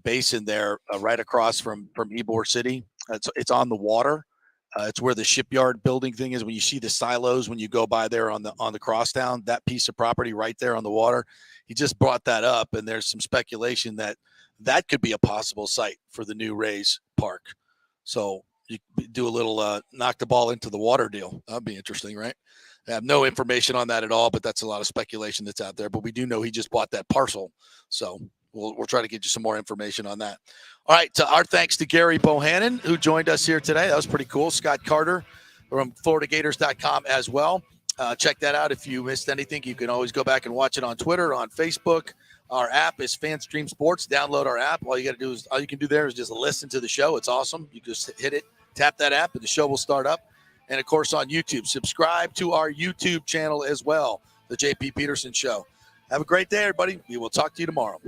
E: basin there, right across from Ybor City. It's on the water. It's where the shipyard building thing is. When you see the silos, when you go by there on the crosstown, that piece of property right there on the water, he just brought that up, and there's some speculation that could be a possible site for the new Rays park. So you do a little knock the ball into the water deal. That'd be interesting, right? I have no information on that at all, but that's a lot of speculation that's out there. But we do know he just bought that parcel, so we'll try to get you some more information on that. All right, our thanks to Gerry Bohanon, who joined us here today. That was pretty cool. Scott Carter from FloridaGators.com as well. Check that out. If you missed anything, you can always go back and watch it on Twitter, on Facebook. Our app is FanStream Sports. Download our app. All you can do there is just listen to the show. It's awesome. You just hit it, tap that app, and the show will start up. And, of course, on YouTube. Subscribe to our YouTube channel as well, the JP Peterson Show. Have a great day, everybody. We will talk to you tomorrow.